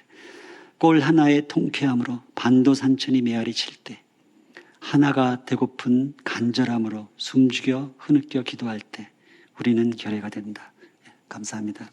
꼴 하나의 통쾌함으로 반도 산천이 메아리 칠 때, 하나가 되고픈 간절함으로 숨죽여 흐느껴 기도할 때 우리는 결례가 된다. 감사합니다.